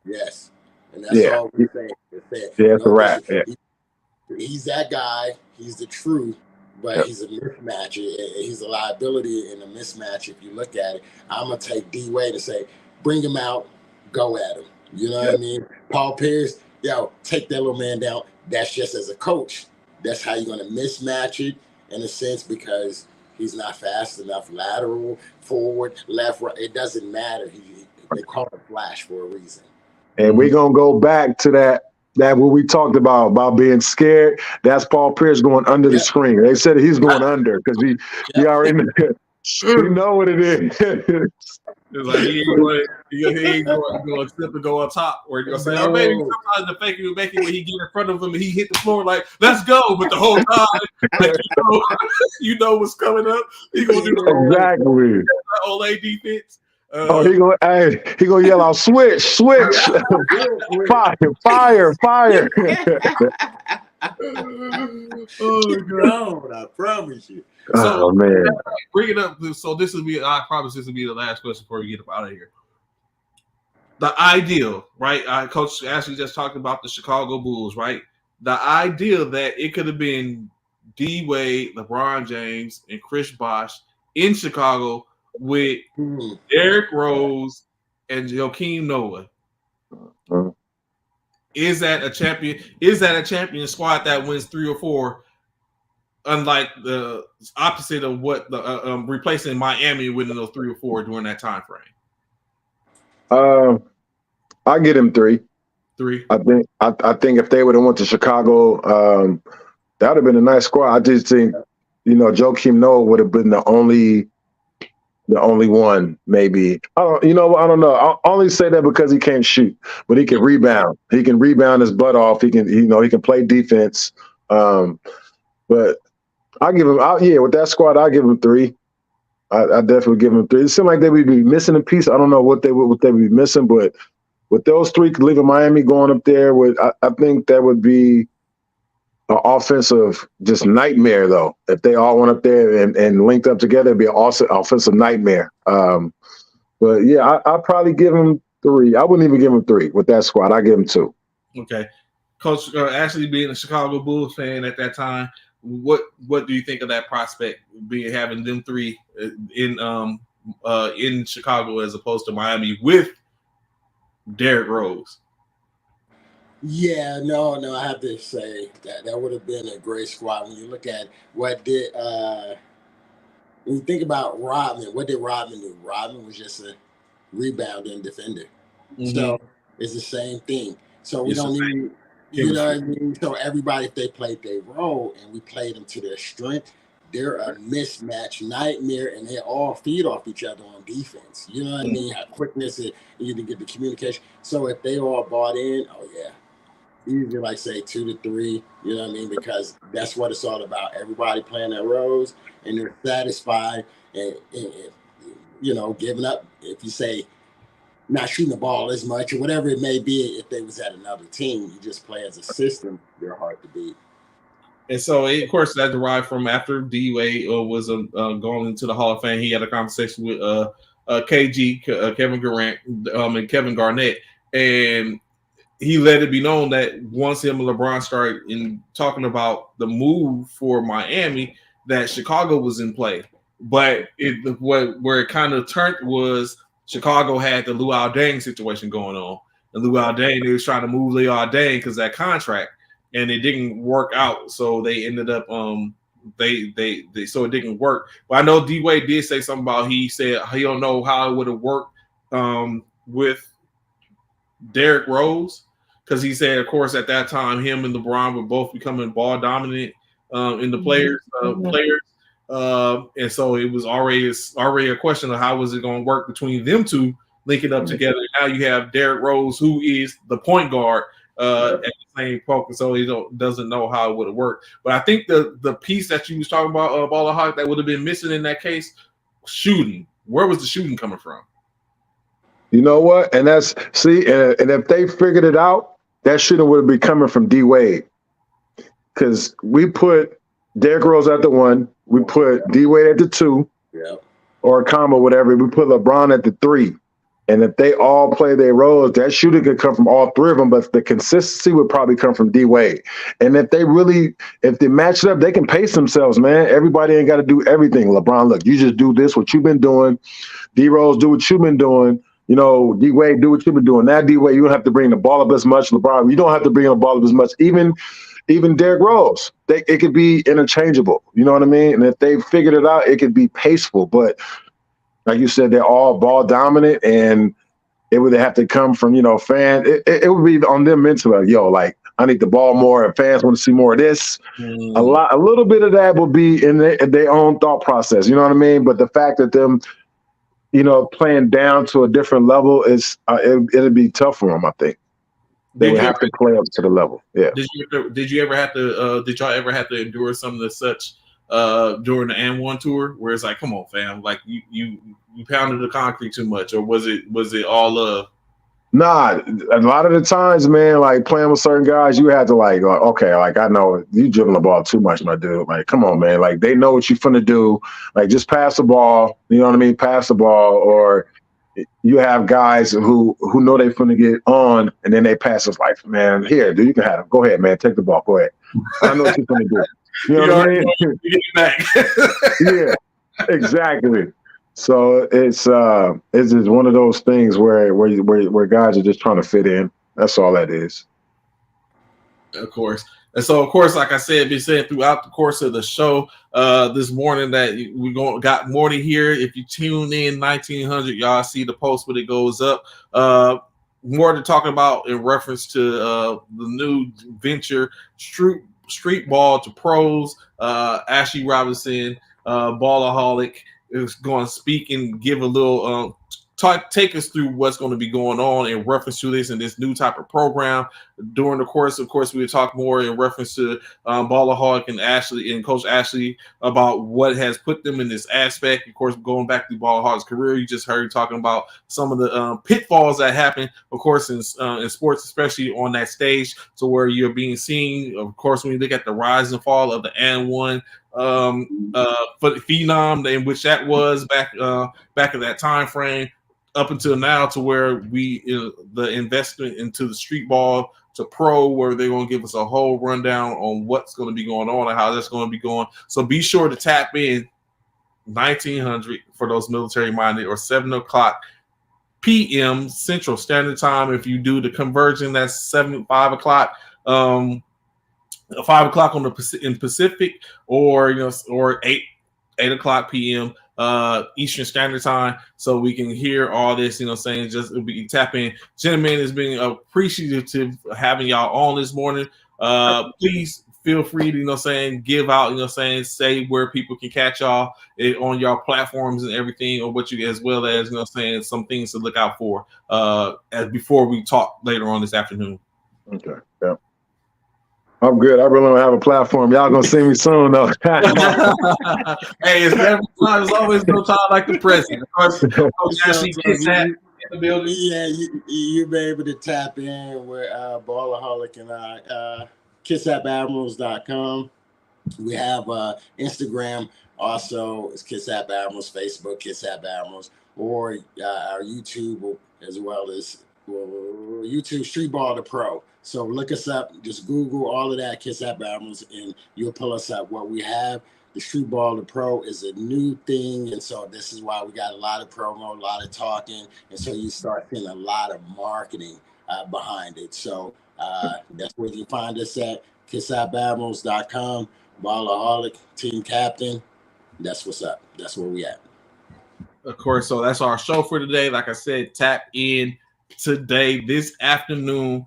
Yes. And that's all we're saying. Yeah, it's a wrap. Yeah. He's that guy. He's the truth. But he's a mismatch. He's a liability in a mismatch. If you look at it, I'm going to take D Wade and say, bring him out, go at him. You know what I mean? Paul Pierce, take that little man down. That's just as a coach. That's how you're going to mismatch it in a sense, because he's not fast enough, lateral, forward, left, right. It doesn't matter. They call it Flash for a reason. And we're going to go back to that what we talked about being scared. That's Paul Pierce going under the screen. They said he's going under because he already you know what it is. It's like he ain't going to go on top, or you're going to say, oh, maybe sometimes the fake will make it when he get in front of him and he hit the floor like, let's go. But the whole time, like, you know what's coming up. He going to do the exactly Olay defense. He gonna yell out, switch, fire. Oh God, I promise you. So, man, bring it up. So I promise this will be the last question before we get up out of here. The ideal, right? Coach Ashley just talked about the Chicago Bulls, right? The ideal that it could have been D Wade, LeBron James, and Chris Bosh in Chicago with Derrick Rose and Joakim Noah. Is that a champion? Is that a champion squad that wins 3 or 4? Unlike the opposite of what the replacing Miami winning those 3 or 4 during that time frame. I get him 3. 3. I think if they would have went to Chicago, that would have been a nice squad. I just think, Joakim Noah would have been the only one, maybe. I don't know. I only say that because he can't shoot, but he can rebound. He can rebound his butt off. He can, he can play defense. But I give him with that squad, I give him 3. I definitely give him 3. It seemed like they would be missing a piece. I don't know what they would be missing, but with those 3 leaving Miami going up there, I think that would be an offensive just nightmare, though. If they all went up there and linked up together, it'd be an awesome offensive nightmare. But yeah, I'd probably give him 3. I wouldn't even give him 3 with that squad. I give him 2. Okay, Coach Ashley, being a Chicago Bulls fan at that time, what do you think of that prospect, having them 3 in Chicago as opposed to Miami with Derrick Rose? Yeah, no, I have to say that would have been a great squad. When you look at when you think about Rodman, what did Rodman do? Rodman was just a rebounder and defender. So it's the same thing. So we don't need You know what I mean? So everybody, if they played their role and we played them to their strength, they're a mismatch nightmare, and they all feed off each other on defense. You know what I mean? How quickness and you can get the communication. So if they all bought in, oh yeah, easy like say 2 to 3. You know what I mean? Because that's what it's all about. Everybody playing their roles, and they're satisfied, and you know, giving up. If you say not shooting the ball as much or whatever it may be, if they was at another team, you just play as a system, they're hard to beat. And so, of course, that derived from after D Wade was going into the Hall of Fame. He had a conversation with KG, Kevin Durant, and Kevin Garnett, and he let it be known that once him and LeBron started in talking about the move for Miami, that Chicago was in play. But where it kind of turned was Chicago had the Luol Deng situation going on, and Luol Deng, they was trying to move Luol Deng because that contract. And it didn't work out, so they ended up so it didn't work. But I know D Wade did say something about he said he don't know how it would have worked with Derrick Rose, because he said, of course, at that time him and LeBron were both becoming ball dominant in the players, and so it was already a question of how was it going to work between them two linking up together. Now you have Derrick Rose, who is the point guard. At the same focus, so he doesn't know how it would have worked. But I think the piece that you was talking about, Baller Hawk, that would have been missing in that case, shooting. Where was the shooting coming from? You know what? And that's and if they figured it out, that shooting would have been coming from D Wade, because we put Derrick Rose at the 1, we put D Wade at the 2, or a comma, whatever. We put LeBron at the 3. And if they all play their roles, that shooting could come from all 3 of them, but the consistency would probably come from D Wade. And if they match it up, they can pace themselves, man. Everybody ain't got to do everything. LeBron, look, you just do this, what you've been doing. D Rose, do what you've been doing. You know, D Wade, do what you've been doing. Now, D Wade, you don't have to bring the ball up as much. LeBron, you don't have to bring the ball up as much. Even Derrick Rose, it could be interchangeable. You know what I mean? And if they figured it out, it could be paceful. But like you said, they're all ball dominant, and it would have to come from, fans. It would be on them mentally, like, I need the ball more, and fans want to see more of this. A little bit of that will be in their own thought process, you know what I mean? But the fact that them, playing down to a different level it'll be tough for them, I think. They would have to play up to the level. Yeah. Did y'all ever have to endure some of the such during the AND1 tour, where it's like, come on, fam, like you pounded the concrete too much, or was it all love? Nah, a lot of the times, man, like playing with certain guys, you had to like, okay, like I know you dribbling the ball too much, my dude. Like, come on, man. Like they know what you finna do. Like just pass the ball. You know what I mean? Pass the ball. Or you have guys who know they finna get on, and then they pass us like, man, here, dude, you can have them. Go ahead, man. Take the ball. Go ahead. I know what you're finna do. You know what I mean? Yeah, exactly. So it's just one of those things where guys are just trying to fit in. That's all that is. Of course. And so, of course, like I said, been saying throughout the course of the show this morning that we got more to hear. If you tune in 1900, y'all see the post when it goes up. More to talk about in reference to the new venture, Street Ball to Pros. Ashley Robinson, Ballaholic, is going to speak and give a little take us through what's going to be going on in reference to this and this new type of program. During the course, of course, we'll talk more in reference to Ballaholic and Ashley and Coach Ashley about what has put them in this aspect. Of course, going back to Ballaholic's career, you just heard talking about some of the pitfalls that happen, of course, in sports, especially on that stage, to where you're being seen. Of course, when you look at the rise and fall of the AND1 for the phenom, in which that was back at that time frame, up until now, to where the investment into the Street Ball to Pro, where they're going to give us a whole rundown on what's going to be going on and how that's going to be going. So be sure to tap in 1900 for those military minded, or 7:00 p.m. Central Standard Time. If you do the conversion, that's 5 o'clock. 5 o'clock in Pacific, or 8 o'clock p.m. Eastern Standard Time, so we can hear all this. You know, saying just we tap in. Gentlemen, has been appreciative of having y'all on this morning. Please feel free to, saying, give out, saying, say where people can catch y'all on your platforms and everything, or what you, as well as, saying some things to look out for as before we talk later on this afternoon. Okay. Yeah. I'm good. I really don't have a platform. Y'all gonna see me soon, though. Hey, it's never time. There's always no time like the present. Yeah, you'll be able to tap in with Ballaholic and I. KissAppAdmirals.com. We have Instagram also. It's Kiss App Admirals, Facebook Kiss App Admirals, or our YouTube, as well as YouTube Street Ball the Pro. So look us up. Just Google all of that, Kiss App Admirals, and you'll pull us up. What we have, the Street Ball the Pro, is a new thing, and so this is why we got a lot of promo, a lot of talking, and so you start seeing a lot of marketing behind it. So that's where you find us at, KissAppAdmirals.com. Ballaholic, team captain. That's what's up. That's where we at. Of course. So that's our show for today. Like I said, tap in today, this afternoon.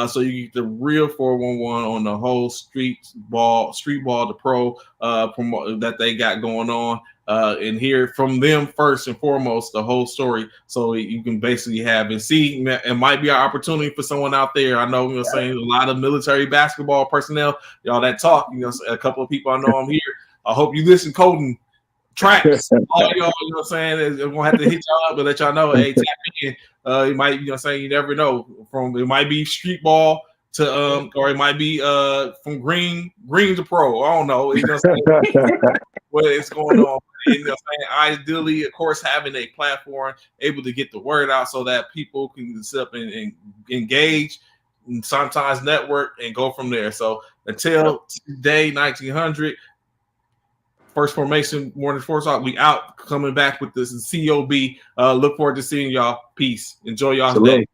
So you get the real 411 on the whole Street Ball the Pro that they got going on, and hear from them first and foremost the whole story. So you can basically have and see. It might be an opportunity for someone out there. I know, saying a lot of military basketball personnel, y'all that talk. A couple of people I know I'm here. I hope you listen, Colton. Tracks, all y'all, saying, I'm gonna have to hit y'all up and let y'all know, hey, tap in. It might, saying, you never know. It might be street ball to or it might be from green to pro. I don't know. What is going on? And, ideally, of course, having a platform able to get the word out so that people can sit up and engage, and sometimes network and go from there. So until today, 1900. First Formation Morning Sports Talk. We out, coming back with this COB. Look forward to seeing y'all. Peace. Enjoy y'all's day.